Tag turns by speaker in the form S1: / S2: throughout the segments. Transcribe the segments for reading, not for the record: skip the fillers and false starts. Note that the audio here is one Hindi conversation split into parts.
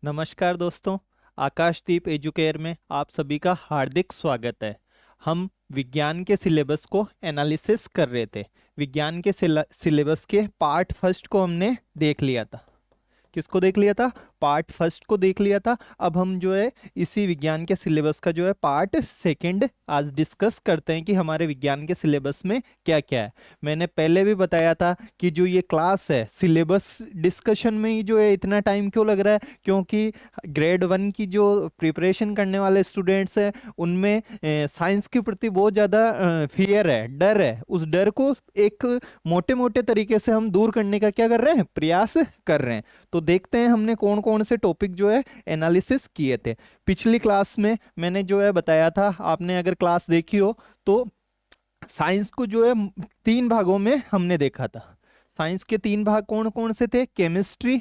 S1: नमस्कार दोस्तों। आकाशदीप एजुकेयर में आप सभी का हार्दिक स्वागत है। हम विज्ञान के सिलेबस को एनालिसिस कर रहे थे। विज्ञान के सिलेबस के पार्ट फर्स्ट को हमने देख लिया था। किसको देख लिया था? पार्ट फर्स्ट को देख लिया था। अब हम जो है इसी विज्ञान के सिलेबस का जो है पार्ट सेकंड आज डिस्कस करते हैं कि हमारे विज्ञान के सिलेबस में क्या क्या है। मैंने पहले भी बताया था कि जो ये क्लास है सिलेबस डिस्कशन में ही जो है इतना टाइम क्यों लग रहा है, क्योंकि ग्रेड वन की जो प्रिपरेशन करने वाले स्टूडेंट्स हैं उनमें साइंस के प्रति बहुत ज़्यादा फियर है, डर है। उस डर को एक मोटे मोटे तरीके से हम दूर करने का क्या कर रहे हैं, प्रयास कर रहे हैं। तो देखते हैं हमने कौन कौन से टॉपिक जो है एनालिसिस किए थे। पिछली क्लास में मैंने जो है बताया था, आपने अगर क्लास देखी हो तो साइंस को जो है तीन भागों में हमने देखा था। साइंस के तीन भाग कौन कौन से थे? केमिस्ट्री,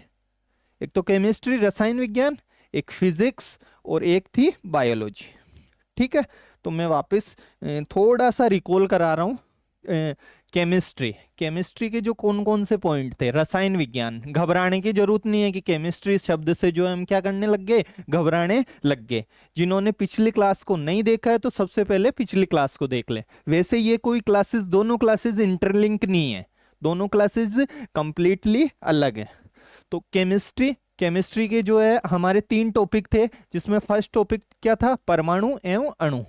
S1: एक तो केमिस्ट्री रसायन विज्ञान, एक फिजिक्स और एक थी बायोलॉजी। ठीक है, तो मैं वापस थोड़ा सा रिकॉल करा रहा हूँ। केमिस्ट्री, केमिस्ट्री के जो कौन कौन से पॉइंट थे? रसायन विज्ञान, घबराने की जरूरत नहीं है कि केमिस्ट्री शब्द से जो है हम क्या करने लग गए, घबराने लग गए। जिन्होंने पिछली क्लास को नहीं देखा है तो सबसे पहले पिछली क्लास को देख ले। वैसे ये कोई क्लासेस, दोनों क्लासेस इंटरलिंक नहीं है, दोनों क्लासेस कंप्लीटली अलग है। तो केमिस्ट्री, केमिस्ट्री के जो है हमारे तीन टॉपिक थे, जिसमें फर्स्ट टॉपिक क्या था? परमाणु एवं अणु,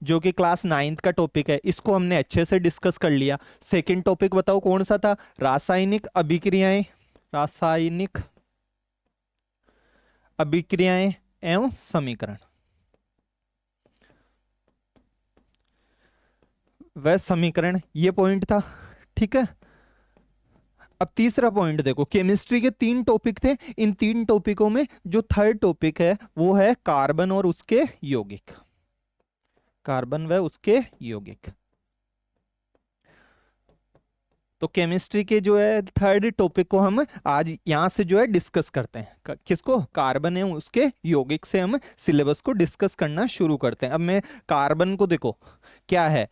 S1: जो कि क्लास नाइन्थ का टॉपिक है। इसको हमने अच्छे से डिस्कस कर लिया। सेकंड टॉपिक बताओ कौन सा था? रासायनिक अभिक्रियाएं, रासायनिक अभिक्रियाएं एवं समीकरण व समीकरण, ये पॉइंट था। ठीक है, अब तीसरा पॉइंट देखो। केमिस्ट्री के तीन टॉपिक थे, इन तीन टॉपिकों में जो थर्ड टॉपिक है वो है कार्बन और उसके यौगिक, कार्बन व उसके यौगिक। तो केमिस्ट्री के जो है थर्ड टॉपिक को हम आज यहां से जो है डिस्कस करते हैं। किसको? कार्बन है उसके यौगिक से हम सिलेबस को डिस्कस करना शुरू करते हैं। अब मैं कार्बन को देखो क्या है,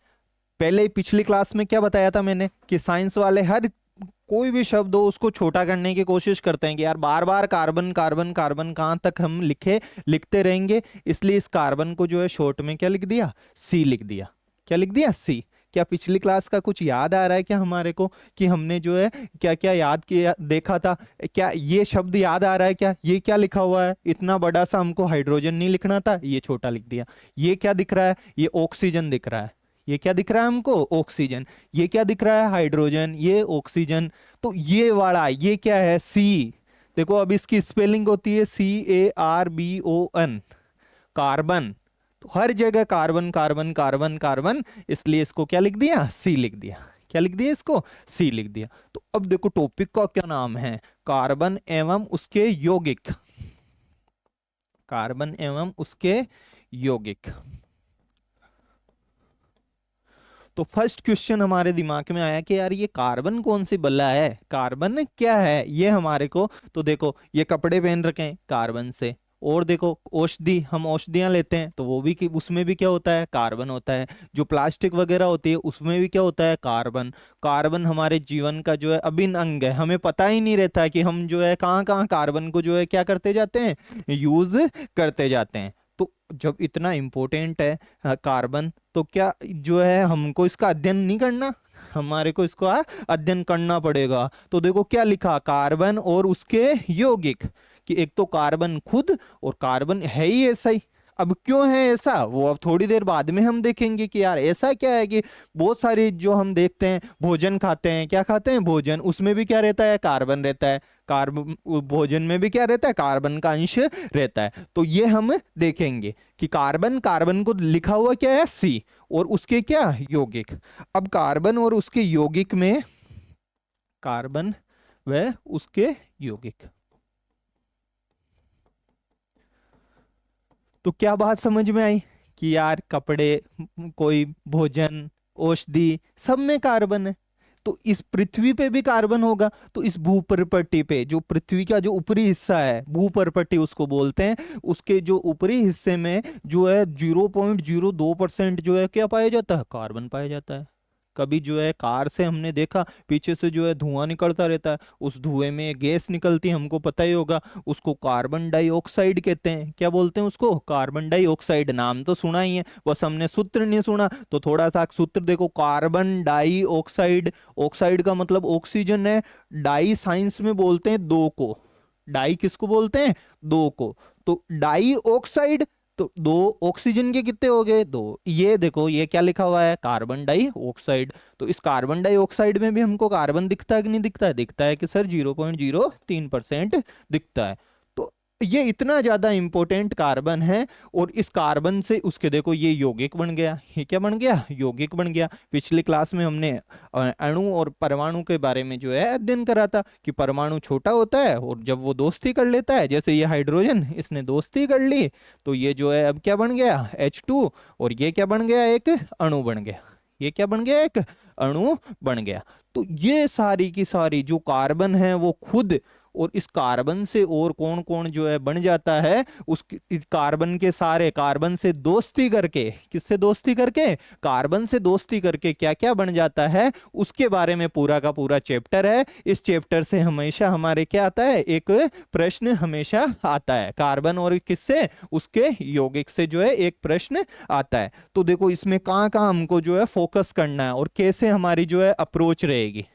S1: पहले पिछली क्लास में क्या बताया था मैंने कि साइंस वाले हर कोई भी शब्द हो उसको छोटा करने की कोशिश करते हैं कि यार बार बार कार्बन कार्बन कार्बन कहाँ तक हम लिखते रहेंगे। इसलिए इस कार्बन को जो है शॉर्ट में क्या लिख दिया? सी लिख दिया। क्या लिख दिया? सी। क्या पिछली क्लास का कुछ याद आ रहा है क्या हमारे को कि हमने जो है क्या क्या याद किया, देखा था? क्या ये शब्द याद आ रहा है क्या? ये क्या लिखा हुआ है? इतना बड़ा सा हमको हाइड्रोजन नहीं लिखना था, ये छोटा लिख दिया। ये क्या दिख रहा है? ये ऑक्सीजन दिख रहा है। ये क्या दिख रहा है हमको? ऑक्सीजन। ये क्या दिख रहा है? हाइड्रोजन। ये ऑक्सीजन। तो ये वाला ये क्या है? सी। देखो अब इसकी स्पेलिंग होती है CARBON, कार्बन। तो हर जगह कार्बन कार्बन कार्बन कार्बन, इसलिए इसको क्या लिख दिया? सी लिख दिया। क्या लिख दिया? इसको सी लिख दिया। तो अब देखो टॉपिक का क्या नाम है? कार्बन एवं उसके यौगिक, कार्बन एवं उसके यौगिक। तो फर्स्ट क्वेश्चन हमारे दिमाग में आया कि यार ये कार्बन कौन सी बल्ला है, कार्बन क्या है ये हमारे को। तो देखो ये कपड़े पहन रखे हैं कार्बन से, और देखो औषधि, हम औषधियां लेते हैं तो वो भी उसमें भी क्या होता है? कार्बन होता है। जो प्लास्टिक वगैरह होती है उसमें भी क्या होता है? कार्बन। कार्बन हमारे जीवन का जो है अभिन्न अंग है, हमें पता ही नहीं रहता है कि हम जो है कहाँ कहाँ कार्बन को जो है क्या करते जाते हैं, यूज करते जाते हैं। तो जब इतना इंपॉर्टेंट है कार्बन, तो क्या जो है हमको इसका अध्ययन नहीं करना? हमारे को इसको अध्ययन करना पड़ेगा। तो देखो क्या लिखा? कार्बन और उसके यौगिक, कि एक तो कार्बन खुद, और कार्बन है ही ऐसा ही। अब क्यों है ऐसा वो अब थोड़ी देर बाद में हम देखेंगे कि यार ऐसा क्या है कि बहुत सारी जो हम देखते हैं भोजन खाते हैं, क्या खाते हैं? भोजन, उसमें भी क्या रहता है? कार्बन रहता है। कार्बन, भोजन में भी क्या रहता है? कार्बन का अंश रहता है। तो ये हम देखेंगे कि कार्बन, कार्बन को लिखा हुआ क्या है? सी, और उसके क्या? यौगिक। अब कार्बन और उसके यौगिक में, कार्बन व उसके यौगिक, तो क्या बात समझ में आई कि यार कपड़े, कोई भोजन, औषधि, सब में कार्बन है। तो इस पृथ्वी पे भी कार्बन होगा। तो इस भूपर्पट्टी पे, जो पृथ्वी का जो ऊपरी हिस्सा है, भूपर्पट्टी उसको बोलते हैं, उसके जो ऊपरी हिस्से में जो है 0.02% जो है क्या पाया जाता है? कार्बन पाया जाता है। कभी जो है कार से हमने देखा पीछे से जो है धुआं निकलता रहता है, उस धुएं में गैस निकलती है, हमको पता ही होगा, उसको कार्बन डाइऑक्साइड कहते हैं। क्या बोलते हैं उसको? Carbon dioxide. नाम तो सुना ही है, बस हमने सूत्र नहीं सुना। तो थोड़ा सा सूत्र देखो, कार्बन डाइऑक्साइड, ऑक्साइड का मतलब ऑक्सीजन है, डाई साइंस में बोलते हैं दो को, डाई किसको बोलते हैं? दो को। तो डाई ऑक्साइड, तो दो ऑक्सीजन के कितने हो गए? दो। ये देखो ये क्या लिखा हुआ है? Carbon dioxide. तो इस कार्बन डाइऑक्साइड में भी हमको कार्बन दिखता है कि नहीं दिखता है? दिखता है कि सर 0.03% दिखता है। तो ये इतना ज्यादा इंपॉर्टेंट कार्बन है। और इस कार्बन से उसके देखो ये यौगिक बन गया। ये क्या बन गया? यौगिक बन गया। पिछली क्लास में हमने अणु और परमाणु के बारे में जो है अध्ययन करा था कि परमाणु छोटा होता है और जब वो दोस्ती कर लेता है, जैसे ये हाइड्रोजन, इसने दोस्ती कर ली, तो ये जो है अब क्या बन गया? H2। और ये क्या बन गया? एक अणु बन गया। ये क्या बन गया? एक अणु बन गया। तो ये सारी की सारी जो कार्बन है वो खुद, और इस कार्बन से और कौन कौन जो है बन जाता है, उस कार्बन के सारे, कार्बन से दोस्ती करके, किससे दोस्ती करके? कार्बन से दोस्ती करके क्या क्या बन जाता है, उसके बारे में पूरा का पूरा चैप्टर है। इस चैप्टर से हमेशा हमारे क्या आता है? एक प्रश्न हमेशा आता है। कार्बन और किससे? उसके यौगिक से जो है एक प्रश्न आता है। तो देखो इसमें कहाँ कहाँ हमको जो है फोकस करना है और कैसे हमारी जो है अप्रोच रहेगी,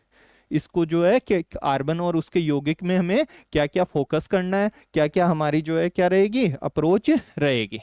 S1: इसको जो है कि कार्बन और उसके यौगिक में हमें क्या क्या फोकस करना है, क्या क्या हमारी जो है क्या रहेगी? अप्रोच रहेगी।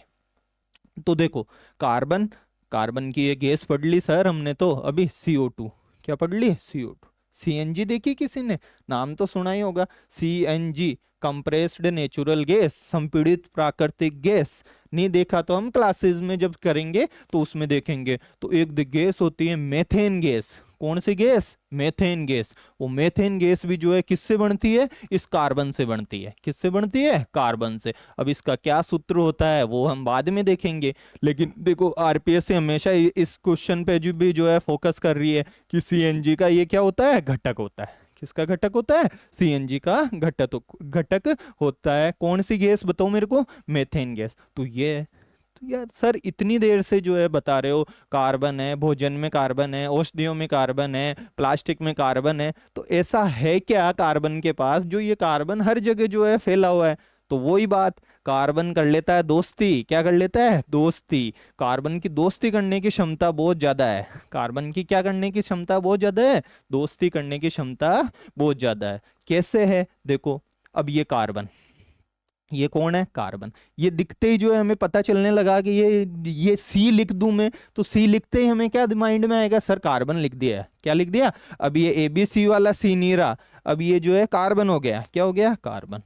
S1: तो देखो कार्बन, कार्बन की ये गैस पढ़ ली सर हमने तो अभी, CO2। क्या पढ़ ली? CO2। CNG देखी किसी ने? नाम तो सुना ही होगा। CNG, कंप्रेस्ड नेचुरल गैस, संपीड़ित प्राकृतिक गैस। नहीं देखा तो हम क्लासेस में जब करेंगे तो उसमें देखेंगे। तो एक गैस होती है मेथेन गैस। कौन सी गैस? Methane gas. वो मेथेन गैस भी जो है किससे बनती है? इस कार्बन से बनती है। किससे बनती है? कार्बन से। अब इसका क्या सूत्र होता है वो हम बाद में देखेंगे, लेकिन देखो आरपीएस हमेशा इस क्वेश्चन पे भी जो है फोकस कर रही है कि सीएनजी का ये क्या होता है? घटक होता है। किसका घटक होता है? सीएनजी का घटक होता है। कौन सी गैस बताओ मेरे को? Methane gas. तो ये, तो यार सर इतनी देर से जो है बता रहे हो कार्बन है, भोजन में कार्बन है, औषधियों में कार्बन है, प्लास्टिक में कार्बन है, तो ऐसा है क्या कार्बन के पास जो ये कार्बन हर जगह जो है फैला हुआ है? तो वही बात, कार्बन कर लेता है दोस्ती। क्या कर लेता है? दोस्ती। कार्बन की दोस्ती करने की क्षमता बहुत ज्यादा है। कार्बन की क्या करने की क्षमता बहुत ज्यादा है? दोस्ती करने की क्षमता बहुत ज्यादा है। कैसे है? देखो अब ये कार्बन, ये कौन है? कार्बन। ये दिखते ही जो है हमें पता चलने लगा कि ये सी लिख दूं मैं, तो सी लिखते ही हमें क्या माइंड में आएगा? सर कार्बन लिख दिया है। क्या लिख दिया? अब ये ABC वाला सी नहीं रहा, अब ये जो है कार्बन हो गया। क्या हो गया? कार्बन।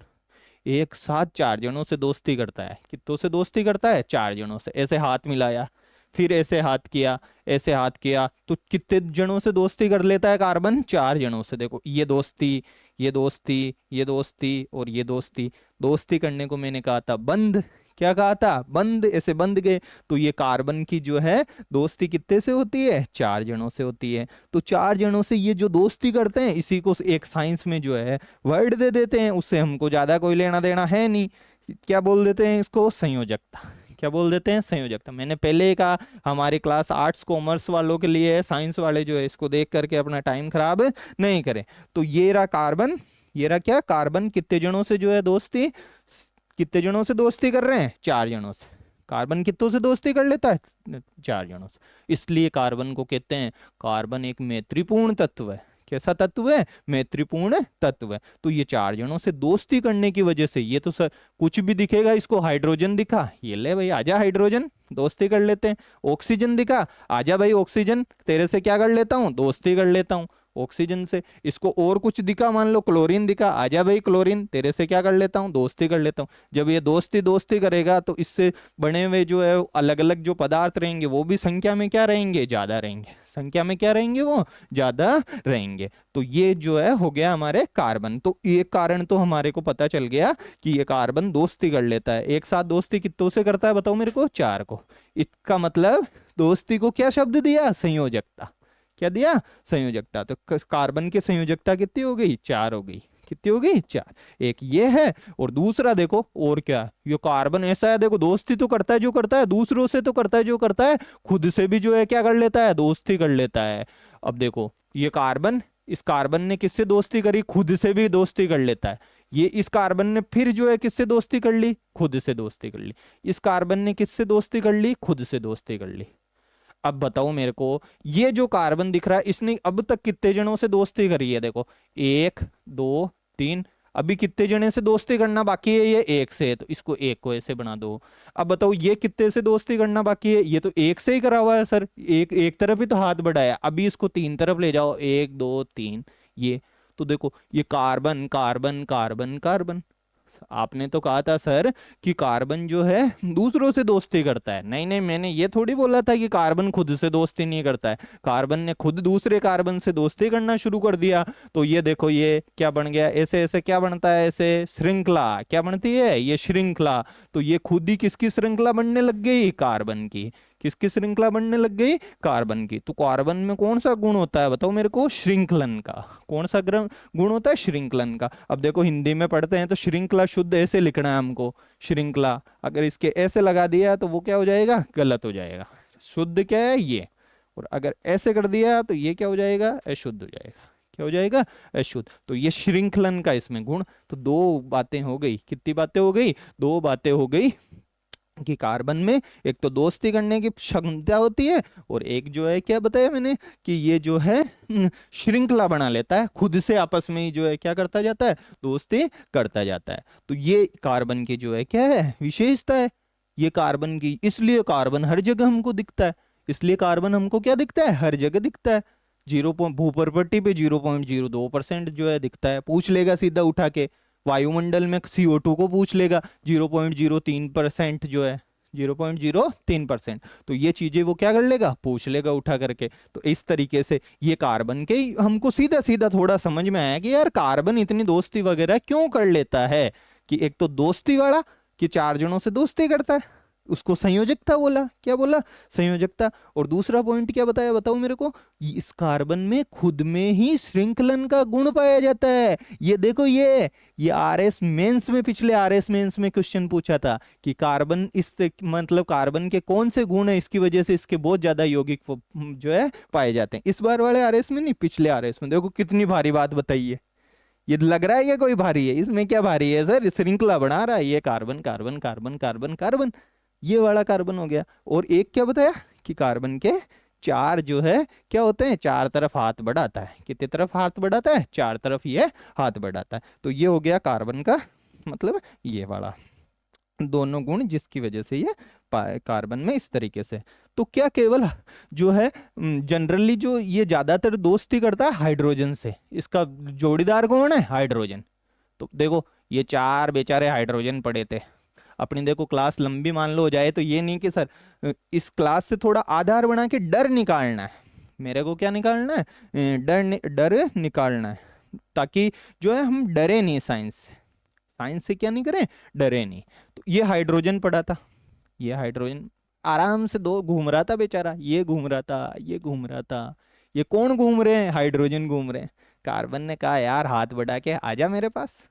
S1: एक साथ चार जनों से दोस्ती करता है। कितनों से दोस्ती करता है? चार जनों से। ऐसे हाथ मिलाया, फिर ऐसे हाथ किया, ऐसे हाथ किया, तो कितने जनों से दोस्ती कर लेता है कार्बन? चार जनों से। देखो ये दोस्ती, ये दोस्ती, ये दोस्ती और ये दोस्ती। दोस्ती करने को मैंने कहा था बंद। क्या कहा था? बंद। ऐसे बंद गए। तो ये कार्बन की जो है दोस्ती कितने से होती है? चार जनों से होती है। तो चार जनों से ये जो दोस्ती करते हैं, इसी को एक साइंस में जो है वर्ड दे देते हैं, उससे हमको ज्यादा कोई लेना देना है नहीं। क्या बोल देते हैं इसको? संयोजकता। क्या बोल देते हैं? संयोजकता। मैंने पहले ही कहा हमारी क्लास आर्ट्स कॉमर्स वालों के लिए है, साइंस वाले जो है इसको देख करके अपना टाइम खराब नहीं करें। तो ये रहा कार्बन, ये रहा क्या? कार्बन कितने जनों से जो है दोस्ती, कितने जनों से दोस्ती कर रहे हैं? चार जनों से। कार्बन कितनों से दोस्ती कर लेता है? चार जनों से। इसलिए कार्बन को कहते हैं, कार्बन एक मैत्रीपूर्ण तत्व है। कैसा तत्व है? मैत्रीपूर्ण तत्व है। तो ये चार जनों से दोस्ती करने की वजह से, ये तो सर कुछ भी दिखेगा इसको, हाइड्रोजन दिखा, ये ले भाई आजा हाइड्रोजन, दोस्ती कर लेते हैं। ऑक्सीजन दिखा, आजा भाई ऑक्सीजन, तेरे से क्या कर लेता हूं? दोस्ती कर लेता हूं ऑक्सीजन से। इसको और कुछ दिखा, मान लो क्लोरीन दिखा, आजा भाई क्लोरीन, तेरे से क्या कर लेता हूँ? दोस्ती कर लेता हूँ। जब ये दोस्ती दोस्ती करेगा तो इससे बने हुए जो है अलग अलग जो पदार्थ रहेंगे वो भी संख्या में क्या रहेंगे? ज्यादा रहेंगे। संख्या में क्या रहेंगे? वो ज्यादा रहेंगे। तो ये जो है हो गया हमारे कार्बन। तो ये कारण तो हमारे को पता चल गया कि ये कार्बन दोस्ती कर लेता है। एक साथ दोस्ती कितनों से करता है बताओ मेरे को? चार को। इसका मतलब दोस्ती को क्या शब्द दिया? संयोजकता। क्या दिया? संयोजकता। तो कार्बन की संयोजकता कितनी हो गई? चार हो गई। कितनी हो गई? चार। एक ये है, और दूसरा देखो और क्या, ये कार्बन ऐसा है, देखो दोस्ती तो करता है जो करता है, दूसरों से तो करता है जो करता है, खुद से भी जो है क्या कर लेता है? दोस्ती कर लेता है। अब देखो ये कार्बन, इस कार्बन ने किससे दोस्ती करी, खुद से भी दोस्ती कर लेता है। ये इस कार्बन ने फिर जो है किससे दोस्ती कर ली, खुद से दोस्ती कर ली। इस कार्बन ने किससे दोस्ती कर ली, खुद से दोस्ती कर ली। अब बताओ मेरे को, ये जो कार्बन दिख रहा है इसने अब तक कितने जनों से दोस्ती करी है, देखो 1 2 3, अभी कितने जने से दोस्ती करना बाकी है, ये एक से है, तो इसको एक को ऐसे बना दो। अब बताओ ये कितने से दोस्ती करना बाकी है, ये तो एक से ही करा हुआ है सर, एक एक तरफ ही तो हाथ बढ़ाया, अभी इसको 3 तरफ ले जाओ, 1 2 3, ये तो देखो ये कार्बन कार्बन कार्बन कार्बन। आपने तो कहा था सर कि कार्बन जो है दूसरों से दोस्ती करता है, नहीं नहीं, मैंने ये थोड़ी बोला था कि कार्बन खुद से दोस्ती नहीं करता है, कार्बन ने खुद दूसरे कार्बन से दोस्ती करना शुरू कर दिया। तो ये देखो ये क्या बन गया, ऐसे ऐसे क्या बनता है, ऐसे श्रृंखला क्या बनती है, ये श्रृंखला। तो ये खुद ही किसकी श्रृंखला बनने लग गई, कार्बन की। किसकी श्रृंखला बनने लग गई, कार्बन की। तो कार्बन में कौन सा गुण होता है बताओ मेरे को, श्रृंखलन का। कौन सा गुण होता है, श्रृंखलन का। अब देखो हिंदी में पढ़ते हैं तो श्रृंखला शुद्ध ऐसे लिखना है हमको, श्रृंखला अगर इसके ऐसे लगा दिया तो वो क्या हो जाएगा, गलत हो जाएगा। शुद्ध क्या है ये, और अगर ऐसे कर दिया तो ये क्या हो जाएगा, अशुद्ध हो जाएगा। क्या हो जाएगा, अशुद्ध। तो ये श्रृंखलन का इसमें गुण। तो दो बातें हो गई, कितनी बातें हो गई, दो बातें हो गई कि कार्बन में एक तो दोस्ती करने की क्षमता होती है, और एक जो है क्या बताया मैंने कि ये जो है श्रृंखला बना लेता है, खुद से आपस में ही जो है क्या करता जाता है, दोस्ती करता जाता है। तो ये कार्बन की जो है क्या है, विशेषता है ये कार्बन की। इसलिए कार्बन हर जगह हमको दिखता है, इसलिए कार्बन हमको क्या दिखता है, हर जगह दिखता है। भूप्रपट्टी पे 0.02% जो है दिखता है। पूछ लेगा सीधा उठा के, वायुमंडल में CO2 को पूछ लेगा 0.03% जो है, 0.03%। तो ये चीजें वो क्या कर लेगा, पूछ लेगा उठा करके। तो इस तरीके से ये कार्बन के हमको सीधा सीधा थोड़ा समझ में आया कि यार कार्बन इतनी दोस्ती वगैरह क्यों कर लेता है। कि एक तो दोस्ती वाला कि 4 जनों से दोस्ती करता है, उसको संयोजकता बोला। क्या बोला, संयोजकता। और दूसरा पॉइंट क्या बताया, बताओ मेरे को, इस कार्बन में खुद में ही श्रृंखलन का गुण पाया जाता है। ये देखो ये आरएस मेंस में, पिछले आरएस मेंस में क्वेश्चन पूछा था कि कार्बन इस मतलब कार्बन के कौन से गुण है इसकी वजह से इसके बहुत ज्यादा यौगिक जो है पाए जाते हैं। इस बार वाले आरएस में नहीं, पिछले आरएस में। देखो कितनी भारी बात बताई है। ये लग रहा है कि कोई भारी है, इसमें क्या भारी है सर, श्रृंखला बना रहा है ये, carbon carbon carbon carbon carbon, ये वाला कार्बन हो गया। और एक क्या बताया कि कार्बन के 4 जो है क्या होते हैं, 4 तरफ हाथ बढ़ाता है। कितने तरफ हाथ बढ़ाता है, 4 तरफ ये हाथ बढ़ाता है। तो ये हो गया कार्बन का मतलब ये वाला दोनों गुण, जिसकी वजह से ये कार्बन में इस तरीके से। तो क्या केवल जो है जनरली जो ये ज्यादातर दोस्ती करता है हाइड्रोजन से, इसका जोड़ीदार कौन है, हाइड्रोजन। तो देखो ये 4 बेचारे हाइड्रोजन पड़े थे अपनी। देखो क्लास लंबी मान लो हो जाए तो ये नहीं कि सर इस क्लास से थोड़ा आधार बना के डर निकालना है, मेरे को क्या निकालना है, डर निकालना है, ताकि जो है हम डरे नहीं साइंस से। साइंस से क्या नहीं करें, डरे नहीं। तो ये हाइड्रोजन पड़ा था, ये हाइड्रोजन आराम से दो घूम रहा था बेचारा, ये घूम रहा था, ये घूम रहा था। ये कौन घूम रहे हैं, हाइड्रोजन घूम रहे हैं। कार्बन ने कहा यार हाथ बढ़ा के आजा मेरे पास,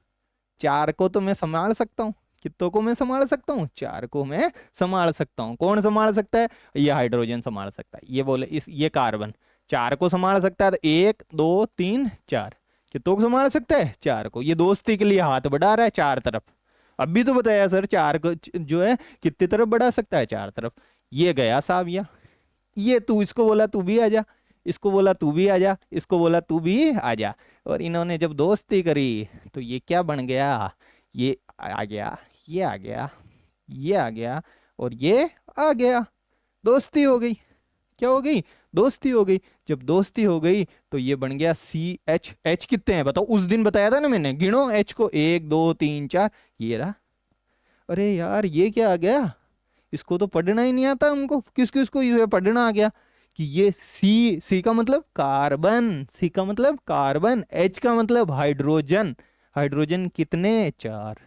S1: 4 को तो मैं संभाल सकता हूँ। कितनों को मैं संभाल सकता हूँ, 4 को मैं संभाल सकता हूँ। कौन संभाल सकता है, ये हाइड्रोजन संभाल सकता है। ये बोले ये कार्बन 4 को संभाल सकता है, तो 1 2 3 4 कितनों को संभाल सकता है, 4 को। ये दोस्ती के लिए हाथ बढ़ा रहा है 4 तरफ। अभी तो बताया सर 4 को जो है कितनी तरफ बढ़ा सकता है, 4 तरफ। ये गया साविया, ये तू इसको बोला तू भी आजा, इसको बोला तू भी आजा, इसको बोला तू भी आजा। और इन्होंने जब दोस्ती करी तो ये क्या बन गया, ये आ गया, ये आ गया, ये आ गया, और ये आ गया। दोस्ती हो गई। क्या हो गई, दोस्ती हो गई। जब दोस्ती हो गई तो ये बन गया CH। H कितने हैं बताओ, उस दिन बताया था ना मैंने, गिनो H को, 1 2 3 4, ये रहा। अरे यार ये क्या आ गया, इसको तो पढ़ना ही नहीं आता हमको, किस किस को ये पढ़ना आ गया कि ये C का मतलब कार्बन, C का मतलब कार्बन, H का मतलब हाइड्रोजन। हाइड्रोजन कितने, 4।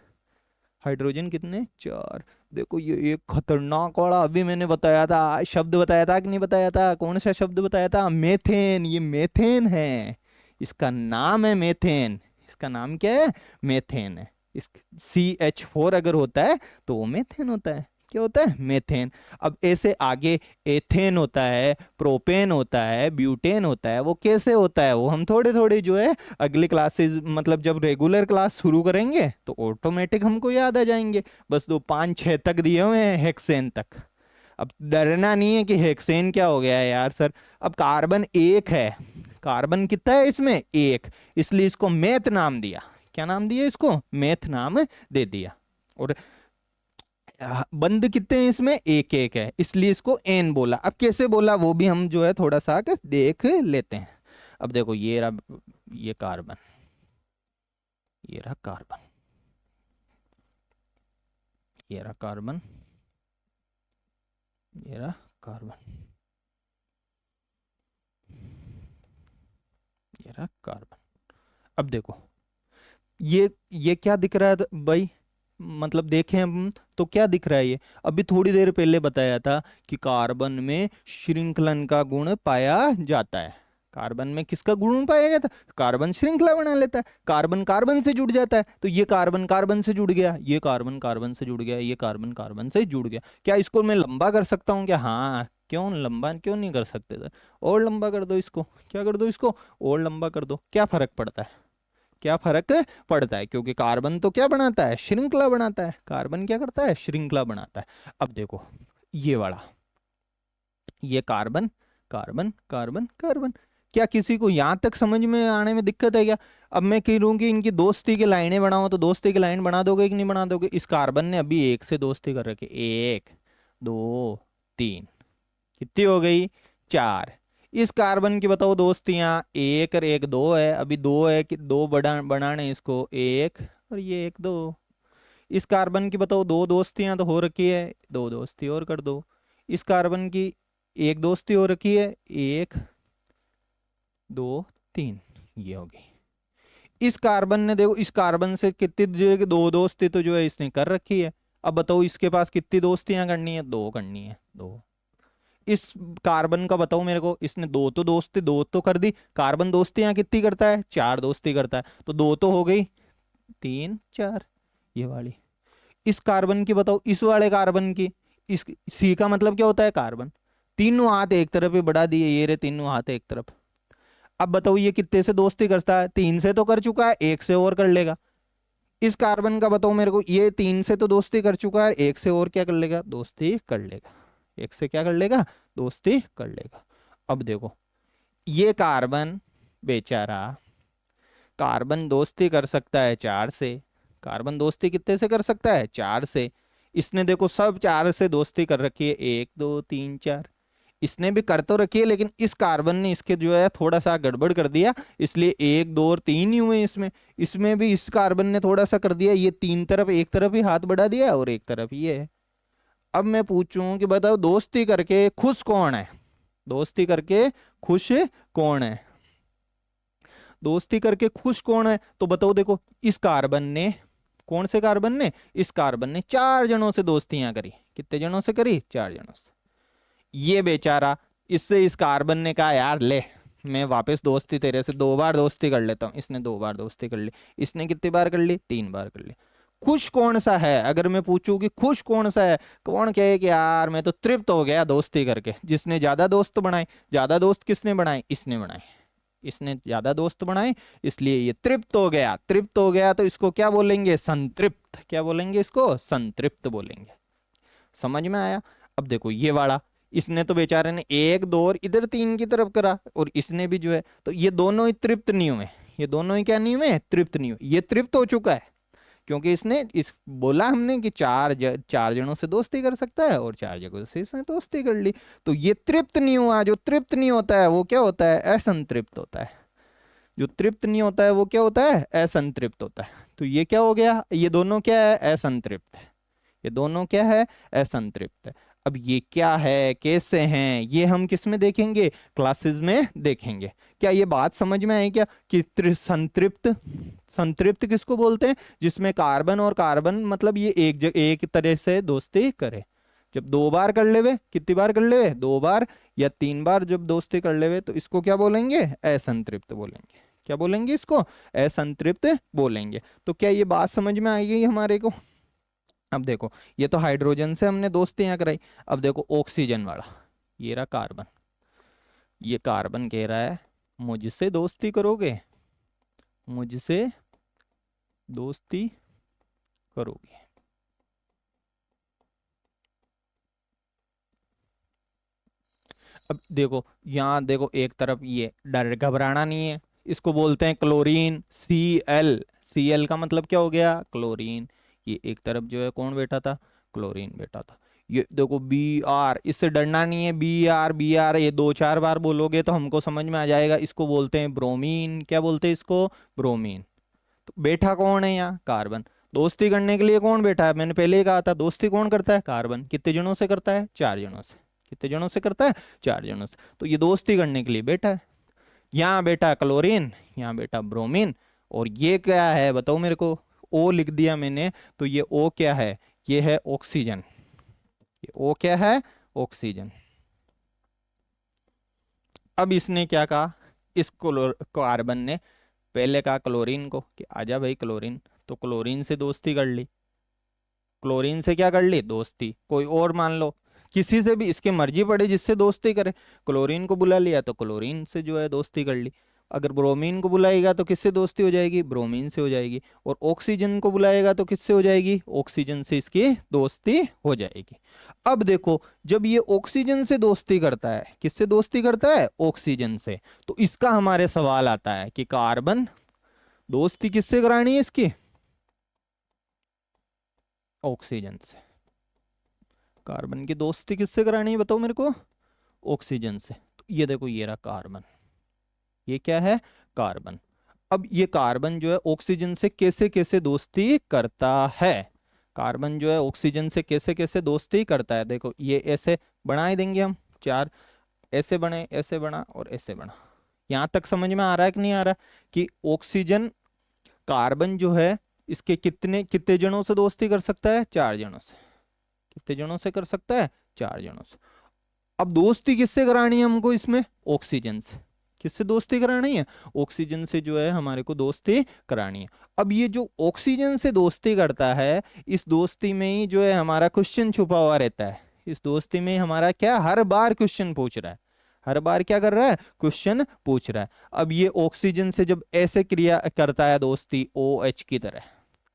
S1: हाइड्रोजन कितने, 4। देखो ये एक खतरनाक वाला अभी मैंने बताया था, शब्द बताया था कि नहीं बताया था, कौन सा शब्द बताया था, मेथेन। ये मेथेन है, इसका नाम है मेथेन। इसका नाम क्या है, मेथेन है। इस CH4 अगर होता है तो वो मेथेन होता है। क्या होता है, मेथेन। अब ऐसे आगे एथेन होता है, प्रोपेन होता है, ब्यूटेन होता है, वो कैसे होता है वो हम थोड़े थोड़े जो है अगली क्लासेस, मतलब जब रेगुलर क्लास शुरू करेंगे तो ऑटोमेटिक हमको याद आ जाएंगे। बस दो 5 6 तक दिए हुए हैं, हेक्सेन तक। अब डरना नहीं है कि हेक्सेन क्या हो गया है यार सर। अब कार्बन एक है, कार्बन कितना है इसमें, एक, इसलिए इसको मेथ नाम दिया। क्या नाम दिया इसको, मेथ नाम दे दिया। और बंद कितने हैं इसमें, एक एक है, इसलिए इसको एन बोला। अब कैसे बोला वो भी हम जो है थोड़ा सा देख लेते हैं। अब देखो ये रहा, ये कार्बन, ये रहा कार्बन, ये रहा कार्बन, ये रहा कार्बन, ये रहा कार्बन। अब देखो ये क्या दिख रहा है भाई, मतलब देखें हम तो क्या दिख रहा है ये, अभी थोड़ी देर पहले बताया था कि कार्बन में श्रृंखलन का गुण पाया जाता है। कार्बन में किसका गुण पाया जाता है, कार्बन श्रृंखला बना लेता है, कार्बन कार्बन से जुड़ जाता है। तो ये कार्बन कार्बन से जुड़ गया, ये कार्बन कार्बन से जुड़ गया, ये कार्बन कार्बन से जुड़ गया। क्या इसको मैं लंबा कर सकता हूँ क्या, हाँ, क्यों लंबा क्यों नहीं कर सकते सर, और लंबा कर दो इसको, क्या कर दो इसको, और लंबा कर दो, क्या फर्क पड़ता है, क्या फर्क पड़ता है, क्योंकि कार्बन तो क्या बनाता है, श्रृंखला बनाता है, कार्बन क्या करता है, श्रृंखला बनाता है। अब देखो ये वाला, ये कार्बन कार्बन कार्बन कार्बन, क्या किसी को यहां तक समझ में आने में दिक्कत है क्या। अब मैं कह रहा हूं कि इनकी दोस्ती की लाइनें बनाओ, तो दोस्ती की लाइन बना दोगे कि नहीं बना दोगे। इस कार्बन ने अभी एक से दोस्ती कर रखी, एक दो तीन, कितनी हो गई, चार। इस कार्बन की बताओ दोस्तियां, एक और एक दो है, अभी दो है कि दो बनाने इसको, एक और ये एक दो। इस कार्बन की बताओ दो दोस्तियां तो हो रखी है, दो दोस्ती और कर दो। इस कार्बन की एक दोस्ती हो रखी है, एक दो तीन, ये होगी। इस कार्बन ने देखो, इस कार्बन से कितनी जो है कि दो दोस्ती तो जो है इसने कर रखी है। अब बताओ इसके पास कितनी दोस्तियां करनी है, दो करनी है, दो। इस कार्बन का बताओ मेरे को, इसने दो तो दोस्ती दो तो कर दी, कार्बन दोस्तियां कितनी करता है, चार दोस्ती करता है, तो दो तो हो गई, तीन चार, ये वाली। इस कार्बन की बताओ, इस वाले कार्बन की, इस सी का मतलब क्या होता है, कार्बन, तीनों हाथ एक तरफ ही बढ़ा दिए, ये रे तीनों हाथ एक तरफ। अब बताओ ये कितने से दोस्ती करता है, तीन से तो कर चुका है, एक से और कर लेगा। इस कार्बन का बताओ मेरे को, ये तीन से तो दोस्ती कर चुका है, एक से और क्या कर लेगा, दोस्ती कर लेगा, एक से क्या कर लेगा, दोस्ती कर लेगा। अब देखो ये कार्बन बेचारा, कार्बन दोस्ती कर सकता है चार से, कार्बन दोस्ती कितने से कर सकता है, चार से। इसने देखो सब चार से दोस्ती कर रखी है, एक दो तीन चार, इसने भी कर तो रखी है, लेकिन इस कार्बन ने इसके जो है थोड़ा सा गड़बड़ कर दिया, इसलिए एक दो और तीन ही हुए इसमें। इसमें भी इस कार्बन ने थोड़ा सा कर दिया, ये तीन तरफ एक तरफ ही हाथ बढ़ा दिया और एक तरफ ये है। अब मैं पूछूं कि बताओ दोस्ती करके खुश कौन है, दोस्ती करके खुश कौन है, दोस्ती करके खुश कौन है, तो बताओ देखो इस कार्बन ने, कौन से कार्बन ने, इस कार्बन ने चार जनों से दोस्तियां करी, कितने जनों से करी, चार जनों से। ये बेचारा, इससे इस कार्बन ने कहा यार ले, मैं वापस दोस्ती तेरे से दो बार दोस्ती कर लेता हूं, इसने दो बार दोस्ती कर ली, इसने कितनी बार कर ली, तीन बार कर ली। खुश कौन सा है, अगर मैं पूछूं कि खुश कौन सा है, कौन कहे कि यार मैं तो तृप्त हो गया दोस्ती करके, जिसने ज्यादा दोस्त बनाए, ज्यादा दोस्त किसने बनाए, इसने बनाए, इसने ज्यादा दोस्त बनाए, इसलिए ये तृप्त हो गया। तृप्त हो गया तो इसको क्या बोलेंगे, संतृप्त, क्या बोलेंगे इसको, संतृप्त बोलेंगे। समझ में आया। अब देखो ये वाला, इसने तो बेचारे ने एक दो और इधर तीन की तरफ करा, और इसने भी जो है, तो ये दोनों ही तृप्त नहीं हुए, ये दोनों ही क्या नहीं हुए, तृप्त नहीं हुए। ये तृप्त हो चुका है क्योंकि इसने इस बोला हमने कि चार जनों से दोस्ती कर सकता है, और चार जगहों से इसने दोस्ती कर ली, तो ये तृप्त नहीं हुआ। जो तृप्त नहीं होता है वो क्या होता है, असंतृप्त होता है। जो तृप्त नहीं होता है वो क्या होता है, असंतृप्त होता है। तो ये क्या हो गया, ये दोनों क्या है, असंतृप्त है, ये दोनों क्या है, असंतृप्त है। अब ये क्या है, कैसे हैं, ये हम किस में देखेंगे, क्लासेस में देखेंगे। क्या ये बात समझ में आई क्या कि संतृप्त, संतृप्त किसको बोलते हैं, जिसमें कार्बन और कार्बन मतलब ये एक तरह से दोस्ती करे। जब दो बार कर लेवे, कितनी बार कर लेवे, दो बार या तीन बार जब दोस्ती कर लेवे, तो इसको क्या बोलेंगे, असंतृप्त बोलेंगे। क्या बोलेंगे इसको, असंतृप्त बोलेंगे। तो क्या ये बात समझ में आई गई हमारे को। अब देखो ये तो हाइड्रोजन से हमने दोस्ती यहाँ कराई। अब देखो ऑक्सीजन वाला, ये रहा कार्बन, ये कार्बन कह रहा है मुझसे दोस्ती करोगे, मुझसे दोस्ती करोगे। अब देखो यहाँ देखो एक तरफ ये डर घबराना नहीं है, इसको बोलते हैं क्लोरीन, Cl। Cl का मतलब क्या हो गया, क्लोरीन। ये एक तरफ जो है कौन बैठा था, क्लोरीन बैठा था। ये देखो Br, इससे डरना नहीं है, Br Br ये 2-4 बार बोलोगे तो हमको समझ में आ जाएगा। इसको बोलते हैं ब्रोमीन। क्या बोलते हैं इसको, ब्रोमीन। तो बैठा कौन है यहाँ, कार्बन। दोस्ती करने के लिए कौन बैठा है, मैंने पहले ही कहा था दोस्ती कौन करता है, कार्बन। कितने जनों से करता है, 4 जनों से। कितने जनों से करता है, 4 जनों से। तो ये दोस्ती करने के लिए बैठा है। यहाँ बेटा क्लोरीन, यहाँ बेटा ब्रोमीन। और ये क्या है बताओ मेरे को, ओ लिख दिया मैंने, तो ये ओ क्या है, ये है ऑक्सीजन। ये ओ क्या है, ऑक्सीजन। अब इसने क्या कहा, इस कार्बन ने पहले कहा क्लोरीन को कि आजा भाई क्लोरीन, तो क्लोरीन से दोस्ती कर ली। क्लोरीन से क्या कर ली, दोस्ती। कोई और मान लो, किसी से भी इसके मर्जी पड़े जिससे दोस्ती करे। क्लोरीन को बुला लिया तो क्लोरीन से जो है दोस्ती कर ली। अगर ब्रोमीन को बुलाएगा तो किससे दोस्ती हो जाएगी, ब्रोमीन से हो जाएगी। और ऑक्सीजन को बुलाएगा तो किससे हो जाएगी, ऑक्सीजन से इसकी दोस्ती हो जाएगी। अब देखो जब ये ऑक्सीजन से दोस्ती करता है, किससे दोस्ती करता है, ऑक्सीजन से, तो इसका हमारे सवाल आता है कि कार्बन दोस्ती किससे करानी है इसकी, ऑक्सीजन से। कार्बन की दोस्ती किससे करानी है बताओ मेरे को, ऑक्सीजन से। तो ये देखो ये रहा कार्बन, ये क्या है, कार्बन। अब ये कार्बन जो है ऑक्सीजन से कैसे कैसे दोस्ती करता है, कार्बन जो है ऑक्सीजन से कैसे कैसे दोस्ती करता है। देखो ये ऐसे बना ही देंगे हम 4, ऐसे बने, ऐसे बना और ऐसे बना। यहां तक समझ में आ रहा है कि नहीं आ रहा, कि ऑक्सीजन, कार्बन जो है इसके कितने कितने जनों से दोस्ती कर सकता है, 4 जनों से। कितने जनों से कर सकता है, 4 जनों से। अब दोस्ती किससे करानी है हमको इसमें, ऑक्सीजन से। किससे दोस्ती करानी है, ऑक्सीजन से जो है हमारे को दोस्ती करानी है। अब ये जो ऑक्सीजन से दोस्ती करता है, इस दोस्ती में ही जो है हमारा क्वेश्चन छुपा हुआ रहता है। इस दोस्ती में हमारा क्या, हर बार क्वेश्चन पूछ रहा है, हर बार क्या कर रहा है, क्वेश्चन पूछ रहा है। अब ये ऑक्सीजन से जब ऐसे क्रिया करता है दोस्ती, OH की तरह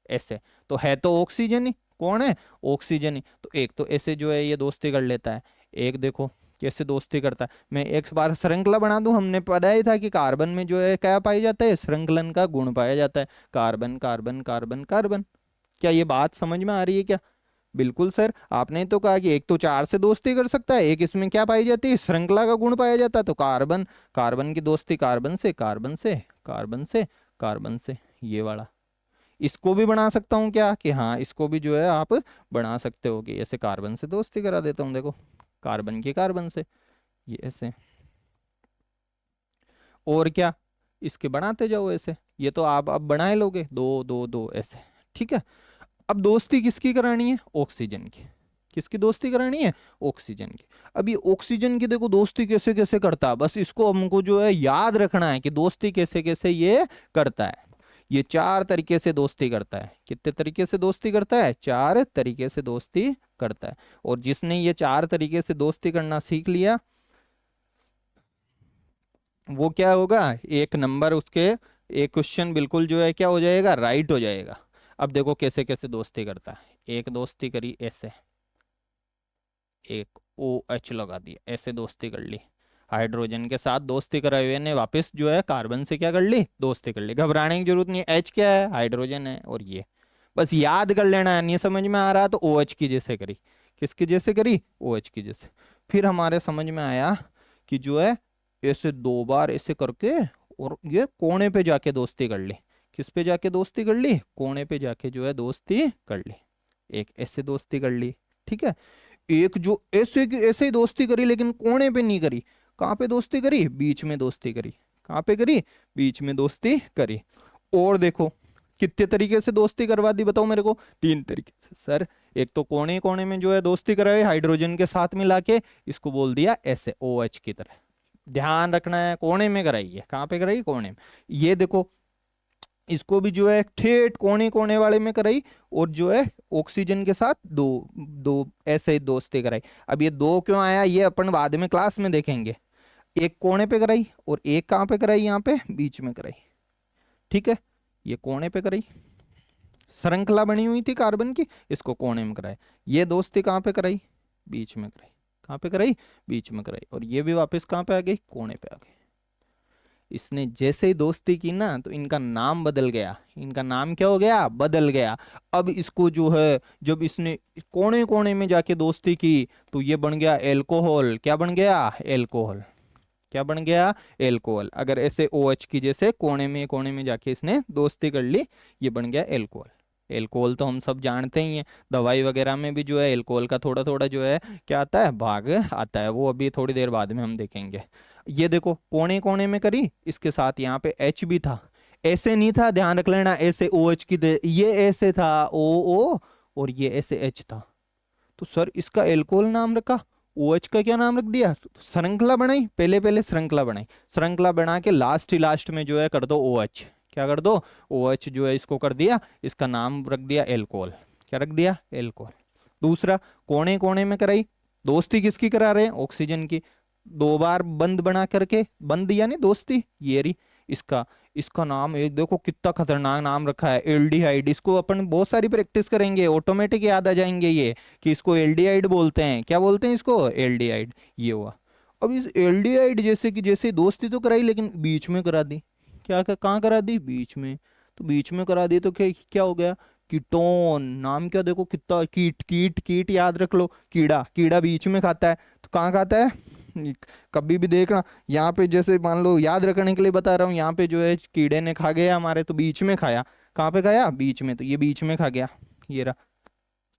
S1: ऐसे, तो है तो ऑक्सीजन ही, कौन है, ऑक्सीजन ही। तो एक तो ऐसे जो है ये दोस्ती कर लेता है, एक देखो कैसे दोस्ती करता है। मैं एक बार श्रृंखला बना दूं, हमने पढ़ा ही था कि कार्बन में जो है क्या पाया जाता है, श्रृंखलन का गुण पाया जाता है, कार्बन कार्बन कार्बन कार्बन। क्या ये बात समझ में आ रही है क्या, बिल्कुल सर। आपने तो कहा कि एक तो 4 से दोस्ती कर सकता है, एक इसमें क्या पाई जाती है, श्रृंखला का गुण पाया जाता है। तो कार्बन, कार्बन की दोस्ती कार्बन से, कार्बन से, कार्बन से, कार्बन से, ये वाला। इसको भी बना सकता हूँ क्या, कि हाँ इसको भी जो है आप बना सकते हो कि ऐसे कार्बन से दोस्ती करा देता हूँ। देखो कार्बन की कार्बन से, ये ऐसे। और क्या, इसके बनाते जाओ ऐसे, ये तो आप अब बनाए लोगे, 2 2 2 ऐसे, ठीक है। अब दोस्ती किसकी करानी है, ऑक्सीजन की। किसकी दोस्ती करानी है, ऑक्सीजन की। अब ये ऑक्सीजन की देखो दोस्ती कैसे कैसे करता है, बस इसको हमको जो है याद रखना है कि दोस्ती कैसे कैसे ये करता है। ये 4 तरीके से दोस्ती करता है। कितने तरीके से दोस्ती करता है, 4 तरीके से दोस्ती करता है। और जिसने ये 4 तरीके से दोस्ती करना सीख लिया, वो क्या होगा, एक नंबर उसके, एक क्वेश्चन बिल्कुल जो है क्या हो जाएगा, राइट हो जाएगा। अब देखो कैसे कैसे दोस्ती करता है। एक दोस्ती करी ऐसे, एक OH लगा दिया, ऐसे दोस्ती कर ली। हाइड्रोजन के साथ दोस्ती कराए हुए ने वापस जो है कार्बन से क्या कर ली, दोस्ती कर ली। घबराने की जरूरत नहीं है, H क्या है, हाइड्रोजन है। और ये बस याद कर लेना है, नहीं समझ में आ रहा तो OH की जैसे करी। किसकी जैसे करी, OH की जैसे। फिर हमारे समझ में आया कि जो है ऐसे 2 बार ऐसे करके, और ये कोने पे जाके दोस्ती कर ली। किस पे जाके दोस्ती कर ली, कोने पे जाके जो है दोस्ती कर ली। एक ऐसे दोस्ती कर ली, ठीक है। एक जो ऐसे की ऐसे ही दोस्ती करी, लेकिन कोने पे नहीं करी। कहाँ पे दोस्ती करी, बीच में दोस्ती करी। कहाँ पे करी, बीच में दोस्ती करी। और देखो कितने तरीके से दोस्ती करवा दी बताओ मेरे को, 3 तरीके से सर। एक तो कोने कोने में जो है दोस्ती कराई हाइड्रोजन के साथ मिला के, इसको बोल दिया ऐसे OH की तरह। ध्यान रखना है कोने में कराई है, कहाँ पे कराई, कोने में। ये देखो इसको भी जो है ठेठ कोने कोने वाले में कराई, और जो है ऑक्सीजन के साथ दो दो ऐसे ही दोस्ती कराई। अब ये दो क्यों आया ये अपन बाद में क्लास में देखेंगे। एक कोने पे कराई और एक कहाँ पे कराई, यहाँ पे बीच में कराई। ठीक है, ये कोने पे कराई, श्रृंखला बनी हुई थी कार्बन की, इसको कोने में कराई। ये दोस्ती कहाँ पे कराई, बीच में कराई। कहाँ पे कराई, बीच में कराई। और ये भी वापस कहाँ पे आ गई, कोने पे आ गई। इसने जैसे ही दोस्ती की ना तो इनका नाम बदल गया। इनका नाम क्या हो गया, बदल गया। अब इसको जो है जब इसने कोने कोने में जाके दोस्ती की तो ये बन गया एल्कोहल। क्या बन गया, एल्कोहल। क्या बन गया, एल्कोहल। अगर ऐसे OH की जैसे कोने में जाके इसने दोस्ती कर ली, ये बन गया एल्कोहल। एल्कोहल तो हम सब जानते ही हैं, दवाई वगैरह में भी जो है एल्कोहल का थोड़ा थोड़ा जो है क्या आता है, भाग आता है। वो अभी थोड़ी देर बाद में हम देखेंगे। ये देखो कोने कोने में करी, इसके साथ यहाँ पे H भी था। ऐसे नहीं था, ध्यान रख लेना, ऐसे OH की ये ऐसे था O और ये ऐसे H था। तो सर इसका एल्कोहल नाम रखा, OH का क्या नाम रख दिया, श्रृंखला बनाई। पहले पहले श्रृंखला बनाई, श्रृंखला बना के लास्ट में जो है कर दो OH। क्या कर दो, OH जो है इसको कर दिया, इसका नाम रख दिया एल्कोहल। क्या रख दिया, एल्कोहल। दूसरा कोने कोने में कराई, दोस्ती किसकी करा रहे हैं, ऑक्सीजन की। दो बार बंद बना करके, बंद यानी दोस्ती, ये रही। इसका इसका नाम एक देखो कितना खतरनाक नाम रखा है, एल्डिहाइड। इसको अपन बहुत सारी प्रैक्टिस करेंगे, ऑटोमेटिक याद आ जाएंगे ये कि इसको एल्डिहाइड बोलते हैं। क्या बोलते हैं इसको, एल्डिहाइड। ये हुआ। अब इस एल्डिहाइड जैसे कि जैसे दोस्ती तो कराई लेकिन बीच में करा दी। क्या कहाँ करा दी, बीच में। तो बीच में करा दी तो क्या क्या हो गया, कीटोन। नाम क्या देखो कितना, कीट कीट कीट याद रख लो, कीड़ा। कीड़ा बीच में खाता है, तो कहाँ खाता है, कभी भी देखना यहाँ पे, जैसे मान लो याद रखने के लिए बता रहा हूँ, यहाँ पे जो है कीड़े ने खा गया हमारे, तो बीच में खाया। कहाँ पे खाया, बीच में। तो ये बीच में खा गया, ये रहा।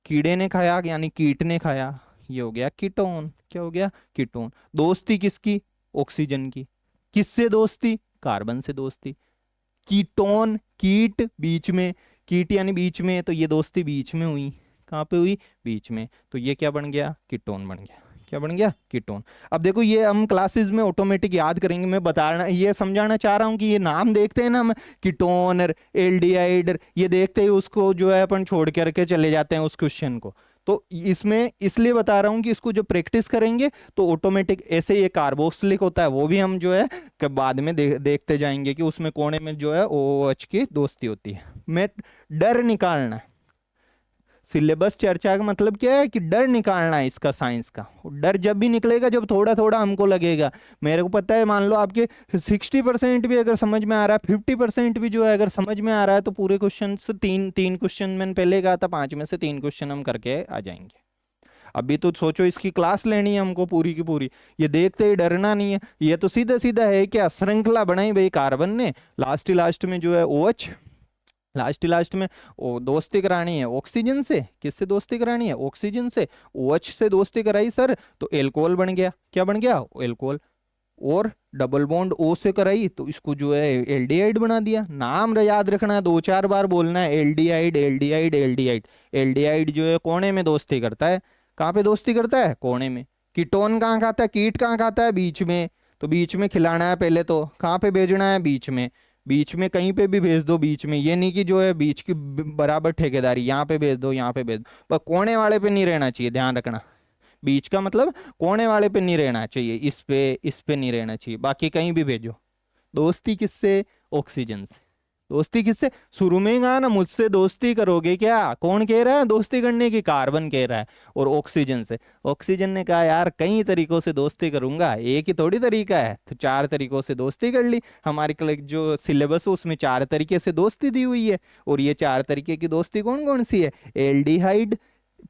S1: कीड़े ने खाया यानी कीट ने खाया, ये हो गया कीटोन। क्या हो गया, कीटोन। दोस्ती किसकी, ऑक्सीजन की। किससे दोस्ती, कार्बन से दोस्ती। कीटोन, कीट बीच में, कीट यानी बीच में, तो ये दोस्ती बीच में हुई। कहाँ पे हुई, बीच में। तो ये क्या बन गया, कीटोन बन गया। क्या बन गया, कीटोन। अब देखो ये हम क्लासेस में ऑटोमेटिक याद करेंगे। मैं बताना ये समझाना चाह रहा हूँ कि ये नाम देखते हैं ना हम, कीटोन, एल्डिहाइड, ये देखते ही उसको जो है अपन छोड़ करके चले जाते हैं उस क्वेश्चन को। तो इसमें इसलिए बता रहा हूँ कि इसको जब प्रैक्टिस करेंगे तो ऑटोमेटिक ऐसे ये कार्बोक्सिलिक होता है, वो भी हम जो है बाद में देखते जाएंगे कि उसमें कोने में जो है OH की दोस्ती होती है। मैं डर निकालना है, सिलेबस चर्चा का मतलब क्या है कि डर निकालना है इसका, साइंस का। डर जब भी निकलेगा जब थोड़ा थोड़ा हमको लगेगा। मेरे को पता है, मान लो आपके 60% भी अगर समझ में आ रहा है, 50% भी जो है अगर समझ में आ रहा है, तो पूरे क्वेश्चन से तीन तीन क्वेश्चन मैंने पहले कहा था, 5 में से 3 क्वेश्चन हम करके आ जाएंगे। अभी तो सोचो इसकी क्लास लेनी है हमको पूरी की पूरी, ये देखते ही डरना नहीं है। ये तो सीधा सीधा है क्या, श्रृंखला बनाई भाई कार्बन ने, लास्ट में जो है OH, लास्ट में वो दोस्ती करानी है ऑक्सीजन से। किससे दोस्ती करानी है, ऑक्सीजन से। OH से दोस्ती कराई सर, तो एल्कोहल बन गया। क्या बन गया, एल्कोहल। और डबल बॉन्ड O से कराई तो इसको जो है एल्डिहाइड बना दिया। नाम याद रखना है, 2-4 बार बोलना है, एल्डिहाइड एल्डिहाइड एल्डिहाइड। एल्डिहाइड जो है कोने में दोस्ती करता है। कहाँ पे दोस्ती करता है, कोने में। कीटोन कहाँ खाता है, कीट कहाँ खाता है, बीच में। तो बीच में खिलाना है पहले, तो कहाँ पे भेजना है, बीच में। बीच में कहीं पे भी भेज दो, बीच में। ये नहीं कि जो है बीच की बराबर ठेकेदारी, यहाँ पे भेज दो, यहाँ पे भेज दो, पर कोने वाले पे नहीं रहना चाहिए, ध्यान रखना। बीच का मतलब कोने वाले पे नहीं रहना चाहिए, इस पे नहीं रहना चाहिए, बाकी कहीं भी भेजो। दोस्ती किससे, ऑक्सीजन से। दोस्ती किससे, शुरू में ही कहा ना, मुझसे दोस्ती करोगे क्या, कौन कह रहा है दोस्ती करने की, कार्बन कह रहा है। और ऑक्सीजन से, ऑक्सीजन ने कहा यार कई तरीकों से दोस्ती करूंगा, एक ही थोड़ी तरीका है, तो 4 तरीकों से दोस्ती कर ली। हमारे जो सिलेबस है उसमें 4 तरीके से दोस्ती दी हुई है। और ये 4 तरीके की दोस्ती कौन कौन सी है, एल्डिहाइड,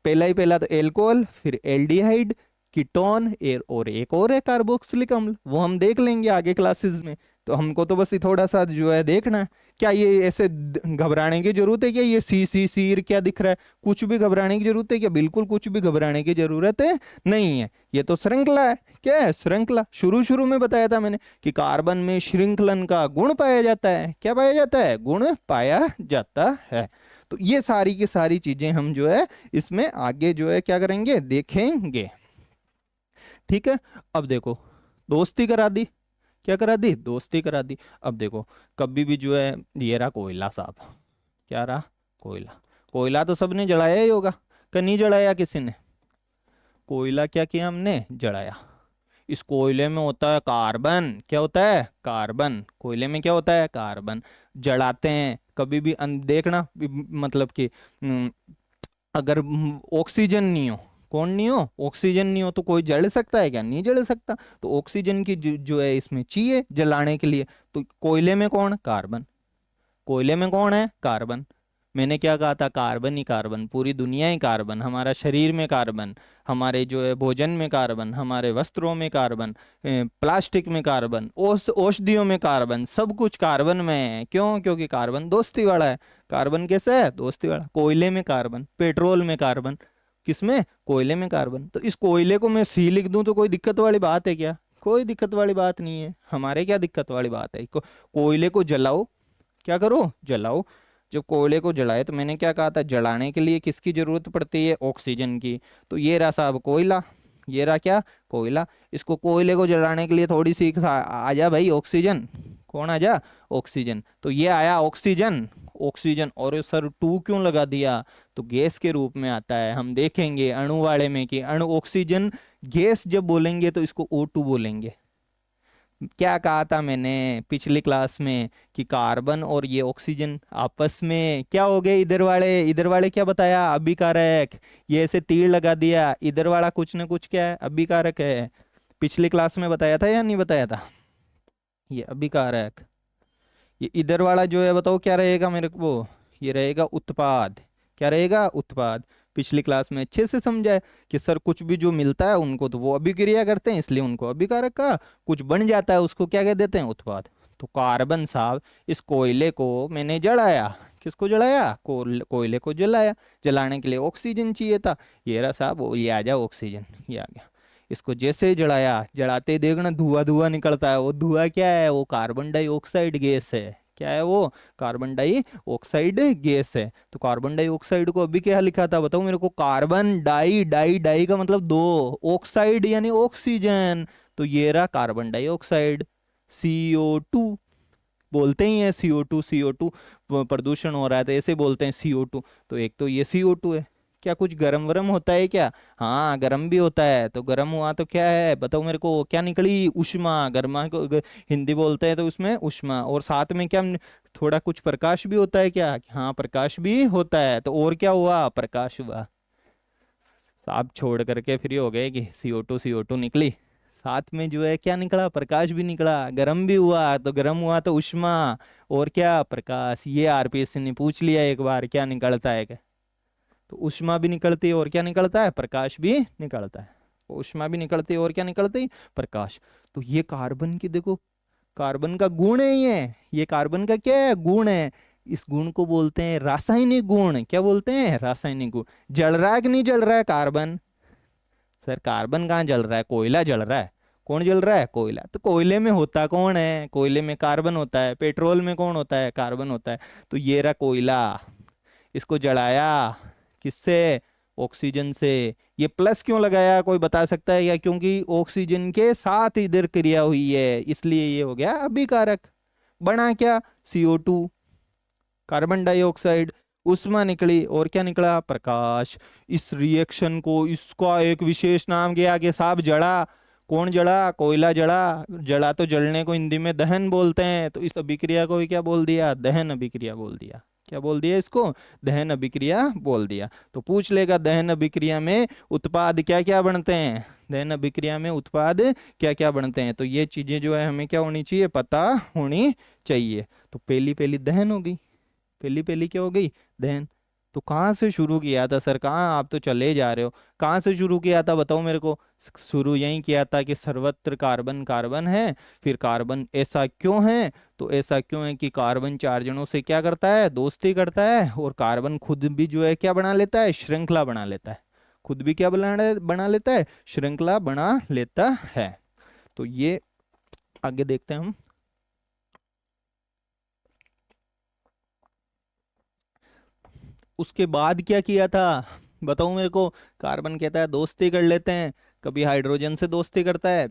S1: पहला तो एल्कोहल, फिर एल्डिहाइड, कीटोन, और एक और है कार्बोक्सिलिक अम्ल, वो हम देख लेंगे आगे क्लासेस में। तो हमको तो बस थोड़ा सा जो है देखना है। क्या ये ऐसे घबराने की जरूरत है क्या, ये सी क्या दिख रहा है, कुछ भी घबराने की जरूरत है क्या, बिल्कुल कुछ भी घबराने की जरूरत है नहीं है। ये तो श्रृंखला है। क्या है, श्रृंखला। शुरू में बताया था मैंने कि कार्बन में श्रृंखलन का गुण पाया जाता है। क्या पाया जाता है, गुण पाया जाता है। तो ये सारी की सारी चीजें हम जो है इसमें आगे जो है क्या करेंगे, देखेंगे। ठीक है। अब देखो दोस्ती करा दी, क्या करा दी, दोस्ती करा दी। अब देखो, कभी भी जो है, ये रहा कोयला साहब, क्या रहा, कोयला। कोयला तो सबने जलाया ही होगा, कि नहीं जलाया किसी ने? कोयला क्या किया हमने, जलाया। इस कोयले में होता है कार्बन, क्या होता है, कार्बन। कोयले में क्या होता है, कार्बन। जलाते हैं कभी भी देखना मतलब कि अगर ऑक्सीजन नहीं हो, कौन नहीं हो, ऑक्सीजन नहीं हो तो कोई जल सकता है क्या, नहीं जल सकता। तो ऑक्सीजन की जो है इसमें चाहिए जलाने के लिए। तो कोयले में कौन, कार्बन। कोयले में कौन है, कार्बन। मैंने क्या कहा था, कार्बन ही कार्बन, पूरी दुनिया ही कार्बन, हमारा शरीर में कार्बन, हमारे जो है भोजन में कार्बन, हमारे वस्त्रों में कार्बन, प्लास्टिक में कार्बन, औषधियों में कार्बन, सब कुछ कार्बन में है। क्यों, क्योंकि कार्बन दोस्ती वाला है। कार्बन कैसे है, दोस्ती वाला। कोयले में कार्बन, पेट्रोल में कार्बन, किसमें, कोयले में कार्बन। तो इस कोयले को मैं सी लिख दूं तो कोई दिक्कत वाली बात है क्या? कोई दिक्कत वाली बात नहीं है। हमारे क्या दिक्कत वाली बात है, कोयले को जलाओ, क्या करो, जलाओ। जब कोयले को जलाए तो मैंने क्या कहा था, जलाने के लिए किसकी जरूरत पड़ती है, ऑक्सीजन की। तो ये रहा साहब कोयला, ये रहा क्या, कोयला। इसको कोयले को जलाने के लिए थोड़ी सी आ जा भाई ऑक्सीजन, कौन आ जा, ऑक्सीजन। तो ये आया ऑक्सीजन, ऑक्सीजन। और सर टू क्यों लगा दिया, तो गैस के रूप में आता है। हम देखेंगे अणु वाले में कि अणु ऑक्सीजन गैस जब बोलेंगे तो इसको O2 बोलेंगे। क्या कहा था मैंने पिछली क्लास में कि कार्बन और ये ऑक्सीजन आपस में क्या हो गए, इधर वाले क्या बताया, अभिकारक। ये ऐसे तीर लगा दिया, इधर वाला कुछ न कुछ क्या है, अभिकारक है। पिछली क्लास में बताया था या नहीं बताया था, ये अभिकारक। ये इधर वाला जो है बताओ क्या रहेगा मेरे को, ये रहेगा उत्पाद। क्या रहेगा, उत्पाद। पिछली क्लास में अच्छे से समझा है कि सर कुछ भी जो मिलता है उनको तो वो अभिक्रिया करते हैं, इसलिए उनको अभिकारक का। कुछ बन जाता है उसको क्या कह देते हैं, उत्पाद। तो कार्बन साहब, इस कोयले को मैंने जलाया, किसको जलाया, कोयले को जलाया। जलाने के लिए ऑक्सीजन चाहिए था। ये रहा साहब, ये आ जाओ ऑक्सीजन, ये आ गया। इसको जैसे ही जलाया, जलाते ही देखना धुआं धुआं निकलता है। वो धुआं क्या है, वो कार्बन डाइऑक्साइड गैस है। क्या है वो, कार्बन डाइऑक्साइड गैस है। तो कार्बन डाइऑक्साइड को अभी क्या लिखा था बताओ मेरे को, कार्बन डाई, डाई डाई का मतलब दो, ऑक्साइड यानी ऑक्सीजन। तो ये रहा कार्बन डाइऑक्साइड, CO2 बोलते ही है। CO2 प्रदूषण हो रहा है तो ऐसे बोलते हैं CO2। तो एक तो ये CO2 है। क्या कुछ गरम वरम होता है क्या, हाँ गरम भी होता है। तो गरम हुआ तो क्या है बताओ मेरे को, क्या निकली, ऊष्मा। गर्मा को हिंदी बोलते हैं तो उसमें ऊष्मा। और साथ में क्या थोड़ा कुछ प्रकाश भी होता है क्या, हाँ प्रकाश भी होता है। तो और क्या हुआ, प्रकाश हुआ। साहब छोड़ करके फ्री हो गए कि CO2 निकली, साथ में जो है क्या निकला, प्रकाश भी निकला। गर्म भी हुआ तो गर्म हुआ तो उष्मा, और क्या, प्रकाश। ये RPSC ने पूछ लिया एक बार, क्या निकलता है क्या। तो उष्मा भी निकलती है और क्या निकलता है, प्रकाश भी निकलता है। उष्मा भी निकलती है और क्या निकलती है, प्रकाश। तो ये कार्बन की देखो, कार्बन का गुण है ये कार्बन का क्या है, गुण है। इस गुण को बोलते हैं रासायनिक गुण। क्या बोलते हैं, रासायनिक गुण। जल रहा है कि नहीं जल रहा है कार्बन, सर कार्बन कहाँ जल रहा है, कोयला जल रहा है। कौन जल रहा है, कोयला। तो कोयले में होता कौन है, कोयले में कार्बन होता है। पेट्रोल में कौन होता है, कार्बन होता है। तो ये रहा कोयला, इसको जलाया किससे, ऑक्सीजन से। ये प्लस क्यों लगाया, कोई बता सकता है क्या, क्योंकि ऑक्सीजन के साथ इधर क्रिया हुई है इसलिए ये हो गया अभिकारक। बना क्या, CO2, कार्बन डाइऑक्साइड, उष्मा निकली और क्या निकला, प्रकाश। इस रिएक्शन को, इसका एक विशेष नाम गया कि साहब जड़ा। कौन जड़ा, कोयला जड़ा। जड़ा तो जलने को हिंदी में दहन बोलते हैं। तो इस अभिक्रिया को भी क्या बोल दिया, दहन अभिक्रिया बोल दिया। क्या बोल दिया इसको, दहन अभिक्रिया बोल दिया। तो पूछ लेगा दहन अभिक्रिया में उत्पाद क्या क्या बनते हैं, दहन अभिक्रिया में उत्पाद क्या क्या बनते हैं। तो ये चीजें जो है हमें क्या होनी चाहिए, पता होनी चाहिए। तो पहली पहली दहन होगी, पहली पहली क्या हो गई, दहन। तो कहाँ से शुरू किया था सर, कहाँ आप तो चले जा रहे हो, कहाँ से शुरू किया था बताओ मेरे को। शुरू यही किया था कि सर्वत्र कार्बन कार्बन है। फिर कार्बन ऐसा क्यों है, तो ऐसा क्यों है कि कार्बन चार जनों से क्या करता है, दोस्ती करता है। और कार्बन खुद भी जो है क्या बना लेता है, श्रृंखला बना लेता है। खुद भी क्या बना लेता है, श्रृंखला बना लेता है। तो ये आगे देखते हैं हम। उसके बाद क्या किया था बताओ मेरे को। कार्बन कहता है दोस्ती कर लेते हैं, कभी हाइड्रोजन से दोस्ती करता है,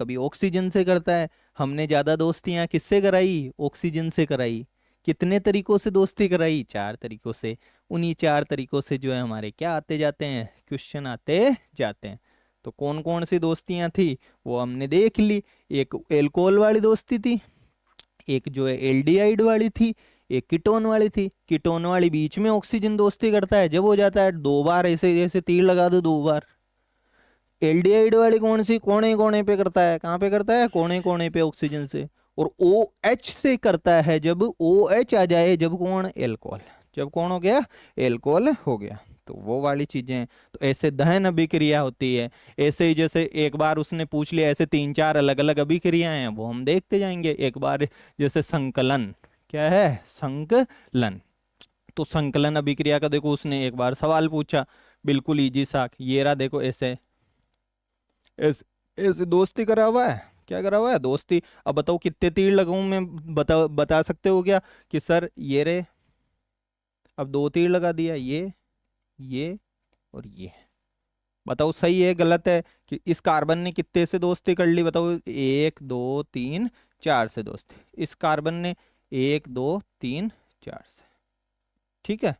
S1: कभी ऑक्सीजन से करता है। हमने ज्यादा दोस्तियां किससे कराई? ऑक्सीजन से कराई। कितने तरीकों से दोस्ती कराई? 4 तरीकों से। उन्हीं 4 तरीकों से जो है हमारे क्या आते जाते हैं? क्वेश्चन आते जाते हैं। तो कौन कौन सी दोस्तियां थी वो हमने देख ली। एक एल्कोहल वाली दोस्ती थी, एक जो है एल्डिहाइड वाली थी, एक कीटोन वाली थी। कीटोन वाली बीच में ऑक्सीजन दोस्ती करता है, जब हो जाता है 2 बार ऐसे जैसे तीर लगा दो 2 बार। एल्डिहाइड वाली कौन सी? कोने कोने पे करता है। कहाँ पे करता है? कोने कोने पे ऑक्सीजन से। और ओ एच से करता है, जब ओ एच आ जाए, जब कौन? एल्कोहल। जब कौन हो गया? एल्कोहल हो गया। तो वो वाली चीजें हैं। तो ऐसे दहन अभिक्रिया होती है। ऐसे ही जैसे एक बार उसने पूछ लिया, ऐसे 3-4 अलग अलग अभिक्रियाएं हैं, वो हम देखते जाएंगे एक बार। जैसे संकलन, क्या है? संकलन। तो संकलन अभिक्रिया का देखो उसने एक बार सवाल पूछा, बिल्कुल इजी सा। ये रहा देखो, ऐसे ऐसे ऐसे दोस्ती करा हुआ है। क्या करा हुआ है? दोस्ती। अब बताओ कितने तीर लगाऊं मैं? बता सकते हो क्या कि सर ये रे, अब 2 तीर लगा दिया, ये और ये। बताओ सही है गलत है? कि इस कार्बन ने कितने से दोस्ती कर ली? बताओ, 1 2 3 4 से दोस्ती। इस कार्बन ने 1 2 3 4 से। ठीक है।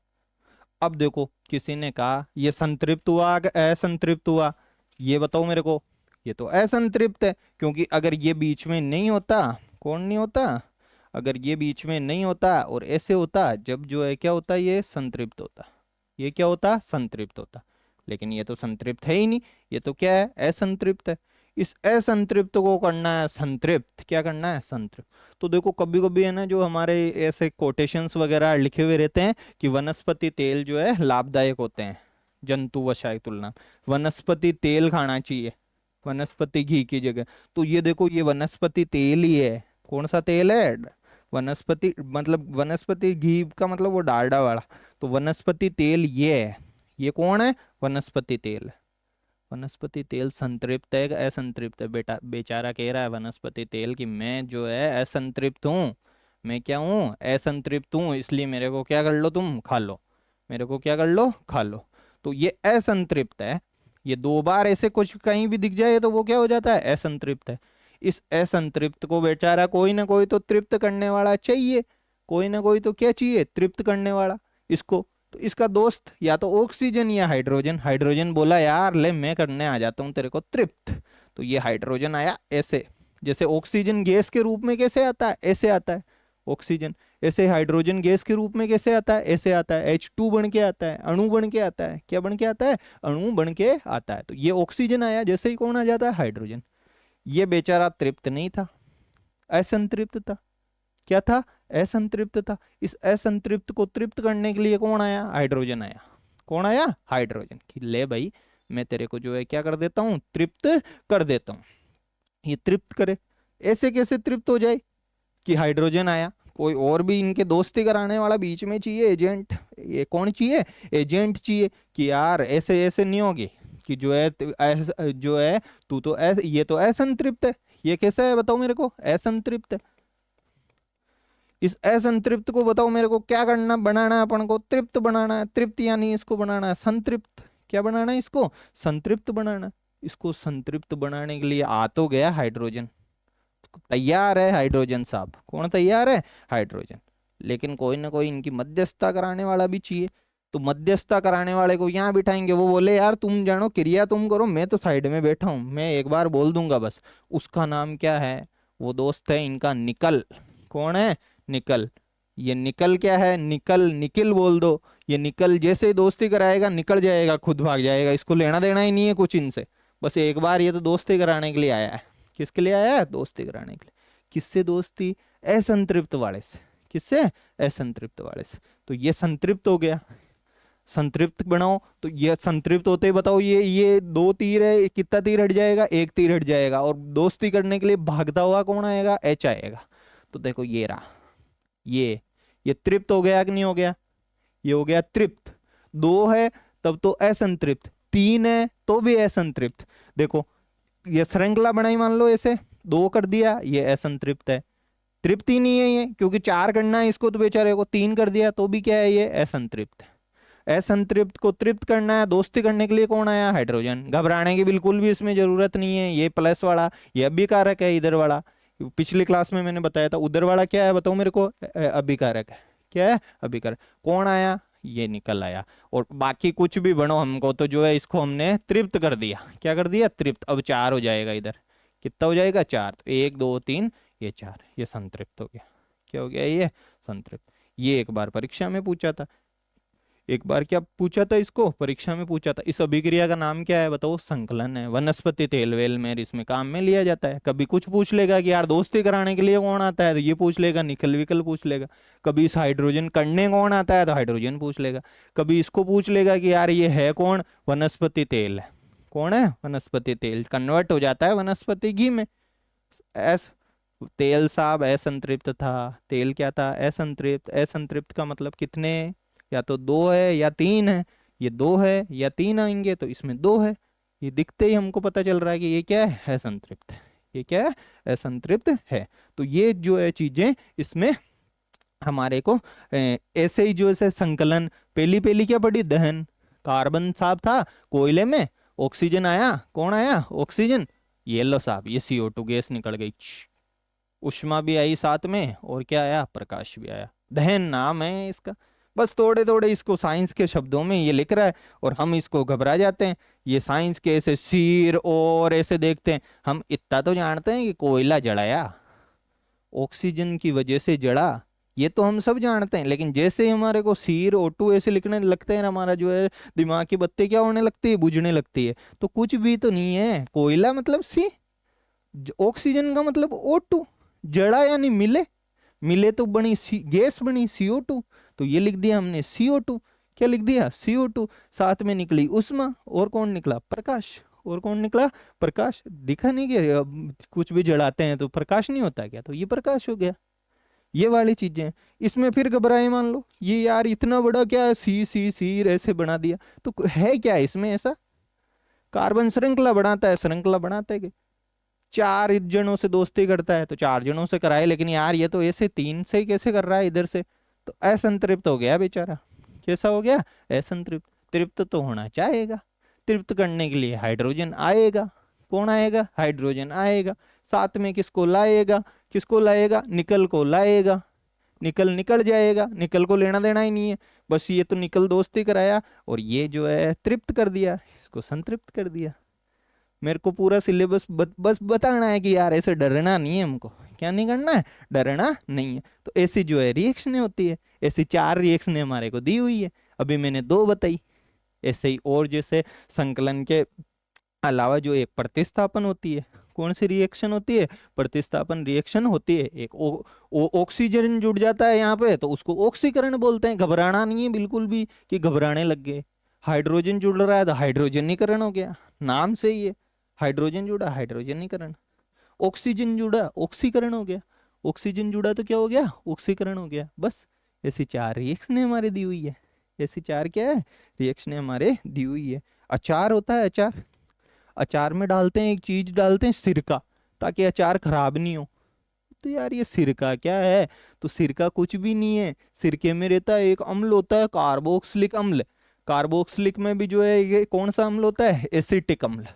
S1: अब देखो किसी ने कहा ये संतृप्त हुआ कि असंतृप्त हुआ? ये बताओ मेरे को। ये तो असंतृप्त है, क्योंकि अगर ये बीच में नहीं होता, कौन नहीं होता? अगर ये बीच में नहीं होता और ऐसे होता, जब जो है क्या होता? ये संतृप्त होता। ये क्या होता? संतृप्त होता। लेकिन ये तो संतृप्त है ही नहीं, ये तो क्या है? असंतृप्त है। इस असंतृप्त को करना है संतृप्त। क्या करना है? संतृप्त। तो देखो कभी कभी है ना, जो हमारे ऐसे कोटेशंस वगैरह लिखे हुए रहते हैं कि वनस्पति तेल जो है लाभदायक होते हैं जंतु वसा की तुलना। वनस्पति तेल खाना चाहिए वनस्पति घी की जगह। तो ये देखो, ये वनस्पति तेल ही है। कौन सा तेल है? वनस्पति, मतलब वनस्पति घी का मतलब वो डालडा वाला। तो वनस्पति तेल ये है। ये कौन है? वनस्पति तेल। वनस्पति तेल संतृप्त है कि असंतृप्त है? बेटा बेचारा कह रहा है वनस्पति तेल कि मैं जो है असंतृप्त हूँ। मैं क्या हूँ? असंतृप्त हूँ, इसलिए मेरे को क्या कर लो? तुम खा लो। मेरे को क्या कर लो? खा लो। तो ये असंतृप्त है। ये 2 बार ऐसे कुछ कहीं भी दिख जाए तो वो क्या हो जाता है? असंतृप्त है। इस असंतृप्त को बेचारा कोई ना कोई तो तृप्त करने वाला चाहिए। कोई ना कोई तो क्या चाहिए? तृप्त करने वाला इसको। तो इसका दोस्त या तो ऑक्सीजन या हाइड्रोजन। हाइड्रोजन बोला यार ले मैं करने आ जाता हूँ तेरे को तृप्त। तो ये हाइड्रोजन आया ऐसे। जैसे ऑक्सीजन गैस के रूप में कैसे आता है? ऐसे आता है ऑक्सीजन। ऐसे हाइड्रोजन गैस के रूप में कैसे आता है? ऐसे आता है। H2 बन के आता है, अणु बन के आता है। क्या बन के आता है? अणु बन के आता है। तो ये ऑक्सीजन आया, जैसे ही कौन आ जाता है? हाइड्रोजन। ये बेचारा तृप्त नहीं था, असंतृप्त था। क्या था? असंतृप्त था। इस असंतृप्त को तृप्त करने के लिए कौन आया? हाइड्रोजन आया। कौन आया? हाइड्रोजन। कि ले भाई मैं तेरे को जो है क्या कर देता हूँ? तृप्त कर देता हूँ। ये तृप्त करे। ऐसे कैसे तृप्त हो जाए? कि हाइड्रोजन आया, कोई और भी इनके दोस्ती कराने वाला बीच में चाहिए, एजेंट। ये कौन चाहिए? एजेंट चाहिए। कि यार ऐसे ऐसे नहीं होगी कि जो है जो है तू तो ये तो असंतृप्त है। ये कैसा है बताओ मेरे को? असंतृप्त है। इस असंतृप्त को बताओ मेरे को क्या करना? बनाना है अपन को तृप्त बनाना है। तृप्त यानी इसको बनाना है संतृप्त। क्या बनाना है इसको? संतृप्त बनाना है। इसको संतृप्त बनाने के लिए आ तो गया हाइड्रोजन, तैयार है हाइड्रोजन साहब। कौन तैयार है? हाइड्रोजन। लेकिन कोई ना कोई इनकी मध्यस्थता कराने वाला भी चाहिए। तो मध्यस्थता कराने वाले को यहाँ बिठाएंगे। वो बोले यार तुम जानो क्रिया तुम करो, मैं तो साइड में बैठा हूँ, मैं एक बार बोल दूंगा बस। उसका नाम क्या है? वो दोस्त है इनका निकल। कौन है? निकल। ये निकल क्या है? निकल, निकिल बोल दो। ये निकल जैसे ही दोस्ती कराएगा निकल जाएगा, खुद भाग जाएगा। इसको लेना देना ही नहीं है कुछ इनसे। बस एक बार ये तो दोस्ती कराने के लिए आया है। किसके लिए आया है? दोस्ती कराने के लिए। किससे दोस्ती? असंतृप्त वाले से। किससे? असंतृप्त वाले से। तो ये संतृप्त हो गया। संतृप्त बनाओ। तो ये संतृप्त होते ही बताओ, ये 2 तीर है, कितना तीर हट जाएगा? 1 तीर हट जाएगा। और दोस्ती करने के लिए भागता हुआ कौन आएगा? H आएगा। तो देखो ये रहा, ये तृप्त हो गया कि नहीं हो गया? ये हो गया तृप्त। 2 है तब तो असंतृप्त, 3 है तो भी असंतृप्त। देखो ये श्रृंखला बनाई, मान लो ऐसे 2 कर दिया, ये असंतृप्त है। तृप्त ही नहीं है ये, क्योंकि 4 करना है इसको तो बेचारे को, 3 कर दिया तो भी क्या है? ये असंतृप्त है। असंतृप्त को तृप्त करना है, दोस्ती करने के लिए कौन आया, हाइड्रोजन। घबराने की बिल्कुल भी इसमें जरूरत नहीं है, ये प्लस वाला ये अभिकारक है, इधर वाला पिछली क्लास में मैंने बताया था, उधर वाला क्या है बताओ मेरे को, अभिकारक है। क्या है, अभिकारक। कौन आया, ये निकल आया। और बाकी कुछ भी बनो हमको तो जो है इसको हमने तृप्त कर दिया, क्या कर दिया, तृप्त। अब 4 हो जाएगा इधर, कितना हो जाएगा, 4। तो 1 2 3 ये 4, ये संतृप्त हो गया। क्या हो गया, ये संतृप्त। ये एक बार परीक्षा में पूछा था, एक बार क्या पूछा था, इसको परीक्षा में पूछा था। इस अभिक्रिया का नाम क्या है बताओ, संकलन है। वनस्पति तेल वेल में इसमें काम में लिया जाता है। कभी कुछ पूछ लेगा कि यार दोस्ती कराने के लिए कौन आता है, तो ये पूछ लेगा, निकल विकल पूछ लेगा। कभी इस हाइड्रोजन करने कौन आता है, तो हाइड्रोजन पूछ लेगा। कभी इसको पूछ लेगा कि यार ये है कौन, वनस्पति तेल है। कौन है, वनस्पति तेल, कन्वर्ट हो जाता है वनस्पति घी में। एस तेल साहब असंतृप्त था, तेल क्या था, असंतृप्त। असंतृप्त का मतलब कितने, या तो 2 है या 3 है। ये 2 है या 3 आएंगे, तो इसमें 2 है। ये दिखते ही हमको पता चल रहा है कि ये क्या है, असंतृप्त है। ये क्या है, असंतृप्त है। तो ये जो है चीजें इसमें हमारे को ऐसे ही जो है संकलन, पहली पहली क्या पड़ी, दहन। कार्बन साहब था कोयले में, ऑक्सीजन आया, कौन आया, ऑक्सीजन। ये लो साहब, ये CO2 गैस निकल गई, उष्मा भी आई साथ में, और क्या आया, प्रकाश भी आया। दहन नाम है इसका। बस थोड़े थोड़े इसको साइंस के शब्दों में ये लिख रहा है, और हम इसको घबरा जाते हैं। ये साइंस के ऐसे सिर और ऐसे देखते हैं। हम इतना तो जानते हैं कि कोयला जलाया, ऑक्सीजन की वजह से जड़ा, ये तो हम सब जानते हैं। लेकिन जैसे ही हमारे को सिर O2 ऐसे लिखने लगते हैं, हमारा जो है दिमाग की बत्ती क्या होने लगती है, बुझने लगती है। तो कुछ भी तो नहीं है, कोयला मतलब सी, ऑक्सीजन का मतलब O2, जड़ा यानी मिले, मिले तो बनी गैस बनी CO2। तो ये लिख दिया हमने CO2, क्या लिख दिया, CO2। साथ में निकली उष्मा, और कौन निकला, प्रकाश। और कौन निकला, प्रकाश। दिखा नहीं क्या, कुछ भी जलाते हैं तो प्रकाश नहीं होता क्या, तो ये प्रकाश हो गया। ये वाली चीजें इसमें फिर घबराए, मान लो ये यार इतना बड़ा क्या है, सी ऐसे बना दिया, तो है क्या इसमें ऐसा। कार्बन श्रृंखला बनाता है, श्रृंखला बनाता है कि 4 जनों से दोस्ती करता है, तो 4 जनों से कराए। लेकिन यार ये तो ऐसे 3 से ही कैसे कर रहा है इधर से, तो असंतृप्त हो गया बेचारा। कैसा हो गया, असंतृप्त। तृप्त तो होना चाहेगा, तृप्त करने के लिए हाइड्रोजन आएगा। कौन आएगा, हाइड्रोजन आएगा। साथ में किसको लाएगा, किसको लाएगा, निकल को लाएगा। निकल निकल जाएगा, निकल को लेना देना ही नहीं है। बस ये तो निकल दोस्ती कराया, और ये जो है तृप्त कर दिया, इसको संतृप्त कर दिया। मेरे को पूरा सिलेबस बस बताना है कि यार ऐसे डरना नहीं है हमको, क्या नहीं करना है, डरना नहीं है। तो ऐसी जो है रिएक्शनें होती है, ऐसी 4 रिएक्शनें हमारे को दी हुई है, अभी मैंने 2 बताई। ऐसे ही और जैसे संकलन के अलावा जो एक प्रतिस्थापन होती है, कौन सी रिएक्शन होती है, प्रतिस्थापन रिएक्शन होती है। एक ऑक्सीजन जुड़ जाता है यहाँ पे, तो उसको ऑक्सीकरण बोलते हैं। घबराना नहीं है बिल्कुल भी कि घबराने लग गए। हाइड्रोजन जुड़ रहा है तो हाइड्रोजनीकरण हो गया, नाम से ही है, हाइड्रोजन जुड़ा हाइड्रोजनीकरण। ऑक्सीजन जुड़ा ऑक्सीकरण हो गया, ऑक्सीजन जुड़ा तो क्या हो गया, ऑक्सीकरण हो गया। बस ऐसी 4 रिएक्शनें हमारे दी हुई है। ऐसी 4 क्या है, रिएक्शनें हमारे दी हुई है। अचार होता है, अचार, अचार में डालते हैं एक चीज, डालते हैं सिरका, ताकि अचार खराब नहीं हो। तो यार ये सिरका क्या है, तो सिरका कुछ भी नहीं है। सिरके में रहता है एक अम्ल होता है, कार्बोक्सिलिक अम्ल। कार्बोक्सिलिक में भी जो है ये कौन सा अम्ल होता है, एसिटिक अम्ल।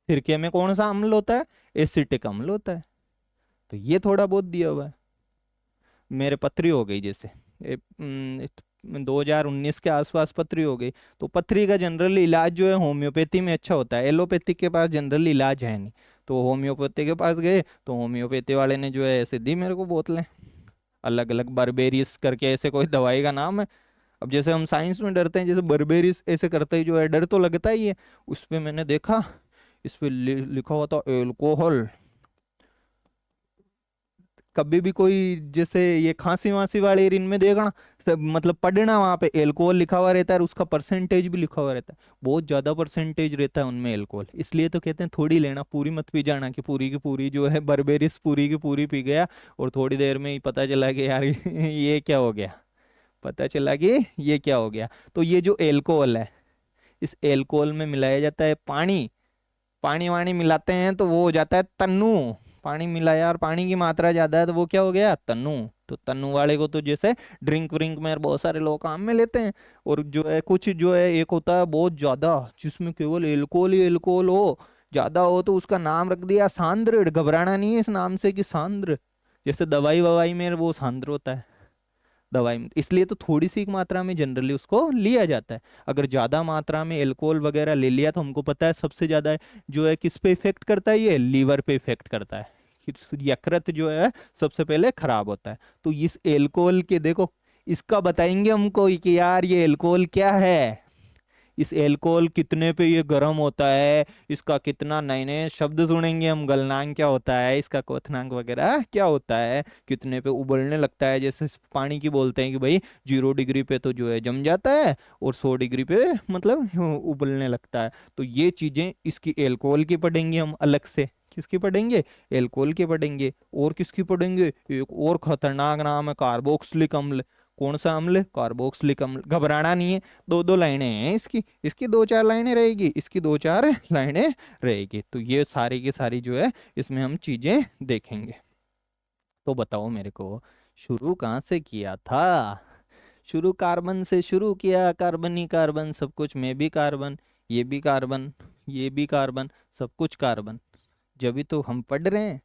S1: सिरके में कौन सा अम्ल होता है, एसिटिक अम्ल होता है। तो ये थोड़ा बहुत दिया हुआ है। मेरे पथरी हो गई जैसे 2019 के आसपास पथरी हो गई, तो पथरी का जनरली इलाज जो है होम्योपैथी में अच्छा होता है। एलोपैथी के पास जनरली इलाज है नहीं, तो होम्योपैथी के पास गए, तो होम्योपैथी वाले ने जो है ऐसे दी मेरे को बोतलें, अलग अलग बर्बेरिस करके ऐसे कोई दवाई का नाम है। अब जैसे हम साइंस में डरते हैं, जैसे बर्बेरिस ऐसे करते ही जो है डर तो लगता ही है। उस पर मैंने देखा, इस पे लिखा हुआ था एल्कोहल। कभी भी कोई जैसे ये खांसी वांसी वाले इनमें देखना, सब मतलब पढ़ना, वहां पे एल्कोहल लिखा हुआ रहता है, और उसका परसेंटेज भी लिखा हुआ रहता है। बहुत ज्यादा परसेंटेज रहता है उनमें एल्कोहल, इसलिए तो कहते हैं थोड़ी लेना, पूरी मत पी जाना, कि पूरी की पूरी जो है बर्बेरिस पूरी की पूरी पी गया, और थोड़ी देर में ही पता चला कि यार ये क्या हो गया, पता चला कि ये क्या हो गया। तो ये जो एल्कोहल है, इस एल्कोहल में मिलाया जाता है पानी। पानी वानी मिलाते हैं तो वो हो जाता है तन्नू। पानी मिलाया और पानी की मात्रा ज्यादा है तो वो क्या हो गया, तन्नू। तो तनु वाले को तो जैसे ड्रिंक व्रिंक में बहुत सारे लोग काम में लेते हैं। और जो है कुछ जो है एक होता है बहुत ज्यादा, जिसमें केवल एल्कोहल ही एल्कोहल हो, ज्यादा हो, तो उसका नाम रख दिया सांद्र। घबराना नहीं है इस नाम से कि सांद्र, जैसे दवाई ववाई में वो सांद्र होता है दवाई में, इसलिए तो थोड़ी सी मात्रा में जनरली उसको लिया जाता है। अगर ज्यादा मात्रा में अल्कोहल वगैरह ले लिया तो हमको पता है सबसे ज्यादा जो है किस पे इफेक्ट करता है, ये लीवर पे इफेक्ट करता है। यकृत जो है सबसे पहले खराब होता है। तो इस अल्कोहल के देखो, इसका बताएंगे हमको कि यार ये अल्कोहल क्या है, इस एल्कोहल कितने पे ये गर्म होता है, इसका कितना, नए नए शब्द सुनेंगे हम, गलनांक क्या होता है, इसका क्वथनांक वगैरह क्या होता है, कितने पे उबलने लगता है। जैसे पानी की बोलते हैं कि भाई 0 डिग्री पे तो जो है जम जाता है और 100 डिग्री पे मतलब उबलने लगता है। तो ये चीजें इसकी एल्कोहल की पढ़ेंगे हम अलग से। किसकी पढ़ेंगे? एल्कोहल की पढ़ेंगे। और किसकी पढ़ेंगे? एक और खतरनाक नाम है कार्बोक्सिलिक अम्ल। कौन सा अम्ल? कार्बोक्सिलिक अम्ल। घबराना नहीं है, दो दो लाइनें हैं इसकी, इसकी दो चार लाइनें रहेगी, इसकी दो चार लाइनें रहेगी। तो ये सारी की सारी जो है इसमें हम चीजें देखेंगे। तो बताओ मेरे को, शुरू कहाँ से किया था? शुरू कार्बन से शुरू किया, कार्बन ही कार्बन, सब कुछ में भी कार्बन, ये भी कार्बन, ये भी कार्बन, सब कुछ कार्बन। जब भी तो हम पढ़ रहे हैं,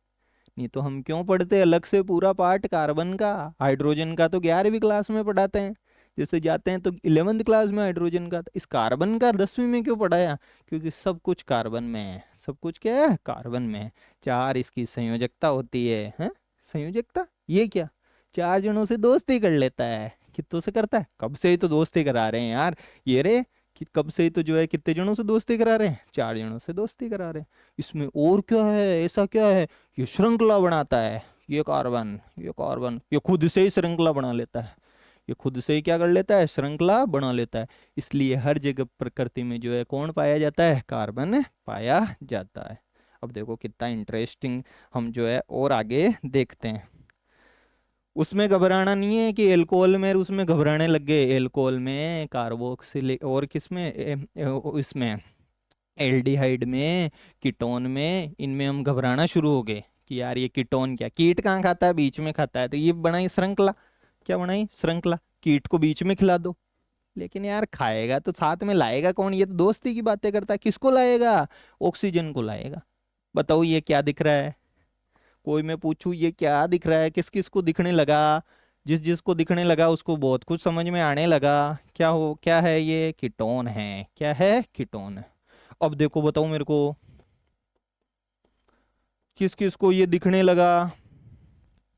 S1: नहीं तो हम क्यों पढ़ते अलग से पूरा पार्ट कार्बन का? हाइड्रोजन का तो 11वीं क्लास में पढ़ाते हैं, जैसे जाते हैं तो 11वीं क्लास में हाइड्रोजन का। तो इस कार्बन का 10वीं में क्यों पढ़ाया? क्योंकि सब कुछ कार्बन में है। सब कुछ क्या है? कार्बन में है। चार इसकी संयोजकता होती है, संयोजकता ये क्या? 4 जनों से दोस्ती कर लेता है। कितनों से करता है? कब से ही तो दोस्ती करा रहे हैं यार ये रे, कि कब से ही तो जो है कितने जनों से दोस्ती करा रहे हैं? 4 जनों से दोस्ती करा रहे हैं। इसमें और क्या है, ऐसा क्या है? ये श्रृंखला बनाता है। ये कार्बन, ये कार्बन, ये खुद से ही श्रृंखला बना लेता है। ये खुद से ही क्या कर लेता है? श्रृंखला बना लेता है। इसलिए हर जगह प्रकृति में जो है कौन पाया जाता है? कार्बन पाया जाता है। अब देखो कितना इंटरेस्टिंग, हम जो है और आगे देखते हैं। उसमें घबराना नहीं है कि एल्कोहल में, उसमें घबराने लग गए। एल्कोहल में, कार्बोक्सिलिक, और किसमें इसमें एल्डिहाइड में, कीटोन में, इनमें हम घबराना शुरू हो गए कि यार ये कीटोन क्या, कीट कहाँ खाता है? बीच में खाता है। तो ये बनाई श्रृंखला। क्या बनाई? श्रृंखला। कीट को बीच में खिला दो, लेकिन यार खाएगा तो साथ में लाएगा कौन? ये तो दोस्ती की बातें करता है। किसको लाएगा? ऑक्सीजन को लाएगा। बताओ ये क्या दिख रहा है? कोई मैं पूछूं ये क्या दिख रहा है, किस किस को दिखने लगा? जिस जिसको दिखने लगा उसको बहुत कुछ समझ में आने लगा। क्या हो, क्या है ये? कीटोन है। क्या है? कीटोन है। अब देखो, बताओ मेरे को, किस किस को ये दिखने लगा?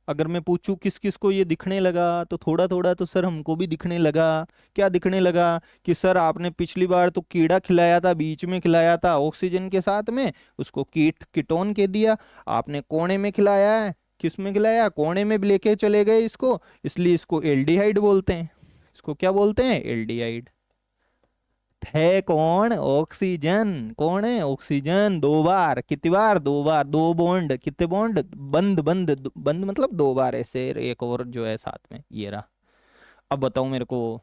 S1: अगर मैं पूछूं किस किस को ये दिखने लगा, तो थोड़ा थोड़ा तो सर हमको भी दिखने लगा। क्या दिखने लगा? कि सर आपने पिछली बार तो कीड़ा खिलाया था, बीच में खिलाया था ऑक्सीजन के साथ में, उसको कीटोन कह दिया। आपने कोने में खिलाया है, किस में खिलाया? कोने में भी लेके चले गए इसको, इसलिए इसको एल्डिहाइड बोलते हैं। इसको क्या बोलते हैं? एल्डिहाइड। है कौन? ऑक्सीजन। कौन है? ऑक्सीजन। दो बार, कितनी बार? दो बार। दो बॉन्ड, कितने बॉन्ड? बंद बंद बंद, मतलब दो बार ऐसे, एक और जो है साथ में, ये रहा। अब बताओ मेरे को,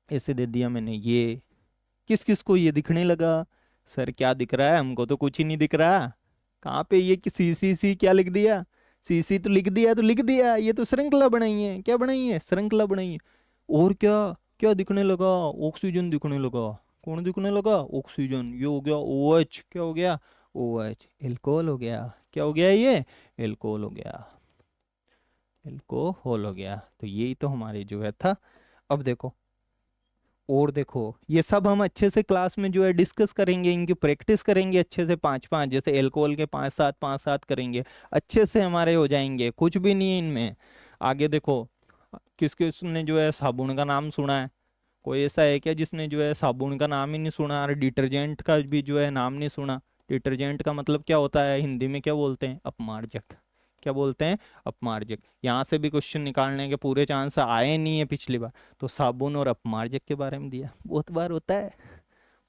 S1: ऐसे दे दिया मैंने ये, किस किस को ये दिखने लगा? सर क्या दिख रहा है? हमको तो कुछ ही नहीं दिख रहा। कहाँ पे ये सी सी सी क्या लिख दिया? सी सी तो लिख दिया, तो लिख दिया, ये तो श्रृंखला बनाई है। क्या बनाई है? श्रृंखला बनाई है। और क्या क्या दिखने लगा? ऑक्सीजन दिखने लगा। कौन दिखने लगा? ऑक्सीजन। ये हो गया ओ एच। क्या हो गया? O H. एल्कोहल हो गया। क्या हो गया ये? एल्कोहल हो गया। एल्कोहल हो गया। तो यही तो हमारे जो है था। अब देखो, और देखो, ये सब हम अच्छे से क्लास में जो है डिस्कस करेंगे, इनकी प्रैक्टिस करेंगे अच्छे से, पांच पांच, जैसे एल्कोहल के पांच सात करेंगे, अच्छे से हमारे हो जाएंगे, कुछ भी नहीं है इनमें। आगे देखो, किस किसने जो है साबुन का नाम सुना है? कोई ऐसा है क्या जिसने जो है साबुन का नाम ही नहीं सुना? और डिटर्जेंट का भी जो है नाम नहीं सुना? डिटर्जेंट का मतलब क्या होता है? हिंदी में क्या बोलते हैं? अपमार्जक। क्या बोलते हैं? अपमार्जक। यहाँ से भी क्वेश्चन निकालने के पूरे चांस आए नहीं है पिछली बार। तो साबुन और अपमार्जक के बारे में दिया। बहुत बार होता है,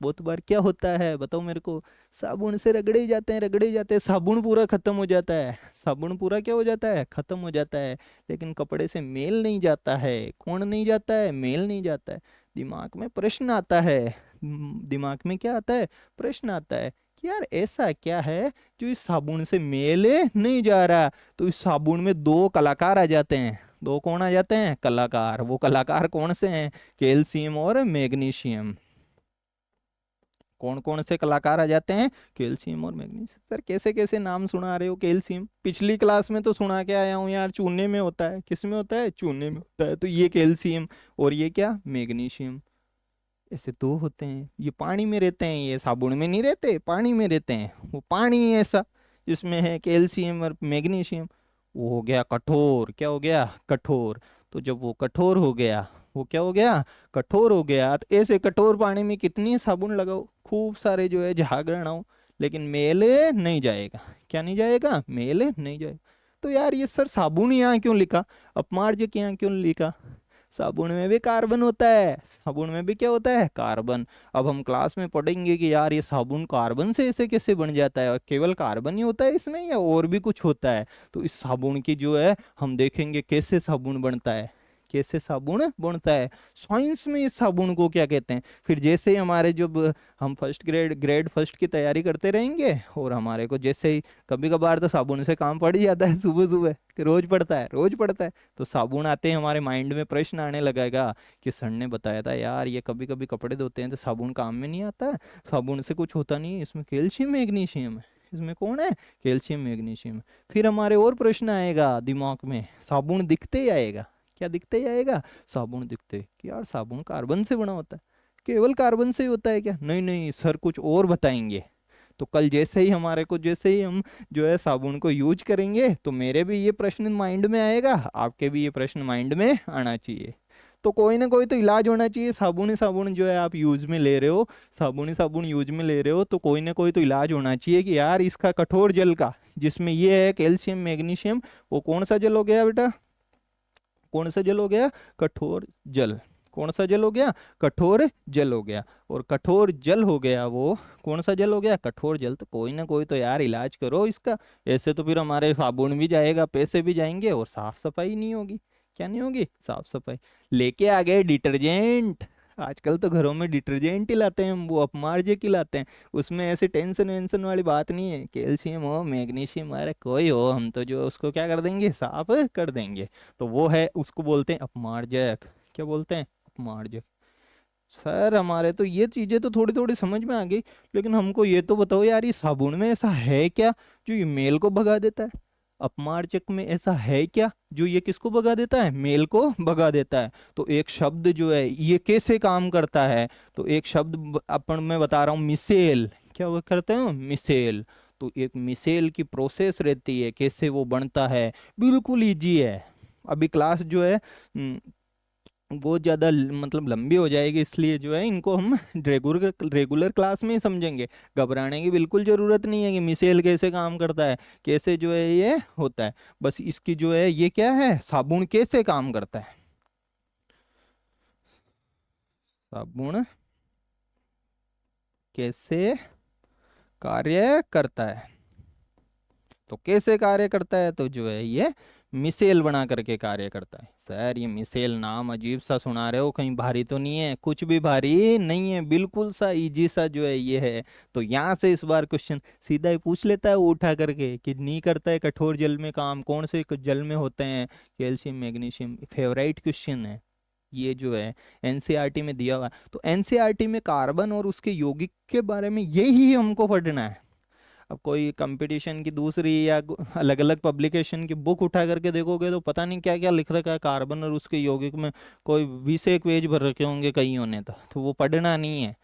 S1: बहुत बार क्या होता है बताओ मेरे को? साबुन से रगड़े जाते हैं, रगड़े जाते हैं, साबुन पूरा खत्म हो जाता है। साबुन पूरा क्या हो जाता है? खत्म हो जाता है। लेकिन कपड़े से मेल नहीं जाता है। कौन नहीं जाता है? मेल नहीं जाता है। दिमाग में प्रश्न आता है। दिमाग में क्या आता है? प्रश्न आता है कि यार ऐसा क्या है जो इस साबुन से मेल नहीं जा रहा। तो इस साबुन में दो कलाकार आ जाते हैं। दो कौन आ जाते हैं? कलाकार। वो कलाकार कौन से हैं? कैल्शियम और मैग्नीशियम। कौन कौन से कलाकार आ जाते हैं? कैल्शियम और मैग्नीशियम। सर कैसे कैसे नाम सुना रहे हो? कैल्शियम पिछली क्लास में तो सुना के आया हूँ यार, चूने में होता है। किस में होता है? चूने में होता है। तो ये कैल्शियम और ये क्या? मैग्नीशियम। ऐसे दो होते हैं। ये पानी में रहते हैं, ये साबुन में नहीं रहते, पानी में रहते हैं। वो पानी है ऐसा जिसमें है कैल्शियम और मैग्नीशियम। वो हो गया कठोर। क्या हो गया? कठोर। तो जब वो कठोर हो गया, वो क्या हो गया? कठोर हो गया। तो ऐसे कठोर पानी में कितनी साबुन लगाओ, खूब सारे जो है झाग बनाओ, लेकिन मेल नहीं जाएगा। क्या नहीं जाएगा? मेल नहीं जाएगा। तो यार ये सर साबुन यहाँ क्यों लिखा, अपमार्जक यहाँ क्यों लिखा? साबुन में भी कार्बन होता है। साबुन में भी क्या होता है? कार्बन। अब हम क्लास में पढ़ेंगे कि यार ये साबुन कार्बन से ऐसे कैसे बन जाता है, और केवल कार्बन ही होता है इसमें या और भी कुछ होता है। तो इस साबुन की जो है हम देखेंगे कैसे साबुन बनता है, कैसे साबुन बनता है। साइंस में इस साबुन को क्या कहते हैं। फिर जैसे ही हमारे जब हम फर्स्ट ग्रेड फर्स्ट की तैयारी करते रहेंगे, और हमारे को जैसे ही कभी कभार तो साबुन से काम पड़ ही जाता है, सुबह सुबह कि रोज पड़ता है, रोज पड़ता है। तो साबुन आते ही हमारे माइंड में प्रश्न आने लगेगा कि सर ने बताया था यार ये कभी कभी कपड़े धोते हैं तो साबुन काम में नहीं आता है, साबुन से कुछ होता नहीं है, इसमें कैल्शियम मैग्नीशियम है। इसमें कौन है? Calcium magnesium. फिर हमारे और प्रश्न आएगा दिमाग में, साबुन दिखते ही आएगा। क्या दिखते ही आएगा? साबुन दिखते कि यार साबुन कार्बन से बना होता है। केवल कार्बन से ही होता है क्या? नहीं नहीं सर, कुछ और बताएंगे। तो कल जैसे ही हमारे को, जैसे ही हम जो है साबुन को यूज करेंगे, तो मेरे भी ये प्रश्न माइंड में आएगा, आपके भी ये प्रश्न माइंड में आना चाहिए। तो कोई ना कोई तो इलाज होना चाहिए। साबुन ही साबुन जो है आप यूज में ले रहे हो, साबुन ही साबुन यूज में ले रहे हो, तो कोई ना कोई तो इलाज होना चाहिए कि यार इसका कठोर जल का, जिसमें ये है कैल्शियम मैग्नीशियम, वो कौन सा जल हो गया बेटा? कौन सा जल हो गया? कठोर जल। कौन सा जल हो गया? कठोर जल हो गया। और कठोर जल हो गया वो कौन सा जल हो गया? कठोर जल। तो कोई ना कोई तो यार इलाज करो इसका। ऐसे तो फिर हमारे साबुन भी जाएगा, पैसे भी जाएंगे, और साफ सफाई नहीं होगी। क्या नहीं होगी? साफ सफाई। लेके आ गए डिटर्जेंट। आजकल तो घरों में डिटर्जेंट ही लाते हैं हम, वो अपमार्जक ही लाते हैं। उसमें ऐसी टेंशन वेंशन वाली बात नहीं है। कैल्शियम हो, मैग्नीशियम, अरे कोई हो, हम तो जो उसको क्या कर देंगे? साफ कर देंगे। तो वो है, उसको बोलते हैं अपमार्जक। क्या बोलते हैं? अपमार्जक। सर हमारे तो ये चीजें तो थोड़ी थोड़ी समझ में आ गई, लेकिन हमको ये तो बताओ यार, ये साबुन में ऐसा है क्या जो ये मेल को भगा देता है? अपमार्जक में ऐसा है क्या जो ये किसको भगा देता है? मेल को भगा देता है। तो एक शब्द जो है ये कैसे काम करता है? तो एक शब्द अपन मैं बता रहा हूँ, मिसेल। क्या वो करते हैं? मिसेल। तो एक मिसेल की प्रोसेस रहती है, कैसे वो बनता है, बिल्कुल इजी है। अभी क्लास जो है बहुत ज़्यादा मतलब लंबी हो जाएगी, इसलिए जो है इनको हम रेगुलर रेगुलर क्लास में ही समझेंगे। घबराने की बिल्कुल ज़रूरत नहीं है कि मिसेल कैसे काम करता है, कैसे जो है ये होता है। बस इसकी जो है ये क्या है, साबुन कैसे काम करता है, साबुन कैसे कार्य करता है। तो कैसे कार्य करता है? तो जो है ये मिसेल बना करके कार्य करता है। सर ये मिसेल नाम अजीब सा सुना रहे हो, कहीं भारी तो नहीं है? कुछ भी भारी नहीं है, बिल्कुल सा इजी सा जो है ये है। तो यहाँ से इस बार क्वेश्चन सीधा ही पूछ लेता है वो उठा करके कि नहीं करता है कठोर जल में काम, कौन से जल में होते हैं? Calcium magnesium. फेवरेट क्वेश्चन है ये जो है, एनसीईआरटी में दिया हुआ है। तो एनसीईआरटी में कार्बन और उसके यौगिक के बारे में यही हमको पढ़ना है। अब कोई कंपटीशन की दूसरी या अलग अलग पब्लिकेशन की बुक उठा करके देखोगे तो पता नहीं क्या क्या लिख रखा है कार्बन और उसके यौगिक में, कोई 20 पेज भर रखे होंगे कईयों ने। तो वो पढ़ना नहीं है।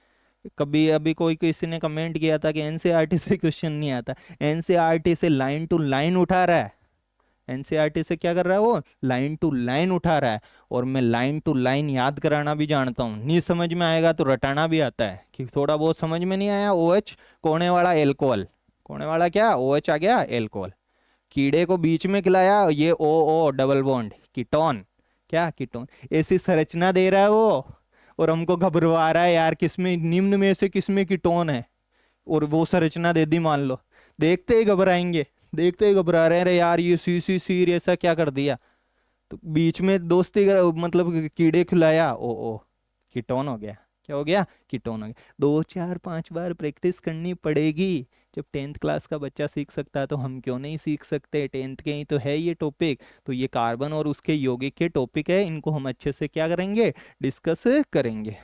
S1: कभी अभी कोई किसी ने कमेंट किया था कि एनसीईआरटी से क्वेश्चन नहीं आता। एनसीईआरटी से लाइन टू लाइन उठा रहा है। एनसीईआरटी से क्या कर रहा है वो? लाइन टू लाइन उठा रहा है। और मैं लाइन टू लाइन याद कराना भी जानता हूँ। नहीं समझ में आएगा तो रटाना भी आता है कि थोड़ा बहुत समझ में नहीं आया, OH कोने वाला एल्कोहल, कोने वाला क्या? OH आ गया एल्कोहल। कीड़े को बीच में खिलाया, ये O डबल बॉन्ड कीटोन। क्या? कीटोन। ऐसी संरचना दे रहा है वो, और हमको घबरवा रहा है यार किसमें, निम्न में से किसमें कीटोन है, और वो संरचना दे दी मान लो। देखते ही घबराएंगे, देखते ही घबरा रहे हैं, अरे यार ये सी ऐसा क्या कर दिया। तो बीच में दोस्ती मतलब कीड़े खिलाया, ओ कीटोन हो गया। क्या हो गया, कीटोन हो गया। 2 4 5 बार प्रैक्टिस करनी पड़ेगी। जब 10th क्लास का बच्चा सीख सकता है तो हम क्यों नहीं सीख सकते, 10th के ही तो है ये टॉपिक। तो ये कार्बन और उसके यौगिक के टॉपिक है, इनको हम अच्छे से क्या करेंगे, डिस्कस करेंगे।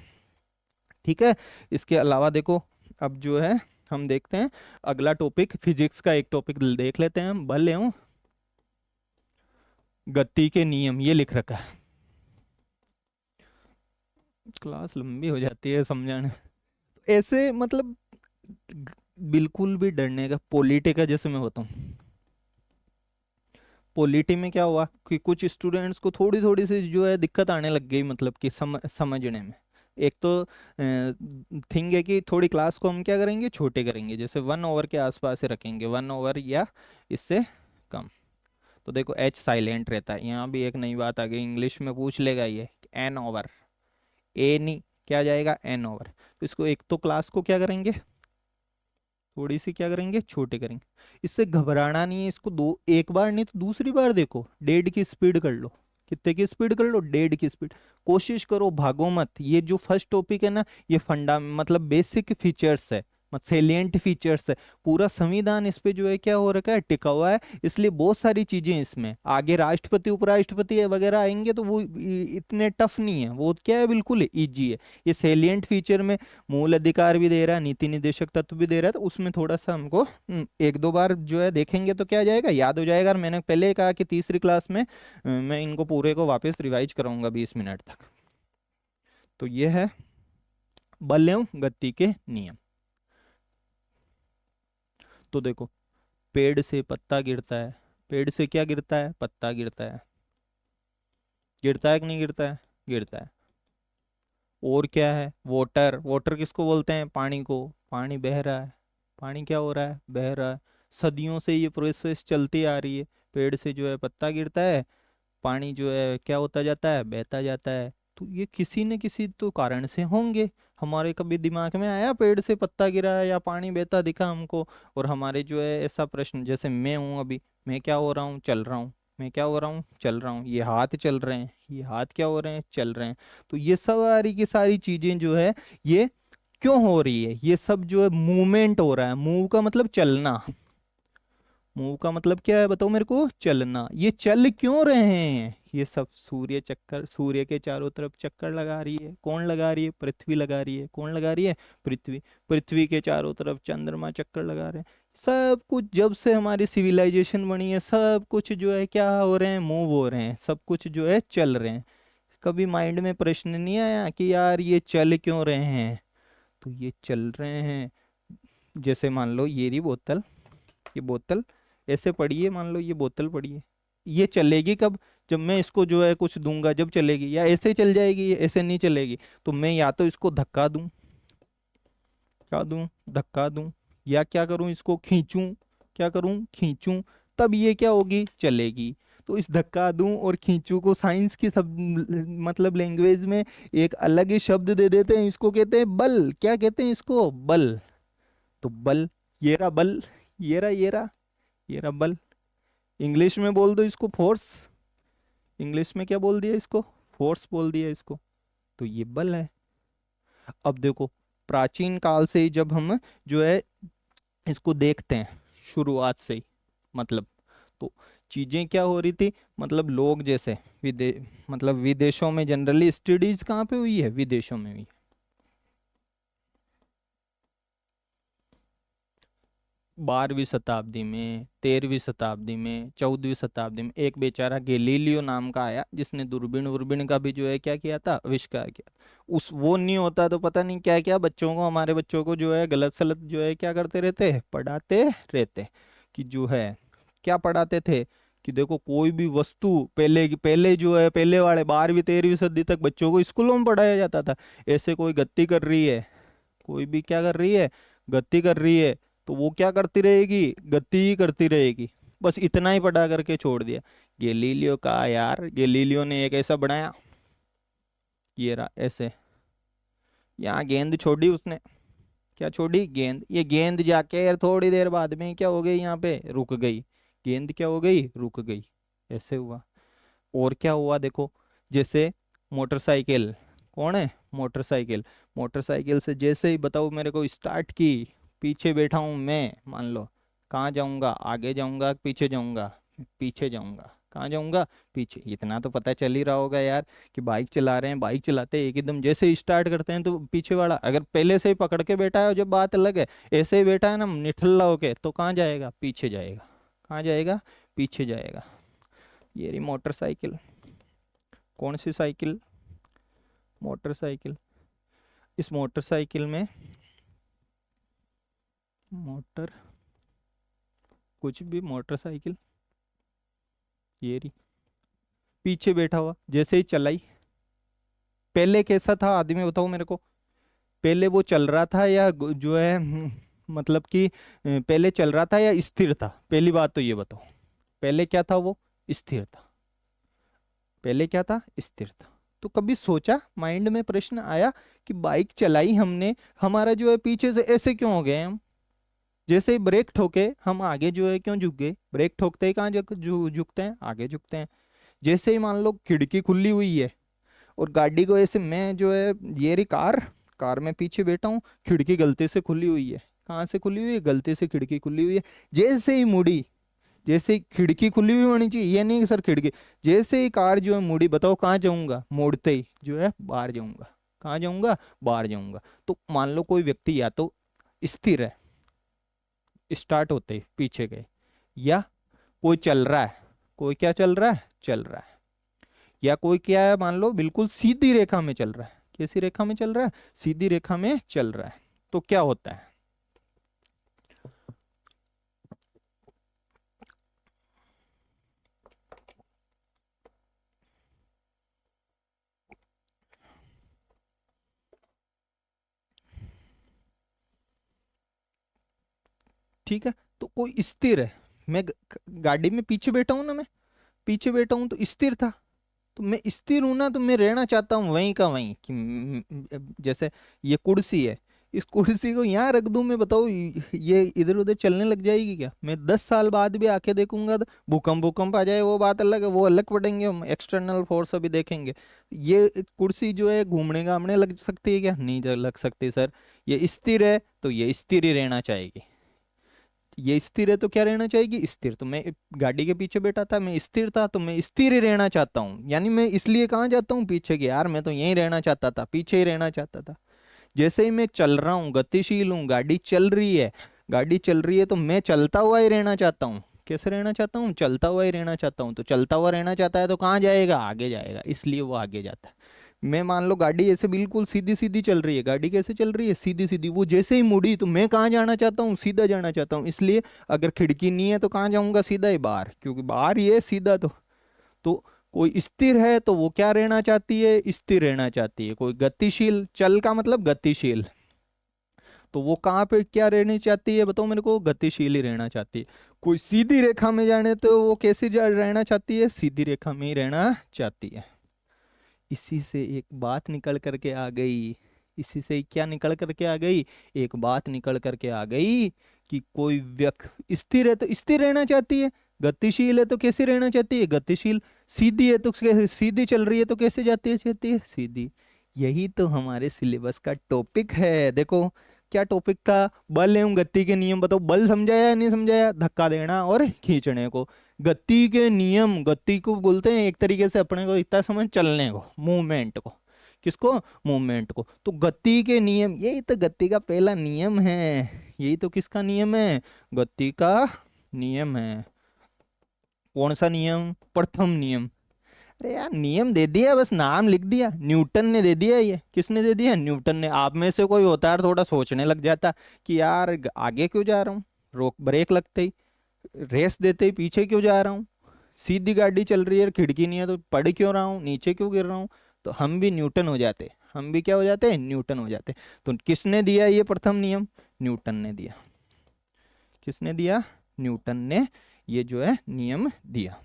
S1: ठीक है। इसके अलावा देखो अब जो है हम देखते हैं अगला टॉपिक, फिजिक्स का एक टॉपिक देख लेते हैं हम। बल एवं गति के नियम, ये लिख रखा है। क्लास लंबी हो जाती है समझाने, ऐसे मतलब बिल्कुल भी डरने का। पॉलिटी का जैसे मैं होता हूँ, पॉलिटी में क्या हुआ कि कुछ स्टूडेंट्स को थोड़ी थोड़ी सी जो है दिक्कत आने लग गई, मतलब कि समझने में। एक तो थिंग है कि थोड़ी क्लास को हम क्या करेंगे, छोटे करेंगे, जैसे 1 ओवर के आसपास से रखेंगे, 1 ओवर या इससे कम। तो देखो एच साइलेंट रहता है, यहाँ भी एक नई बात आ गई, इंग्लिश में पूछ लेगा ये, N ओवर, ए नहीं, क्या जाएगा N ओवर। तो इसको एक तो क्लास को क्या करेंगे, थोड़ी सी क्या करेंगे, छोटे करेंगे। इससे घबराना नहीं है, इसको दो एक बार नहीं तो दूसरी बार देखो, 1.5 की स्पीड कर लो। कितने की स्पीड कर लो, 1.5 की स्पीड। कोशिश करो भागो मत। ये जो फर्स्ट टॉपिक है ना, ये फंडा मतलब बेसिक फीचर्स है, सेलिएंट फीचर्स है। पूरा संविधान इस पे जो है क्या हो रखा है, टिका हुआ है। इसलिए बहुत सारी चीजें इसमें, आगे राष्ट्रपति उपराष्ट्रपति वगैरह आएंगे तो वो इतने टफ नहीं है, वो क्या है, बिल्कुल इजी है। ये सेलिएंट फीचर में मूल अधिकार भी दे रहा है, नीति निर्देशक तत्व भी दे रहा है, तो उसमें थोड़ा सा हमको 1 2 बार जो है देखेंगे तो क्या जाएगा, याद हो जाएगा। और मैंने पहले ही कहा कि तीसरी क्लास में मैं इनको पूरे को वापस रिवाइज कराऊंगा 20 मिनट तक। तो ये है बल एवं गति के नियम। तो देखो पेड़ से पत्ता गिरता है, पेड़ से क्या गिरता है, पत्ता गिरता है, गिरता है कि नहीं गिरता है, गिरता है। और क्या है, वाटर, वाटर किसको बोलते हैं, पानी को। पानी बह रहा है, पानी क्या हो रहा है, बह रहा है। सदियों से ये प्रोसेस चलती आ रही है। पेड़ से जो है पत्ता गिरता है, पानी जो है क्या होता जाता है, बहता जाता है। तो ये किसी न किसी तो कारण से होंगे। हमारे कभी दिमाग में आया पेड़ से पत्ता गिरा है या पानी बहता दिखा हमको, और हमारे जो है ऐसा प्रश्न, जैसे मैं हूँ अभी, मैं क्या हो रहा हूँ, चल रहा हूँ। मैं क्या हो रहा हूँ, चल रहा हूँ। ये हाथ चल रहे हैं, ये हाथ क्या हो रहे हैं, चल रहे हैं। तो ये सारी की सारी चीजें जो है ये क्यों हो रही है, ये सब जो है मूवमेंट हो रहा है। मूव का मतलब चलना, मूव का मतलब क्या है बताओ मेरे को, चलना। ये चल क्यों रहे हैं, ये सब सूर्य चक्कर, सूर्य के चारों तरफ चक्कर लगा रही है। कौन लगा रही है, पृथ्वी लगा रही है। कौन लगा रही है, पृथ्वी। पृथ्वी के चारों तरफ चंद्रमा चक्कर लगा रहे हैं। सब कुछ जब से हमारी सिविलाइजेशन बनी है, सब कुछ जो है क्या हो रहे हैं, मूव हो रहे हैं, सब कुछ जो है चल रहे हैं। कभी माइंड में प्रश्न नहीं आया कि यार ये चल क्यों रहे हैं। तो ये चल रहे हैं, जैसे मान लो ये रही बोतल, ये बोतल ऐसे पड़ी है, मान लो ये बोतल पड़ी है। ये चलेगी कब, जब मैं इसको जो है कुछ दूंगा जब चलेगी, या ऐसे चल जाएगी, ये ऐसे नहीं चलेगी। तो मैं या तो इसको धक्का दूं, क्या दूं, धक्का दूं, या क्या करूं, इसको खींचूं, क्या करूं, खींचूं, तब ये क्या होगी, चलेगी। तो इस धक्का दूं और खींचू को साइंस की सब मतलब लैंग्वेज में एक अलग ही शब्द दे देते हैं, इसको कहते हैं बल। क्या कहते हैं इसको, बल। तो बल, ये रहा बल, ये रहा, ये रहा, ये रहा बल। इंग्लिश में बोल दो इसको फोर्स, इंग्लिश में क्या बोल दिया इसको, फोर्स बोल दिया इसको। तो ये बल है। अब देखो प्राचीन काल से ही जब हम जो है इसको देखते हैं, शुरुआत से ही, मतलब तो चीजें क्या हो रही थी, मतलब लोग जैसे मतलब विदेशों में जनरली स्टडीज कहाँ पे हुई है, विदेशों में हुई है। 12वीं शताब्दी में, 13वीं शताब्दी में, 14वीं शताब्दी में एक बेचारा गैलीलियो नाम का आया, जिसने दूरबीन वूरबीन का भी जो है क्या किया था, आविष्कार किया। उस वो नहीं होता तो पता नहीं क्या क्या बच्चों को, हमारे बच्चों को जो है गलत सलत जो है क्या करते रहते, पढ़ाते रहते। कि जो है क्या पढ़ाते थे, कि देखो कोई भी वस्तु, पहले जो है पहले वाले 12वीं 13वीं सदी तक बच्चों को स्कूलों में पढ़ाया जाता था। ऐसे कोई गति कर रही है, कोई भी क्या कर रही है, गति कर रही है, तो वो क्या करती रहेगी, गति ही करती रहेगी। बस इतना ही पढ़ा करके छोड़ दिया। गैलीलियो का यार, गैलीलियो ने एक ऐसा बनाया, ये रहा ऐसे, यहाँ गेंद छोड़ी उसने, क्या छोड़ी, गेंद। ये गेंद जाके यार थोड़ी देर बाद में क्या हो गई, यहाँ पे रुक गई। गेंद क्या हो गई, रुक गई। ऐसे हुआ। और क्या हुआ देखो, जैसे मोटरसाइकिल, कौन है, मोटरसाइकिल, मोटरसाइकिल से जैसे ही बताओ मेरे को स्टार्ट की, पीछे बैठा हूं मैं, मान लो, कहाँ जाऊंगा, आगे जाऊंगा, पीछे जाऊंगा, पीछे जाऊंगा, कहाँ जाऊंगा, पीछे। इतना तो पता चल ही रहा होगा यार कि बाइक चला रहे हैं, बाइक चलाते हैं एकदम जैसे ही स्टार्ट करते हैं तो पीछे वाला अगर पहले से ही पकड़ के बैठा है जब बात अलग है, ऐसे ही बैठा है ना निठल्ला होके, तो कहाँ जाएगा, पीछे जाएगा, कहाँ जाएगा, पीछे जाएगा। ये रही मोटरसाइकिल। कौन सी साइकिल, मोटरसाइकिल। इस मोटरसाइकिल में मोटर, कुछ भी मोटरसाइकिल, ये रही, पीछे बैठा हुआ, जैसे ही चलाई, पहले कैसा था आदमी बताओ मेरे को, पहले वो चल रहा था या जो है मतलब कि पहले चल रहा था या स्थिर था, पहली बात तो ये बताओ, पहले क्या था वो, स्थिर था, पहले क्या था, स्थिर था। तो कभी सोचा, माइंड में प्रश्न आया कि बाइक चलाई हमने, हमारा जो है पीछे से ऐसे क्यों हो गए हम, जैसे ही ब्रेक ठोके हम आगे जो है क्यों झुक गए, ब्रेक ठोकते ही कहाँ झुकते हैं, आगे झुकते हैं। जैसे ही मान लो खिड़की खुली हुई है और गाड़ी को ऐसे, मैं जो है ये रही कार, कार में पीछे बैठा हूँ, खिड़की गलती से खुली हुई है, कहाँ से खुली हुई है, गलती से खिड़की खुली हुई है, जैसे ही मुड़ी, जैसे ही खिड़की खुली हुई होनी चाहिए, ये नहीं कि सर खिड़की, जैसे ही कार जो है मुड़ी, बताओ कहाँ जाऊंगा, मोड़ते ही जो है बाहर जाऊंगा, कहाँ जाऊंगा, बाहर जाऊंगा। तो मान लो कोई व्यक्ति या तो स्थिर है, स्टार्ट होते ही पीछे गए, या कोई चल रहा है, कोई क्या चल रहा है, चल रहा है, या कोई क्या है मान लो बिल्कुल सीधी रेखा में चल रहा है, कैसी रेखा में चल रहा है, सीधी रेखा में चल रहा है, तो क्या होता है, ठीक है। तो कोई स्थिर है, मैं गाड़ी में पीछे बैठा हूं ना, मैं पीछे बैठा हूं तो स्थिर था, तो मैं स्थिर हूं ना, तो मैं रहना चाहता हूँ वहीं का वहीं कि जैसे ये कुर्सी है, इस कुर्सी को यहाँ रख दूं मैं, बताओ ये इधर उधर चलने लग जाएगी क्या, मैं 10 साल बाद भी आके देखूंगा तो भूकंप भूकंप आ जाए, वो बात अलग है, वो अलग पड़ेंगे, हम एक्सटर्नल फोर्स अभी देखेंगे। ये कुर्सी जो है घूमने घामने लग सकती है क्या, नहीं लग सकती सर। ये स्थिर है तो ये स्थिर ही रहना चाहेगी, ये स्थिर है तो क्या रहना चाहेगी, स्थिर। तो मैं गाड़ी के पीछे बैठा था, मैं स्थिर था, तो मैं स्थिर ही रहना चाहता हूँ, यानी मैं इसलिए कहाँ जाता हूँ, पीछे के, यार मैं तो यहीं रहना चाहता था, पीछे ही रहना चाहता था। जैसे ही मैं चल रहा हूँ, गतिशील हूँ, गाड़ी चल रही है, गाड़ी चल रही है तो मैं चलता हुआ ही रहना चाहता हूँ, कैसे रहना चाहता हूँ, चलता हुआ ही रहना चाहता हूँ। तो चलता हुआ रहना चाहता है तो कहाँ जाएगा, आगे जाएगा, इसलिए वो आगे जाता है। मैं मान लो गाड़ी ऐसे बिल्कुल सीधी सीधी चल रही है, गाड़ी कैसे चल रही है, सीधी सीधी, वो जैसे ही मुड़ी तो मैं कहाँ जाना चाहता हूँ, सीधा जाना चाहता हूँ, इसलिए अगर खिड़की नहीं है तो कहाँ जाऊंगा, सीधा ही बाहर, क्योंकि बाहर ये है सीधा। तो कोई स्थिर है तो वो क्या रहना चाहती है, स्थिर रहना चाहती है। कोई गतिशील, चल का मतलब गतिशील, तो वो कहाँ पे क्या रहनी चाहती है, बताओ मेरे को, गतिशील ही रहना चाहती है। कोई सीधी रेखा में जाने तो वो कैसी रहना चाहती है, सीधी रेखा में ही रहना चाहती है। इसी से एक बात निकल करके आ गई, इसी से क्या निकल करके आ गई, एक बात निकल करके आ गई कि कोई व्यक्ति स्थिर है तो स्थिर रहना चाहती है, गतिशील है तो कैसे रहना चाहती है, गतिशील, सीधी है तो सीधी चल रही है तो कैसे जाती है, चाहती है सीधी। यही तो हमारे सिलेबस का टॉपिक है। देखो क्या टॉपिक था, बल एवं गति के नियम। बताओ बल समझाया या नहीं समझाया, धक्का देना और खींचने को। गति के नियम, गति को बोलते हैं एक तरीके से अपने को इतना समझ, चलने को, मूवमेंट को, किसको, मूवमेंट को। तो गति के नियम, यही तो गति का पहला नियम है, यही तो किसका नियम है, गति का नियम है। कौन सा नियम, प्रथम नियम। अरे यार नियम दे दिया, बस नाम लिख दिया, न्यूटन ने दे दिया, ये किसने दे दिया, न्यूटन ने। आप में से कोई होता है थोड़ा सोचने लग जाता कि यार आगे क्यों जा रहा हूँ, रोक ब्रेक लगते ही, रेस देते ही पीछे क्यों जा रहा हूँ, सीधी गाड़ी चल रही है, खिड़की नहीं है तो पढ़ क्यों रहा हूँ, नीचे क्यों गिर रहा हूँ। तो हम भी न्यूटन हो जाते, हम भी क्या हो जाते, न्यूटन हो जाते। तो किसने दिया ये प्रथम नियम, न्यूटन ने दिया। किसने दिया, न्यूटन ने ये जो है नियम दिया।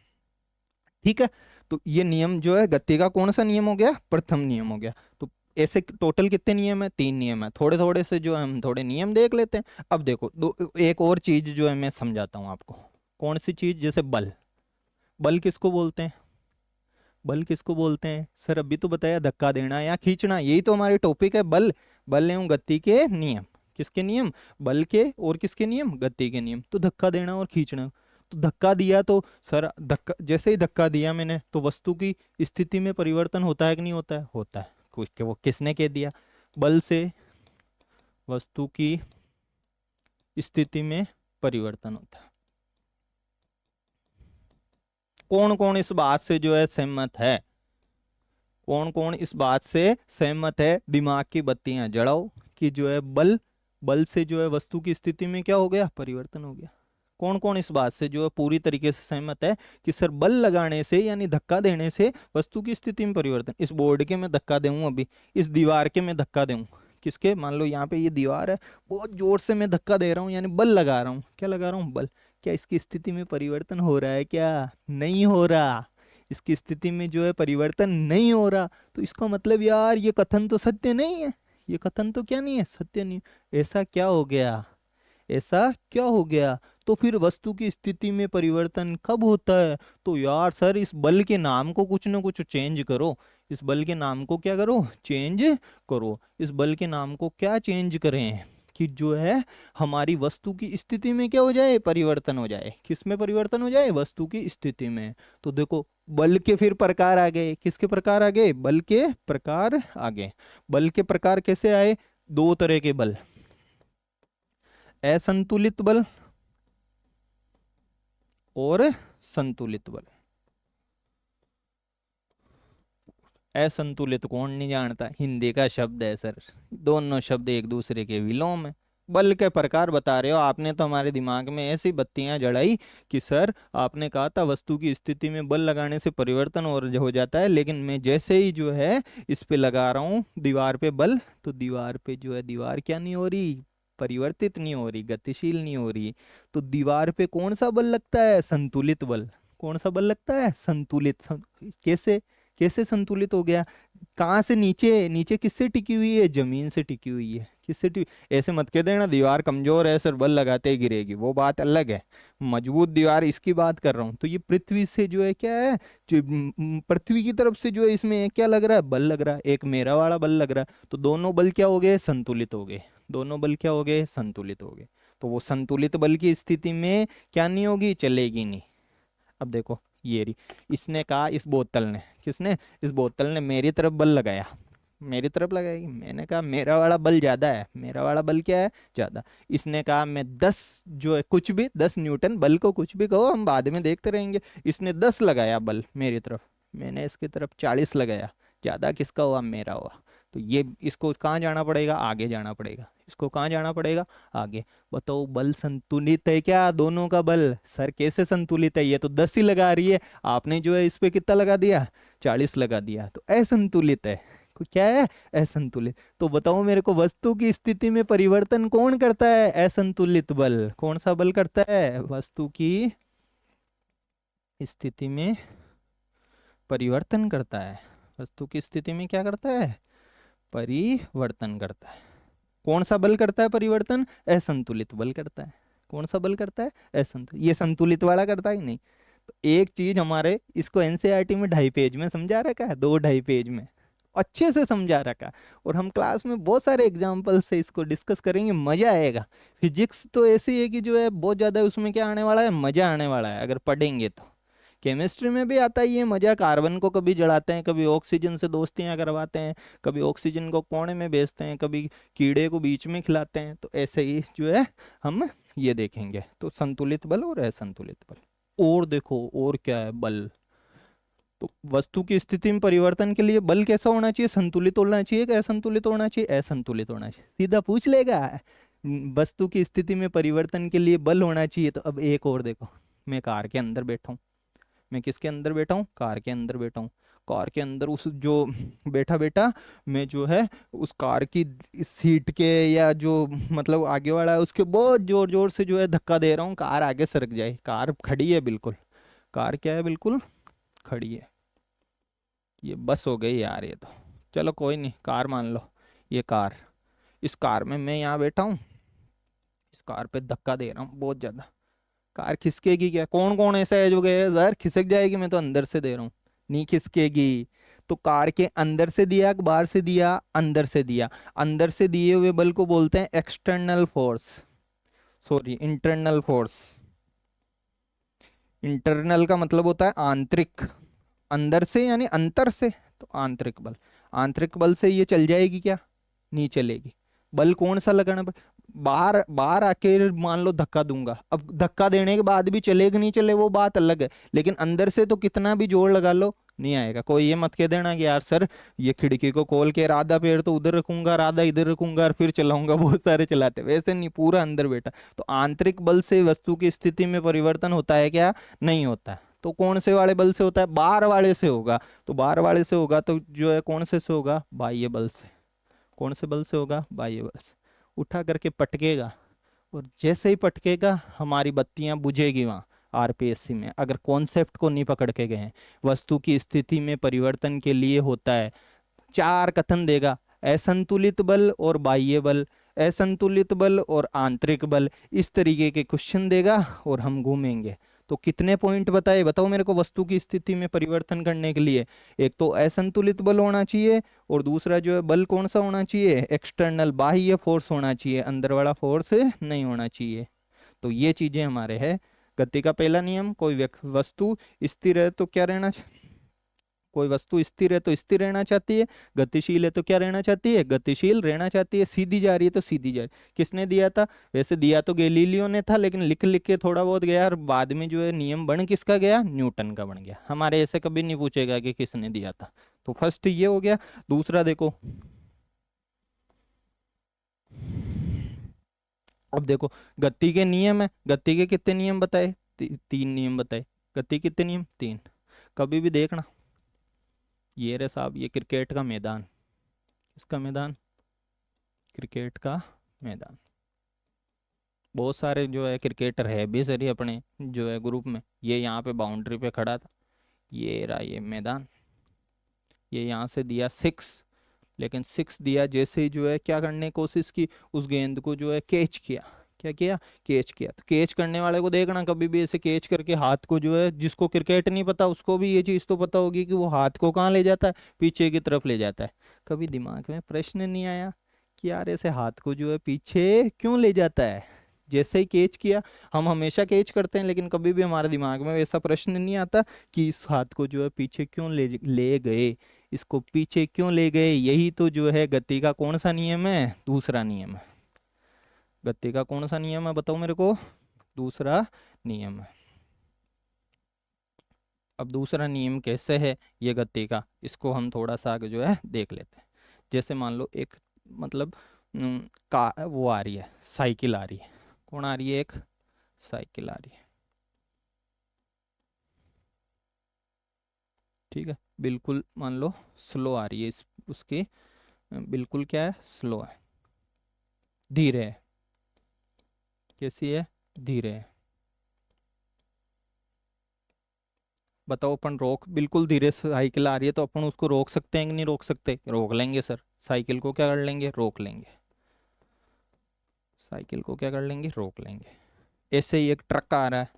S1: ठीक है, तो ये नियम जो है गति का कौन सा नियम हो गया, प्रथम नियम हो गया। तो ऐसे टोटल कितने नियम है, 3 नियम है। थोड़े थोड़े से जो है हम थोड़े नियम देख लेते हैं। अब देखो एक और चीज जो है मैं समझाता हूँ आपको। कौन सी चीज, जैसे बल, बल किसको बोलते हैं, बल किसको बोलते हैं सर? अभी तो बताया धक्का देना या खींचना, यही तो हमारे टॉपिक है, बल। बल एवं गति के नियम। किसके नियम? बल के। और किसके नियम? गति के नियम। तो धक्का देना और खींचना। तो धक्का दिया तो सर, धक्का जैसे ही धक्का दिया मैंने तो वस्तु की स्थिति में परिवर्तन होता है कि नहीं होता है? होता है। कुछ वो किसने कह दिया? बल से वस्तु की स्थिति में परिवर्तन होता है। कौन कौन इस बात से जो है सहमत है? कौन कौन इस बात से सहमत है? दिमाग की बत्तियां जलाओ कि जो है बल, बल से जो है वस्तु की स्थिति में क्या हो गया? परिवर्तन हो गया। कौन कौन इस बात से जो है पूरी तरीके से सहमत है कि सर बल लगाने से यानी धक्का देने से वस्तु की स्थिति में परिवर्तन? इस बोर्ड के मैं धक्का दूं, अभी इस दीवार के मैं धक्का दूं, किसके? मान लो यहाँ पे ये दीवार है, बहुत जोर से मैं धक्का दे रहा हूँ यानी बल लगा रहा हूँ। क्या लगा रहा हूँ? बल। क्या इसकी स्थिति में परिवर्तन हो रहा है? क्या नहीं हो रहा? इसकी स्थिति में जो है परिवर्तन नहीं हो रहा। तो इसका मतलब यार ये कथन तो सत्य नहीं है। ये कथन तो क्या नहीं है? सत्य नहीं। ऐसा क्या हो गया? ऐसा क्या हो गया? तो फिर वस्तु की स्थिति में परिवर्तन कब होता है? तो यार सर इस बल के नाम को कुछ ना कुछ चेंज करो। इस बल के नाम को क्या करो? चेंज करो। इस बल के नाम को क्या चेंज करें कि जो है हमारी वस्तु की स्थिति में क्या हो जाए? परिवर्तन हो जाए। किस में परिवर्तन हो जाए? वस्तु की स्थिति में। तो देखो, बल के फिर प्रकार आ गए। किसके प्रकार आ गए? बल के प्रकार आ गए। बल के प्रकार कैसे आए? दो तरह के बल, असंतुलित बल और संतुलित बल। असंतुलित कौन नहीं जानता? हिंदी का शब्द है सर, दोनों शब्द एक दूसरे के विलोम है। बल के प्रकार बता रहे हो, आपने तो हमारे दिमाग में ऐसी बत्तियां जड़ाई कि सर आपने कहा था वस्तु की स्थिति में बल लगाने से परिवर्तन और हो जाता है, लेकिन मैं जैसे ही जो है इस पे लगा रहा हूँ दीवार पे बल, तो दीवार पे जो है दीवार क्या नहीं हो रही? परिवर्तित नहीं हो रही, गतिशील नहीं हो रही। तो दीवार पे कौन सा बल लगता है? संतुलित बल। कौन सा बल लगता है? संतुलित। कैसे? कैसे संतुलित हो गया? कहाँ से? नीचे। नीचे किससे टिकी हुई है? जमीन से टिकी हुई है। किससे टिकी? ऐसे मत कह देना दीवार कमजोर है सर, बल लगाते ही गिरेगी, वो बात अलग है। मजबूत दीवार इसकी बात कर रहा हूँ। तो ये पृथ्वी से जो है क्या है, जो पृथ्वी की तरफ से जो है इसमें क्या लग रहा है? बल लग रहा है। एक मेरा वाला बल लग रहा है। तो दोनों बल क्या हो गए? संतुलित हो गए। दोनों बल क्या हो गए? संतुलित हो गए। तो वो संतुलित बल की स्थिति में क्या नहीं होगी? चलेगी नहीं। अब देखो, ये रही, इसने कहा, इस बोतल ने, किसने? इस बोतल ने मेरी तरफ बल लगाया। मेरी तरफ लगाएगी। मैंने कहा मेरा वाला बल ज्यादा है। मेरा वाला बल क्या है? ज्यादा। इसने कहा मैं 10, जो है कुछ भी 10 न्यूटन, बल को कुछ भी कहो, हम बाद में देखते रहेंगे। इसने 10 लगाया बल मेरी तरफ, मैंने इसकी तरफ 40 लगाया। ज्यादा किसका हुआ? मेरा हुआ। तो ये इसको कहाँ जाना पड़ेगा? आगे जाना पड़ेगा। इसको कहाँ जाना पड़ेगा? आगे। बताओ बल संतुलित है क्या? दोनों का बल। सर कैसे संतुलित है? ये तो 10 ही लगा रही है, आपने जो है इस पे कितना लगा दिया? 40 लगा दिया। तो असंतुलित है। क्या है? असंतुलित। तो बताओ मेरे को, वस्तु की स्थिति में परिवर्तन कौन करता है? असंतुलित बल। कौन सा बल करता है? वस्तु की स्थिति में परिवर्तन करता है। वस्तु की स्थिति में क्या करता है? परिवर्तन करता है। कौन सा बल करता है परिवर्तन? असंतुलित बल करता है। कौन सा बल करता है? असंतुलित। ये संतुलित वाला करता ही नहीं। तो एक चीज हमारे, इसको एनसीईआरटी में 2.5 पेज में समझा रखा है, 2-2.5 पेज में अच्छे से समझा रखा है। और हम क्लास में बहुत सारे एग्जाम्पल से इसको डिस्कस करेंगे, मजा आएगा। फिजिक्स तो ऐसी है कि जो है बहुत ज्यादा, उसमें क्या आने वाला है? मजा आने वाला है अगर पढ़ेंगे तो। केमिस्ट्री में भी आता ही है मजा। कार्बन को कभी जलाते हैं, कभी ऑक्सीजन से दोस्तियां करवाते हैं, कभी ऑक्सीजन को कोने में बेचते हैं, कभी कीड़े को बीच में खिलाते हैं। तो ऐसे ही जो है हम ये देखेंगे। तो संतुलित बल और असंतुलित बल। और देखो और क्या है बल। तो वस्तु की स्थिति में परिवर्तन के लिए बल कैसा होना चाहिए? संतुलित होना चाहिए कि असंतुलित होना चाहिए? असंतुलित होना चाहिए। सीधा पूछ लेगा। वस्तु की स्थिति में परिवर्तन के लिए बल होना चाहिए। तो अब एक और देखो, मैं कार के अंदर बैठा हूँ। मैं किसके अंदर बैठा हूँ? कार के अंदर बैठा हूँ। कार के अंदर उस जो बैठा बैठा मैं जो है उस कार की इस सीट के, या जो मतलब आगे वाला है उसके बहुत जोर जोर से जो है धक्का दे रहा हूँ, कार आगे सरक जाए। कार खड़ी है बिल्कुल। कार क्या है? बिल्कुल खड़ी है। ये बस हो गई यार ये तो। चलो कोई नहीं, कार मान लो। ये कार, इस कार में मैं यहाँ बैठा हूँ, इस कार पे धक्का दे रहा हूँ बहुत ज्यादा। कार खिसकेगी क्या? कौन कौन ऐसा है जो गए यार खिसक जाएगी? मैं तो अंदर से दे रहा हूँ, नहीं खिसकेगी। तो कार के अंदर से दिया कि बाहर से दिया? अंदर से दिया। अंदर से दिए हुए बल को बोलते हैं external force, sorry internal force. Internal का मतलब होता है आंतरिक, अंदर से यानी अंतर से, तो आंतरिक बल। आंतरिक बल से ये चल जाएगी क्या? नहीं चलेगी। बल कौन सा लगाना बाहर बाहर आके मान लो धक्का दूंगा, अब धक्का देने के बाद भी चले कि नहीं चले वो बात अलग है, लेकिन अंदर से तो कितना भी जोर लगा लो नहीं आएगा। कोई ये मत कह देना कि यार सर ये खिड़की को खोल के आधा पैर तो उधर रखूंगा आधा इधर रखूंगा और फिर चलाऊंगा, बहुत सारे चलाते, वैसे नहीं, पूरा अंदर बैठा। तो आंतरिक बल से वस्तु की स्थिति में परिवर्तन होता है क्या? नहीं होता है। तो कौन से वाले बल से होता है? बाहर वाले से होगा। तो बाहर वाले से होगा तो जो है कौन से होगा? बाह्य बल से। कौन से बल से होगा? बाह्य बल से। उठा करके पटकेगा, और जैसे ही पटकेगा हमारी बत्तियां बुझेगी वहां आरपीएससी में, अगर कॉन्सेप्ट को नहीं पकड़ के गए हैं। वस्तु की स्थिति में परिवर्तन के लिए होता है, चार कथन देगा, असंतुलित बल और बाह्य बल, असंतुलित बल और आंतरिक बल, इस तरीके के क्वेश्चन देगा और हम घूमेंगे। तो कितने पॉइंट बताए बताओ मेरे को वस्तु की स्थिति में परिवर्तन करने के लिए? एक तो असंतुलित बल होना चाहिए, और दूसरा जो है बल कौन सा होना चाहिए? एक्सटर्नल बाह्य फोर्स होना चाहिए, अंदर वाला फोर्स नहीं होना चाहिए। तो ये चीजें हमारे है। गति का पहला नियम, कोई वस्तु स्थिर है तो क्या रहना कोई वस्तु स्थिर है तो स्थिर रहना चाहती है, गतिशील है तो क्या रहना चाहती है? गतिशील रहना चाहती है, सीधी जा रही है तो सीधी जा रही है। किसने दिया था? वैसे दिया तो गैलीलियो ने था, लेकिन लिख लिख के थोड़ा बहुत गया, और बाद में जो है नियम बन किसका गया? न्यूटन का बन गया। हमारे ऐसे कभी नहीं पूछेगा कि किसने दिया था। तो फर्स्ट ये हो गया। दूसरा देखो, अब देखो गति के नियम है, गति के कितने नियम बताए? तीन नियम बताए। गति कितने नियम? तीन। कभी भी देखना, ये रे साहब ये क्रिकेट का मैदान, किसका मैदान? क्रिकेट का मैदान। बहुत सारे जो है क्रिकेटर है भी सर अपने जो है ग्रुप में। ये यहाँ पे बाउंड्री पे खड़ा था, ये रहा ये मैदान। ये यहाँ से दिया 6, लेकिन 6 दिया, जैसे ही जो है क्या करने की कोशिश की, उस गेंद को जो है कैच किया। क्या किया? कैच किया। तो कैच करने वाले को देखना, कभी भी ऐसे कैच करके हाथ को जो है, जिसको क्रिकेट नहीं पता उसको भी ये चीज़ तो पता होगी कि वो हाथ को कहाँ ले जाता है? पीछे की तरफ ले जाता है। कभी दिमाग में प्रश्न नहीं आया कि यार ऐसे हाथ को जो है पीछे क्यों ले जाता है? जैसे ही कैच किया, हम हमेशा कैच करते हैं, लेकिन कभी भी हमारे दिमाग में वैसा प्रश्न नहीं आता कि इस हाथ को जो है पीछे क्यों ले गए, इसको पीछे क्यों ले गए। यही तो जो है गति का कौन सा नियम है? दूसरा नियम है। गति का कौन सा नियम है बताओ मेरे को? दूसरा नियम है। अब दूसरा नियम कैसे है ये गति का, इसको हम थोड़ा सा आगे जो है देख लेते हैं। जैसे मान लो एक मतलब का वो आ रही है, साइकिल आ रही है। कौन आ रही है? एक साइकिल आ रही है, ठीक है। बिल्कुल मान लो स्लो आ रही है, इस उसकी बिल्कुल क्या है? स्लो है, धीरे है। कैसी है? धीरे है। बताओ अपन रोक, बिल्कुल धीरे साइकिल आ रही है तो अपन उसको रोक सकते हैं कि नहीं रोक सकते? रोक लेंगे सर। साइकिल को क्या कर लेंगे? रोक लेंगे। साइकिल को क्या कर लेंगे? रोक लेंगे। ऐसे ही एक ट्रक आ रहा है।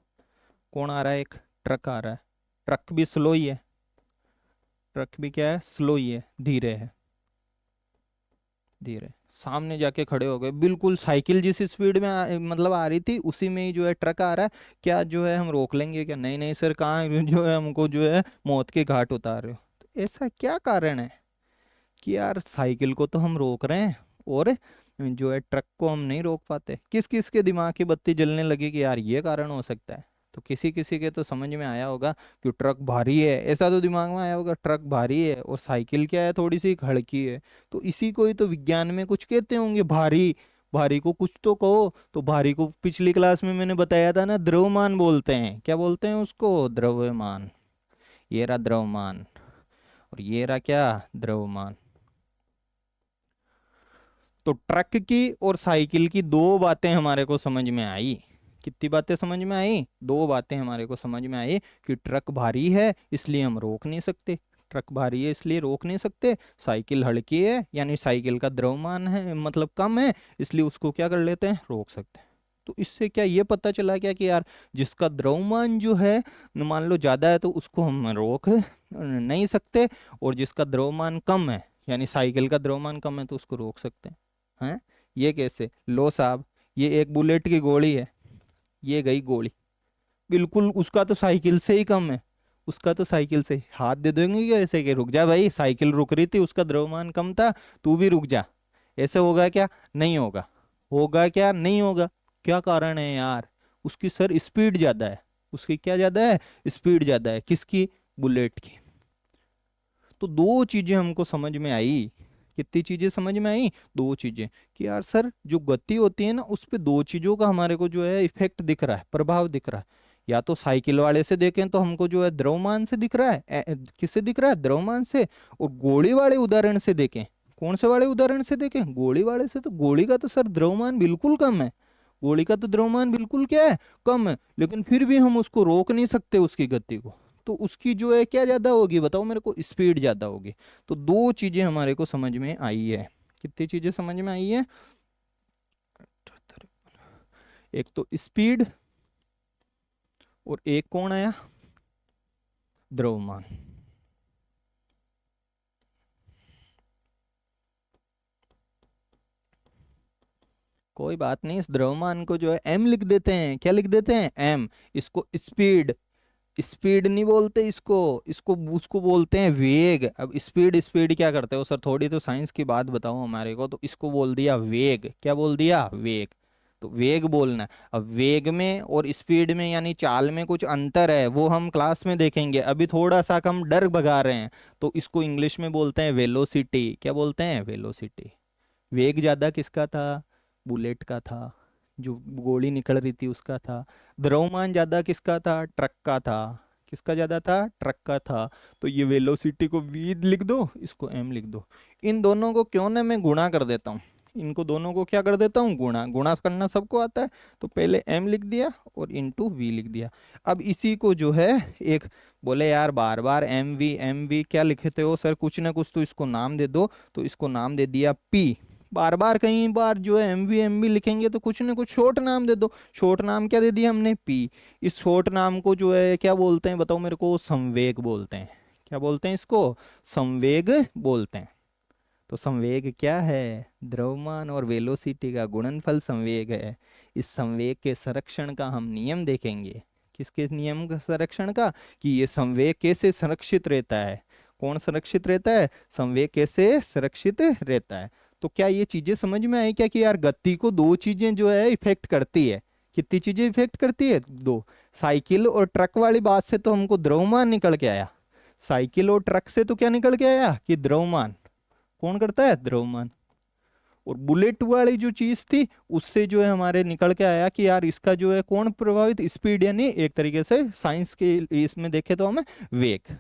S1: कौन आ रहा है? एक ट्रक आ रहा है। ट्रक भी स्लो ही है। ट्रक भी क्या है? स्लो ही है, धीरे है। धीरे सामने जाके खड़े हो गए, बिल्कुल साइकिल जिस स्पीड में मतलब आ रही थी उसी में ही जो है ट्रक आ रहा है। क्या जो है हम रोक लेंगे क्या? नहीं नहीं सर, कहाँ जो है हमको जो है मौत के घाट उतार रहे हो। तो ऐसा क्या कारण है कि यार साइकिल को तो हम रोक रहे हैं और जो है ट्रक को हम नहीं रोक पाते? किस किस के दिमाग की बत्ती जलने लगी कि यार ये कारण हो सकता है? तो किसी किसी के तो समझ में आया होगा कि ट्रक भारी है, ऐसा तो दिमाग में आया होगा ट्रक भारी है और साइकिल क्या है? थोड़ी सी हल्की है। तो इसी को ही तो विज्ञान में कुछ कहते होंगे, भारी। भारी को कुछ तो कहो। तो भारी को पिछली क्लास में मैंने बताया था ना, द्रव्यमान बोलते हैं। क्या बोलते हैं उसको? द्रव्यमान। ये रहा द्रव्यमान, और ये रहा क्या? द्रव्यमान। तो ट्रक की और साइकिल की दो बातें हमारे को समझ में आई। कितनी बातें समझ में आई? दो बातें हमारे को समझ में आई कि ट्रक भारी है इसलिए हम रोक नहीं सकते, ट्रक भारी है इसलिए रोक नहीं सकते। साइकिल हल्की है यानी साइकिल का द्रव्यमान है मतलब कम है, इसलिए उसको क्या कर लेते हैं? रोक सकते हैं। तो इससे क्या ये पता चला क्या कि यार जिसका द्रव्यमान जो है मान लो ज्यादा है तो उसको हम रोक नहीं सकते, और जिसका द्रव्यमान कम है यानी साइकिल का द्रव्यमान कम है तो उसको रोक सकते हैं। ये कैसे? लो साहब, ये एक बुलेट की गोली है, ये गई गोली, बिल्कुल उसका तो साइकिल से ही कम है, उसका तो साइकिल से हाथ दे देंगे क्या ऐसे कि रुक जा भाई, साइकिल रुक रही थी, उसका द्रव्यमान कम था, तू भी रुक जा। ऐसे होगा क्या? नहीं होगा। होगा क्या? नहीं होगा। क्या कारण है यार? उसकी सर स्पीड ज्यादा है। उसकी क्या ज्यादा है? स्पीड ज्यादा है। किसकी? बुलेट की। तो दो चीजें हमको समझ में आई। कितनी चीजें समझ में आई? दो चीजें। कि यार सर जो गति होती है ना उस पे दो चीजों का हमारे को जो है इफेक्ट दिख रहा है, प्रभाव दिख रहा है। या तो साइकिल वाले से देखें तो हमको जो है द्रव्यमान से दिख रहा है, किससे दिख रहा है? द्रव्यमान से। और गोली वाले उदाहरण से देखें, कौन से वाले उदाहरण से देखें? गोली वाले से, तो गोली का तो सर द्रव्यमान बिल्कुल कम है। गोली का तो द्रव्यमान बिल्कुल क्या है? कम है, लेकिन फिर भी हम उसको रोक नहीं सकते उसकी गति को। तो उसकी जो है क्या ज्यादा होगी बताओ मेरे को? स्पीड ज्यादा होगी। तो दो चीजें हमारे को समझ में आई है। कितनी चीजें समझ में आई है? एक तो स्पीड, और एक कौन आया? द्रव्यमान। कोई बात नहीं, इस द्रव्यमान को जो है एम लिख देते हैं। क्या लिख देते हैं? एम। इसको स्पीड, स्पीड नहीं बोलते इसको, इसको उसको बोलते हैं वेग। अब स्पीड स्पीड क्या करते हो सर? थोड़ी तो साइंस की बात बताओ हमारे को। तो इसको बोल दिया वेग। क्या बोल दिया? वेग। तो वेग बोलना है। अब वेग में और स्पीड में यानी चाल में कुछ अंतर है, वो हम क्लास में देखेंगे। अभी थोड़ा सा हम डर भगा रहे हैं, तो इसको इंग्लिश में बोलते हैं वेलोसिटी। क्या बोलते हैं? वेलोसिटी। वेग ज्यादा किसका था? बुलेट का था, जो गोली निकल रही थी उसका था। द्रव्यमान ज्यादा किसका था? ट्रक का था। किसका ज्यादा था? ट्रक का था। तो ये वेलोसिटी को वी लिख दो, इसको एम लिख दो। इन दोनों को क्यों ना मैं गुणा कर देता हूँ, इनको दोनों को क्या कर देता हूँ? गुणा। गुणा करना सबको आता है, तो पहले एम लिख दिया और इंटू वी लिख दिया। अब इसी को जो है एक, बोले यार बार बार एम वी क्या लिखते हो सर? कुछ ना कुछ तो इसको नाम दे दो। तो इसको नाम दे दिया पी। बार बार कई बार जो है एम वी लिखेंगे तो कुछ ना कुछ शॉर्ट नाम दे दो। शॉर्ट नाम क्या दे दिया हमने? पी। इस शॉर्ट नाम को जो है क्या बोलते हैं बताओ मेरे को? संवेग बोलते हैं। क्या बोलते हैं इसको? संवेग बोलते हैं। तो संवेग क्या है? द्रव्यमान और वेलोसिटी का गुणनफल संवेग है। इस संवेग के संरक्षण का हम नियम देखेंगे। किसके नियम का संरक्षण का? कि ये संवेग कैसे संरक्षित रहता है। कौन संरक्षित रहता है? संवेग कैसे संरक्षित रहता है। तो क्या ये चीजें समझ में आई क्या कि यार गति को दो चीजें जो है इफेक्ट करती है। कितनी चीजें इफेक्ट करती है? दो। साइकिल और ट्रक वाली बात से तो हमको द्रव्यमान निकल के आया। साइकिल और ट्रक से तो क्या निकल के आया? कि द्रव्यमान। कौन करता है? द्रव्यमान। और बुलेट वाली जो चीज थी उससे जो है हमारे निकल के आया कि यार इसका जो है कौन प्रभावित? स्पीड, यानी एक तरीके से साइंस के इसमें देखे तो हमें वेग।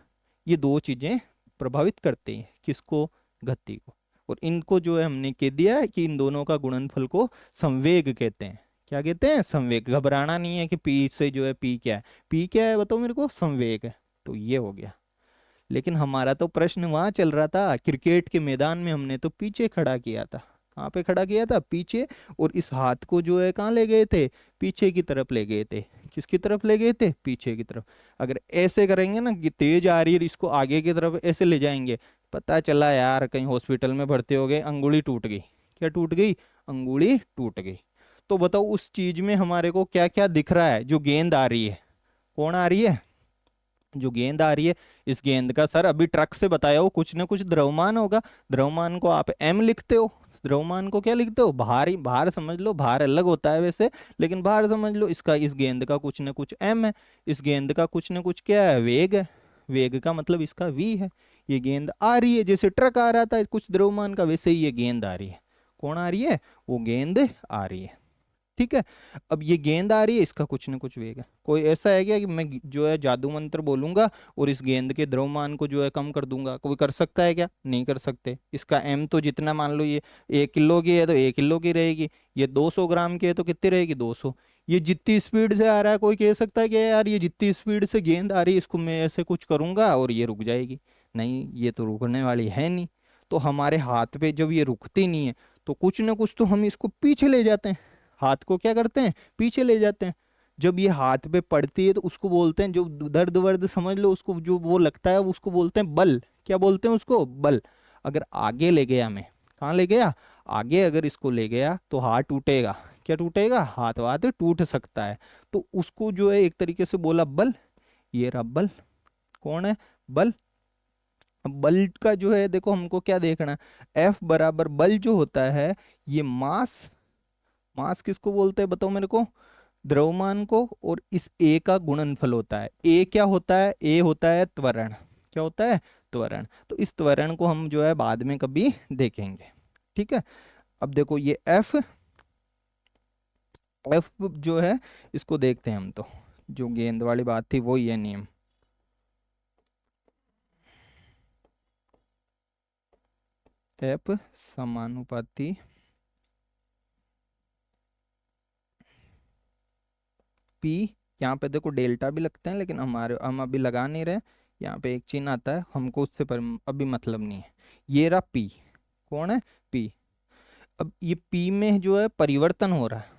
S1: ये दो चीजें प्रभावित करती हैं किसको? गति को। और इनको जो है हमने कह दिया है कि इन दोनों का गुणनफल को संवेग कहते हैं। क्या कहते हैं? संवेग। घबराना नहीं है कि पी से जो है, पी क्या है? पी क्या है बताओ मेरे को? संवेग है। तो ये हो गया। लेकिन हमारा तो प्रश्न वहां चल रहा था क्रिकेट के मैदान में, हमने तो पीछे खड़ा किया था। कहाँ पे खड़ा किया था? पीछे। और इस हाथ को जो है कहाँ ले गए थे? पीछे की तरफ ले गए थे। किसकी तरफ ले गए थे? पीछे की तरफ। अगर ऐसे करेंगे ना कि तेज आ रही है, इसको आगे की तरफ ऐसे ले जाएंगे, पता चला यार कहीं हॉस्पिटल में भर्ती हो गए, अंगुली टूट गई। क्या टूट गई? अंगुली टूट गई। तो बताओ उस चीज में हमारे को क्या क्या दिख रहा है? जो गेंद आ रही है, कौन आ रही है? जो गेंद आ रही है। इस गेंद का सर अभी ट्रक से बताया हो कुछ ना कुछ द्रव्यमान होगा। द्रव्यमान को आप एम लिखते हो। द्रव्यमान को क्या लिखते हो? भार ही, भार समझ लो, भार अलग होता है वैसे, लेकिन भार समझ लो। इसका, इस गेंद का कुछ ना कुछ एम है। इस गेंद का कुछ ना कुछ क्या है? वेग है। वेग का मतलब इसका वी है। ये गेंद आ रही है, जैसे ट्रक आ रहा था कुछ द्रव्यमान का, वैसे ही ये गेंद आ रही है। कौन आ रही है? वो गेंद आ रही है। ठीक है। अब ये गेंद आ रही है, इसका कुछ ना कुछ वेग है। कोई ऐसा है क्या कि मैं जो है जादू मंत्र बोलूंगा और इस गेंद के द्रव्यमान को जो है कम कर दूंगा? कोई कर सकता है क्या? नहीं कर सकते। इसका एम तो जितना, मान लो ये 1 किलो की है तो 1 किलो की रहेगी। ये 200 ग्राम की है तो कितनी रहेगी? 200। ये जितनी स्पीड से आ रहा है, कोई कह सकता है कि यार ये जितनी स्पीड से गेंद आ रही है इसको मैं ऐसे कुछ करूंगा और ये रुक जाएगी? नहीं, ये तो रुकने वाली है नहीं। तो हमारे हाथ पे जब ये रुकती नहीं है तो कुछ ना कुछ तो हम इसको पीछे ले जाते हैं। हाथ को क्या करते हैं, पीछे ले जाते हैं। जब ये हाथ पे पड़ती है तो उसको बोलते हैं, जो दर्द वर्द समझ लो उसको, जो वो लगता है उसको बोलते हैं बल। क्या बोलते हैं उसको, बल। अगर आगे ले गया मैं, कहाँ ले गया, आगे अगर इसको ले गया तो हाथ टूटेगा। क्या टूटेगा, हाथ वाथ टूट सकता है। तो उसको जो है एक तरीके से बोला बल। ये रहा बल। कौन है, बल। अब बल का जो है देखो हमको क्या देखना है, एफ बराबर बल जो होता है ये मास, मास किसको बोलते हैं बताओ मेरे को, द्रव्यमान को, और इस ए का गुणनफल होता है। ए क्या होता है, ए होता है त्वरण। क्या होता है, त्वरण। तो इस त्वरण को हम जो है बाद में कभी देखेंगे, ठीक है। अब देखो ये एफ, एफ जो है इसको देखते हैं हम तो, जो गेंद वाली बात थी वो ये नियम, एफ समानुपाती पी। यहाँ पे देखो डेल्टा भी लगते हैं लेकिन हम अभी लगा नहीं रहे। यहाँ पे एक चिन्ह आता है, हमको उससे अभी मतलब नहीं है। ये रहा पी। कौन है, पी। अब ये पी में जो है परिवर्तन हो रहा है,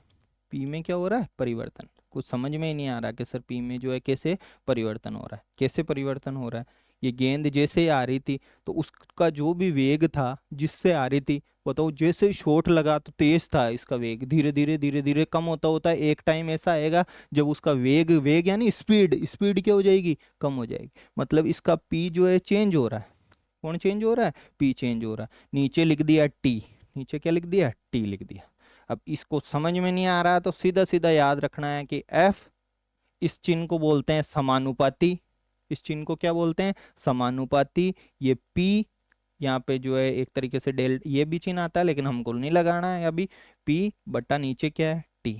S1: पी में क्या हो रहा है, परिवर्तन। कुछ समझ में ही नहीं आ रहा कि सर पी में जो है कैसे परिवर्तन हो रहा है, कैसे परिवर्तन हो रहा है। ये गेंद जैसे ही आ रही थी तो उसका जो भी वेग था जिससे आ रही थी, बताओ जैसे ही शॉट लगा तो तेज था इसका वेग, धीरे धीरे धीरे धीरे कम होता होता है। एक टाइम ऐसा आएगा जब उसका वेग, वेग यानी स्पीड, स्पीड क्या हो जाएगी, कम हो जाएगी। मतलब इसका पी जो है चेंज हो रहा है। कौन चेंज हो रहा है, पी चेंज हो रहा है। नीचे लिख दिया टी, नीचे क्या लिख दिया, टी लिख दिया। अब इसको समझ में नहीं आ रहा तो सीधा सीधा याद रखना है कि एफ, इस चिन्ह को बोलते हैं समानुपाती। इस चिन्ह को क्या बोलते हैं, समानुपाती। ये पी, यहाँ पे जो है एक तरीके से डेल ये भी चिन्ह आता है लेकिन हमको नहीं लगाना है अभी। पी बट्टा नीचे क्या है, टी।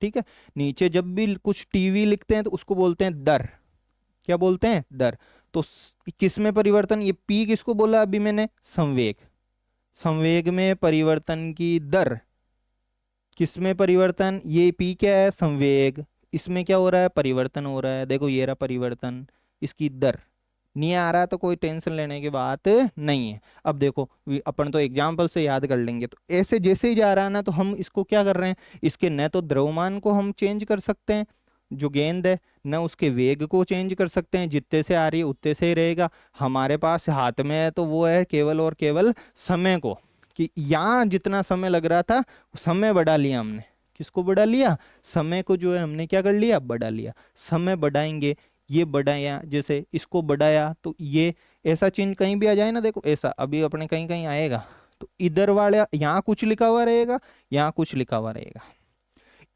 S1: ठीक है। नीचे जब भी कुछ टीवी लिखते हैं तो उसको बोलते हैं दर। क्या बोलते हैं, दर। तो किस में परिवर्तन, ये पी किसको बोला अभी मैंने, संवेग। संवेग में परिवर्तन की दर। किसमें परिवर्तन, ये पी क्या है, संवेग। इसमें क्या हो रहा है, परिवर्तन हो रहा है। देखो ये रहा परिवर्तन, इसकी दर। नहीं आ रहा तो कोई टेंशन लेने की बात नहीं है। अब देखो अपन तो एग्जाम्पल से याद कर लेंगे। तो ऐसे जैसे ही जा रहा है ना, तो हम इसको क्या कर रहे हैं, इसके न तो द्रव्यमान को हम चेंज कर सकते हैं, जो गेंद है, न उसके वेग को चेंज कर सकते हैं, जितने से आ रही है उतने से ही रहेगा। हमारे पास हाथ में है तो वो है केवल और केवल समय को, कि यहाँ जितना समय लग रहा था समय बढ़ा लिया हमने। किसको बढ़ा लिया, समय को जो है हमने क्या कर लिया, बढ़ा लिया। समय बढ़ाएंगे, ये बढ़ाया, जैसे इसको बढ़ाया तो ये ऐसा चिन्ह कहीं भी आ जाए ना, देखो ऐसा अभी अपने कहीं कहीं आएगा तो इधर वाले यहाँ कुछ लिखा हुआ रहेगा, यहाँ कुछ लिखा हुआ रहेगा।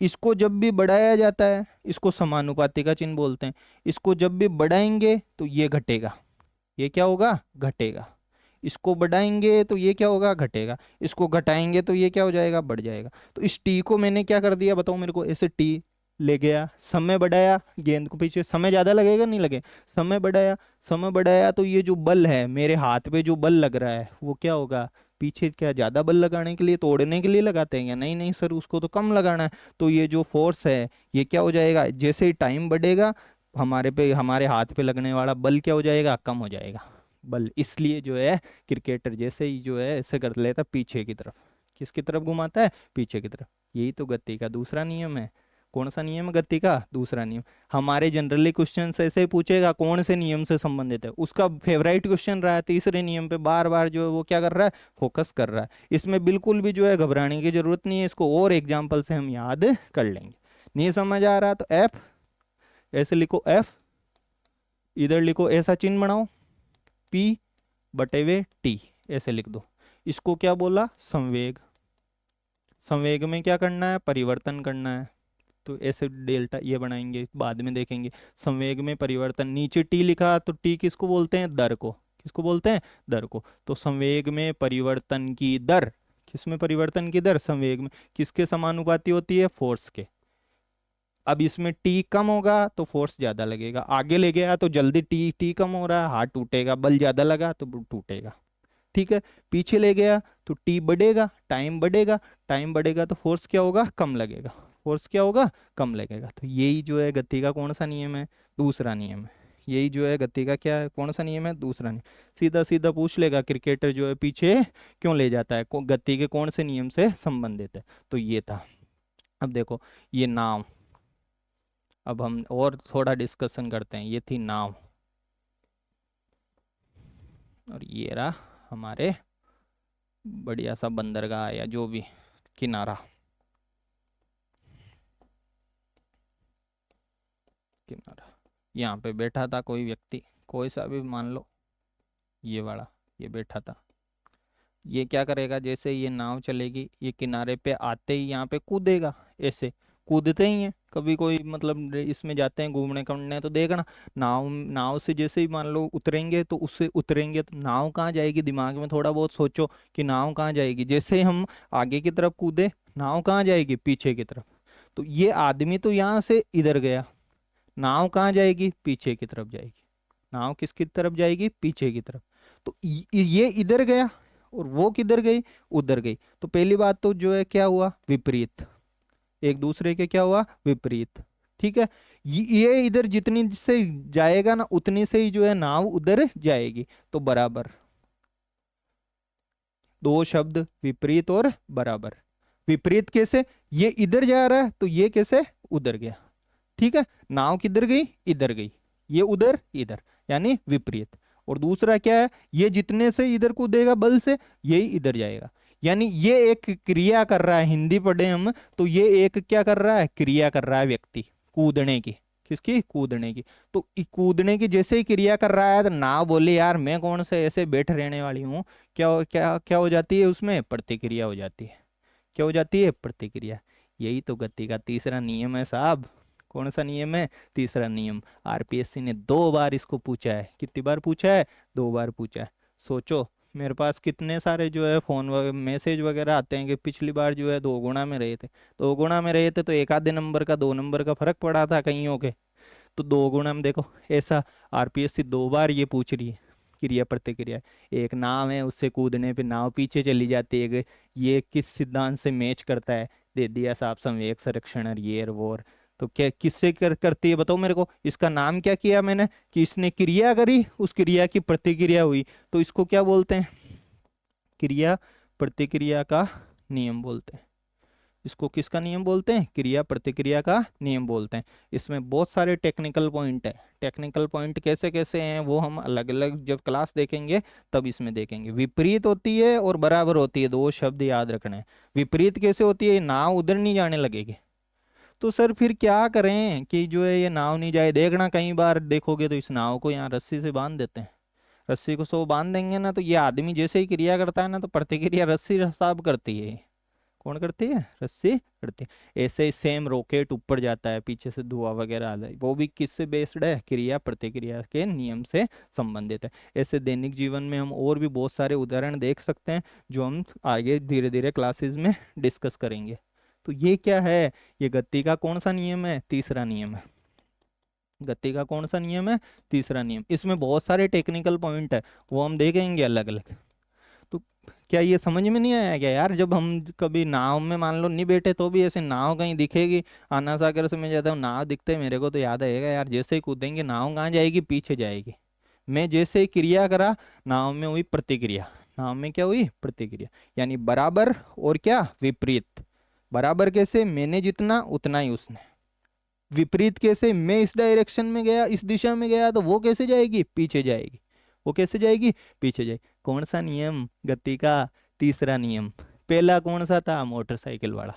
S1: इसको जब भी बढ़ाया जाता है इसको समानुपाती का चिन्ह बोलते हैं। इसको जब भी बढ़ाएंगे तो ये घटेगा, ये क्या होगा, घटेगा। इसको बढ़ाएंगे तो ये क्या होगा, घटेगा। इसको घटाएंगे तो ये क्या हो जाएगा, बढ़ जाएगा। तो इस टी को मैंने क्या कर दिया बताओ मेरे को, ऐसे टी ले गया, समय बढ़ाया, गेंद को पीछे समय ज्यादा लगेगा नहीं लगे, समय बढ़ाया, समय बढ़ाया तो ये जो बल है मेरे हाथ पे जो बल लग रहा है वो क्या होगा, पीछे क्या ज्यादा बल लगाने के लिए, तोड़ने के लिए लगाते हैं क्या, नहीं नहीं सर उसको तो कम लगाना है। तो ये जो फोर्स है ये क्या हो जाएगा, जैसे ही टाइम बढ़ेगा हमारे पे, हमारे हाथ पे लगने वाला बल क्या हो जाएगा, कम हो जाएगा बल। इसलिए जो है क्रिकेटर जैसे ही जो है ऐसे कर लेता पीछे की तरफ, किसकी तरफ घुमाता है, पीछे की तरफ। यही तो गति का दूसरा नियम है। कौन सा नियम है गति का, दूसरा नियम। हमारे जनरली क्वेश्चन ऐसे ही पूछेगा कौन से नियम से संबंधित है, उसका फेवरेट क्वेश्चन रहा है तीसरे नियम पे, बार बार जो है वो क्या कर रहा है, फोकस कर रहा है। इसमें बिल्कुल भी जो है घबराने की जरूरत नहीं है, इसको और एग्जाम्पल से हम याद कर लेंगे। नहीं समझ आ रहा तो एफ ऐसे लिखो, एफ इधर लिखो, ऐसा चिन्ह बनाओ, पी बटे वे टी, ऐसे लिख दो। इसको क्या बोला, संवेग। संवेग में क्या करना है, परिवर्तन करना है। तो ऐसे डेल्टा ये बनाएंगे, बाद में देखेंगे। संवेग में परिवर्तन, नीचे टी लिखा तो टी किसको बोलते हैं, दर को। किसको बोलते हैं, दर को। तो संवेग में परिवर्तन की दर, किसमें परिवर्तन की दर, संवेग में, किसके समानुपाती होती है, फोर्स के। अब इसमें टी कम होगा तो फोर्स ज्यादा लगेगा, आगे ले गया तो जल्दी टी टी कम हो रहा है, हाथ टूटेगा, बल ज्यादा लगा तो टूटेगा। ठीक है। पीछे ले गया तो टी बढ़ेगा, टाइम बढ़ेगा, टाइम बढ़ेगा तो फोर्स क्या होगा, कम लगेगा, फोर्स क्या होगा, कम लगेगा। तो यही जो है गति का कौन सा नियम है, दूसरा नियम है। यही जो है गति का क्या है, कौन सा नियम है, दूसरा नियम। सीधा सीधा पूछ लेगा क्रिकेटर जो है पीछे क्यों ले जाता है, गति के कौन से नियम से संबंधित है। तो ये था। अब देखो ये नाव, अब हम और थोड़ा डिस्कशन करते हैं। ये थी नाव और ये रहा हमारे बढ़िया सा बंदरगाह या जो भी किनारा, किनारा। यहाँ पे बैठा था कोई व्यक्ति, कोई सा भी मान लो, ये वाला, ये बैठा था। ये क्या करेगा, जैसे ये नाव चलेगी ये किनारे पे आते ही यहाँ पे कूदेगा। ऐसे कूदते ही हैं, कभी कोई मतलब इसमें जाते हैं घूमने करने तो देखना, नाव नाव से जैसे ही मान लो उतरेंगे तो उससे उतरेंगे तो नाव कहाँ जाएगी, दिमाग में थोड़ा बहुत सोचो कि नाव कहाँ जाएगी। जैसे ही हम आगे की तरफ कूदे, नाव कहाँ जाएगी, पीछे की तरफ। तो ये आदमी तो यहाँ से इधर गया, नाव कहाँ जाएगी, पीछे की तरफ जाएगी। नाव किसकी तरफ जाएगी, पीछे की तरफ। तो ये इधर गया और वो किधर गई, उधर गई। तो पहली बात तो जो है क्या हुआ, विपरीत, एक दूसरे के क्या हुआ, विपरीत। ठीक है, ये इधर जितनी से जाएगा ना उतनी से ही जो है नाव उधर जाएगी। तो बराबर, दो शब्द विपरीत और बराबर। विपरीत कैसे, ये इधर जा रहा है तो ये कैसे उधर गया। ठीक है, नाव किधर गई, इधर गई, ये उधर इधर, यानी विपरीत। और दूसरा क्या है, ये जितने से इधर कूदेगा बल से यही इधर जाएगा। यानी ये एक क्रिया कर रहा है, हिंदी पढ़े हम तो ये एक क्या कर रहा है, क्रिया कर रहा है व्यक्ति, कूदने की। किसकी, कूदने की। तो कूदने की जैसे ही क्रिया कर रहा है तो नाव बोले यार मैं कौन से ऐसे बैठ रहने वाली हूँ, क्या हो जाती है, उसमें प्रतिक्रिया हो जाती है। क्या हो जाती है, प्रतिक्रिया। यही तो गति का तीसरा नियम है साहब। कौन सा नियम है, तीसरा नियम। आरपीएससी ने 2 बार इसको पूछा है, कितनी बार पूछा है, 2 बार पूछा है। सोचो मेरे पास कितने सारे जो है फोन मैसेज वगैरह आते हैं कि पिछली बार जो है 2 गुना में रहे थे, 2 गुना में रहे थे तो एक आधे नंबर का, 2 नंबर का फर्क पड़ा था कईयों के। तो 2 गुना में देखो ऐसा आरपीएससी 2 बार ये पूछ रही है, क्रिया प्रतिक्रिया। एक नाव है, उससे कूदने पे नाव पीछे चली जाती है, ये किस सिद्धांत से मैच करता है, दे दिया साहब संवेग संरक्षण और ये और वो और। तो क्या किससे करती है बताओ मेरे को, इसका नाम क्या किया मैंने कि इसने क्रिया करी, उस क्रिया की प्रतिक्रिया हुई, तो इसको क्या बोलते हैं, क्रिया प्रतिक्रिया का नियम बोलते हैं। इसको किसका नियम बोलते हैं, क्रिया प्रतिक्रिया का नियम बोलते हैं। इसमें बहुत सारे टेक्निकल पॉइंट है। टेक्निकल पॉइंट कैसे कैसे हैं वो हम अलग अलग जब क्लास देखेंगे तब इसमें देखेंगे। विपरीत होती है और बराबर होती है, दो शब्द याद रखने हैं। विपरीत कैसे होती है, नाव उधर नहीं जाने लगेगी। तो सर फिर क्या करें कि जो है ये नाव नहीं जाए, देखना कई बार देखोगे तो इस नाव को यहाँ रस्सी से बांध देते हैं। रस्सी को सो बांध देंगे ना तो ये आदमी जैसे ही क्रिया करता है ना तो प्रतिक्रिया रस्सी साहब करती है। कौन करती है, रस्सी करती है। ऐसे ही सेम रॉकेट ऊपर जाता है, पीछे से धुआं वगैरह आ जाए, वो भी किससे बेस्ड है, क्रिया प्रतिक्रिया के नियम से संबंधित है। ऐसे दैनिक जीवन में हम और भी बहुत सारे उदाहरण देख सकते हैं जो हम आगे धीरे धीरे क्लासेस में डिस्कस करेंगे। तो ये क्या है, ये गति का कौन सा नियम है, तीसरा नियम है। गति का कौन सा नियम है, तीसरा नियम। इसमें बहुत सारे टेक्निकल पॉइंट है, वो हम देखेंगे अलग अलग। तो क्या ये समझ में नहीं आया क्या यार, जब हम कभी नाव में मान लो नहीं बैठे तो भी ऐसे नाव कहीं दिखेगी, आना सागर से मैं जाता हूँ नाव दिखते मेरे को तो याद आएगा यार, जैसे ही कूदेंगे नाव कहाँ जाएगी, पीछे जाएगी। मैं जैसे ही क्रिया करा, नाव में हुई प्रतिक्रिया, नाव में क्या हुई, प्रतिक्रिया। यानी बराबर और क्या, विपरीत। बराबर कैसे, मैंने जितना उतना ही उसने। विपरीत कैसे, मैं इस डायरेक्शन में गया, इस दिशा में गया तो वो कैसे जाएगी, पीछे जाएगी। वो कैसे जाएगी, पीछे जाएगी। कौन सा नियम, गति का तीसरा नियम। पहला कौन सा था, मोटरसाइकिल वाला,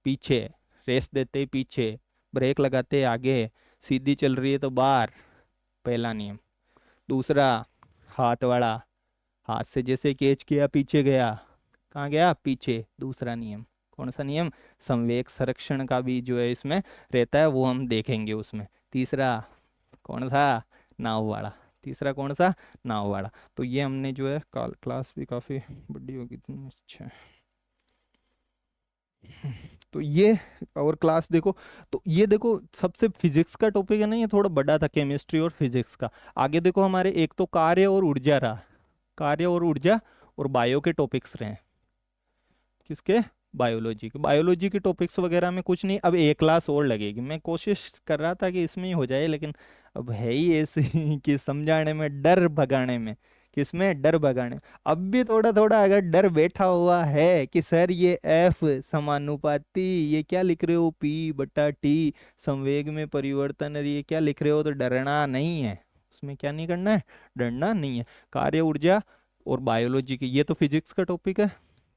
S1: पीछे, रेस देते ही पीछे, ब्रेक लगाते आगे, सीधी चल रही है तो बाहर, पहला नियम। दूसरा हाथ वाला, हाथ से जैसे कैच किया पीछे गया, कहाँ गया, पीछे, दूसरा नियम। कौन सा नियम, संवेग संरक्षण का भी जो है इसमें रहता है, वो हम देखेंगे उसमें। तीसरा कौन सा, नाव वाला। तीसरा कौन सा, नाव वाला। तो ये हमने जो है क्लास भी काफ़ी बड़ी होगी, अच्छा। तो ये और क्लास देखो, तो ये देखो सबसे फिजिक्स का टॉपिक है ना, ये थोड़ा बड़ा था, केमिस्ट्री और फिजिक्स का। आगे देखो हमारे एक तो कार्य और ऊर्जा रहा, कार्य और ऊर्जा और बायो के टॉपिक्स रहे। किसके, बायोलॉजी के। बायोलॉजी के टॉपिक्स वगैरह में कुछ नहीं, अब एक क्लास और लगेगी। मैं कोशिश कर रहा था कि इसमें ही हो जाए, लेकिन अब है ही ऐसे कि समझाने में, डर भगाने में किसमें? डर भगाने। अब भी थोड़ा थोड़ा अगर डर बैठा हुआ है कि सर ये एफ समानुपाती, ये क्या लिख रहे हो, पी बटा टी संवेग में परिवर्तन, और ये क्या लिख रहे हो, तो डरना नहीं है, उसमें क्या नहीं करना है, डरना नहीं है। कार्य ऊर्जा और बायोलॉजी की, ये तो फिजिक्स का टॉपिक है।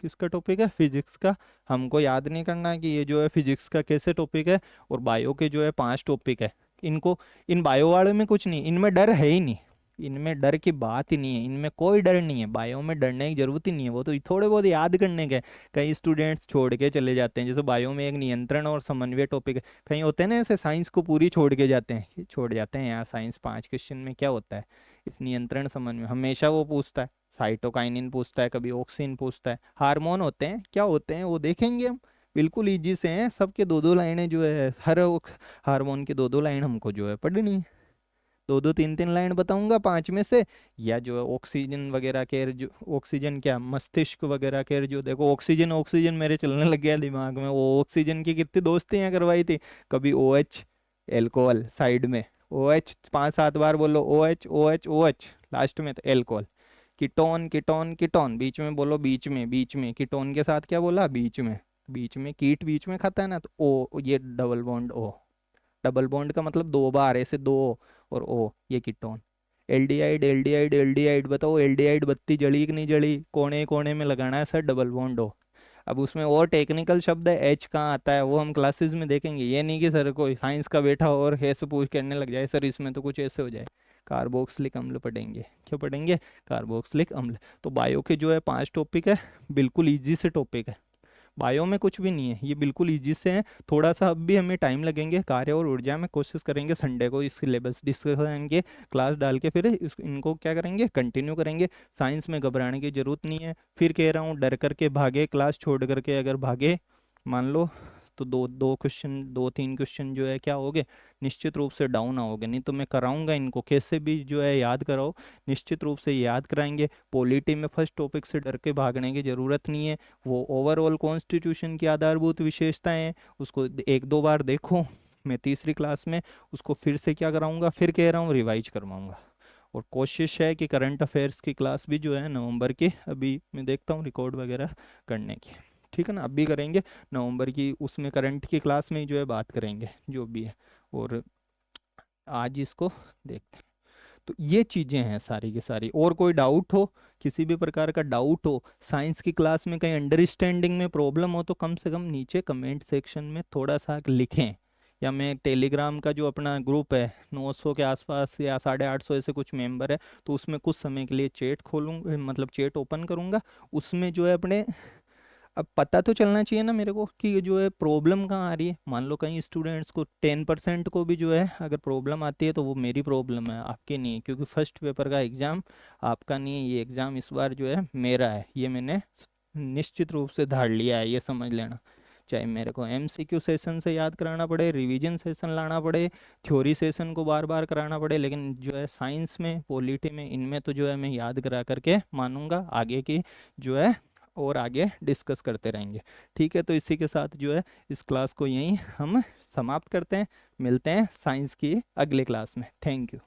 S1: किसका टॉपिक है? फिजिक्स का। हमको याद नहीं करना कि ये जो है फिजिक्स का कैसे टॉपिक है। और बायो के जो है 5 टॉपिक है। इनको, इन बायो वाले में कुछ नहीं, इनमें डर है ही नहीं, इनमें डर की बात ही नहीं है, इनमें कोई डर नहीं है, बायो में डरने की जरूरत ही नहीं है, वो तो थोड़े बहुत याद करने के। कई स्टूडेंट्स छोड़ के चले जाते हैं, जैसे बायो में एक नियंत्रण और समन्वय टॉपिक है, कहीं होते हैं ना ऐसे साइंस को पूरी छोड़ के जाते हैं, छोड़ जाते हैं यार, साइंस 5 क्वेश्चन में क्या होता है, इस नियंत्रण समन्वय हमेशा वो पूछता है, साइटोकाइनिन पूछता है, कभी ऑक्सिन पूछता है, हार्मोन होते हैं, क्या होते हैं वो देखेंगे हम, बिल्कुल इजी से हैं, सबके दो दो लाइनें जो है, हर हार्मोन की दो दो लाइन हमको जो है पढ़नी है, दो दो तीन तीन लाइन बताऊंगा 5 में से। या जो है ऑक्सीजन वगैरह के, जो ऑक्सीजन क्या, मस्तिष्क वगैरह के, जो देखो ऑक्सीजन ऑक्सीजन मेरे चलने लग गया दिमाग में, वो ऑक्सीजन की कितनी दोस्तियां करवाई थी, कभी ओ एच, एल्कोहल साइड में, ओ एच 5 7 बार बोलो, O H O H O H, last में तो एल्कोहल, कीटोन कीटोन कीटोन, बीच में बोलो, बीच में कीटोन के साथ क्या बोला, बीच में कीट बीच में खाता है ना, तो ओ, ये double bond O, double bond का मतलब 2 बार ऐसे, दो और ओ, ये कीटोन। एल्डिहाइड एल्डिहाइड एल्डिहाइड, बताओ एल्डिहाइड बत्ती जली कि नहीं जली, कोने कोने में लगाना है सर डबल बॉन्ड ओ। अब उसमें और टेक्निकल शब्द है, एच कहाँ आता है वो हम क्लासेस में देखेंगे, ये नहीं कि सर कोई साइंस का बैठा और ऐसे पूछ करने लग जाए सर इसमें तो कुछ ऐसे हो जाए। कार्बोक्सिलिक अम्ल पढ़ेंगे, क्या पढ़ेंगे, कार्बोक्सिलिक अम्ल। तो बायो के जो है 5 टॉपिक है, बिल्कुल ईजी से टॉपिक है, बायो में कुछ भी नहीं है, ये बिल्कुल इजी से है, थोड़ा सा अब भी हमें टाइम लगेंगे, कार्य और ऊर्जा में कोशिश करेंगे संडे को इस सिलेबस डिस्कस करेंगे, क्लास डाल के फिर इनको क्या करेंगे, कंटिन्यू करेंगे। साइंस में घबराने की जरूरत नहीं है, फिर कह रहा हूँ डर करके भागे, क्लास छोड़ करके अगर भागे मान लो, तो दो दो क्वेश्चन, 2 3 क्वेश्चन जो है क्या होगे, निश्चित रूप से डाउन आओगे, नहीं तो मैं कराऊंगा इनको कैसे भी जो है याद कराओ, निश्चित रूप से याद कराएंगे। पॉलिटी में फर्स्ट टॉपिक से डर के भागने की जरूरत नहीं है, वो ओवरऑल कॉन्स्टिट्यूशन की आधारभूत विशेषताएं हैं, उसको 1 2 बार देखो, मैं तीसरी क्लास में उसको फिर से क्या कराऊंगा, फिर कह रहा हूँ रिवाइज करवाऊंगा। और कोशिश है कि करंट अफेयर्स की क्लास भी जो है नवंबर की, अभी मैं देखता हूँ रिकॉर्ड वगैरह करने की, ठीक है ना, अभी करेंगे नवंबर की, उसमें करंट की क्लास में ही जो है बात करेंगे जो भी है। और आज इसको देखते हैं। तो ये चीज़ें हैं सारी की सारी, और कोई डाउट हो, किसी भी प्रकार का डाउट हो साइंस की क्लास में, कहीं अंडरस्टैंडिंग में प्रॉब्लम हो, तो कम से कम नीचे कमेंट सेक्शन में थोड़ा सा लिखें, या मैं टेलीग्राम का जो अपना ग्रुप है 900 के आसपास या 850 ऐसे कुछ मेंबर है, तो उसमें कुछ समय के लिए चैट खोलूँगा, मतलब चैट ओपन करूँगा, उसमें जो है अपने, अब पता तो चलना चाहिए ना मेरे को कि ये जो है प्रॉब्लम कहाँ आ रही है, मान लो कहीं स्टूडेंट्स को 10% को भी जो है अगर प्रॉब्लम आती है, तो वो मेरी प्रॉब्लम है, आपकी नहीं है, क्योंकि फर्स्ट पेपर का एग्ज़ाम आपका नहीं है, ये एग्ज़ाम इस बार जो है मेरा है, ये मैंने निश्चित रूप से धार लिया है, ये समझ लेना। चाहे मेरे को एमसीक्यू सेशन से याद कराना पड़े, रिवीजन सेशन लाना पड़े, थ्योरी सेशन को बार बार कराना पड़े, लेकिन जो है साइंस में, पॉलिटी में, इनमें तो जो है मैं याद करा करके मानूंगा, आगे की जो है और आगे डिस्कस करते रहेंगे। ठीक है, तो इसी के साथ जो है इस क्लास को यहीं हम समाप्त करते हैं, मिलते हैं साइंस की अगले क्लास में। Thank you.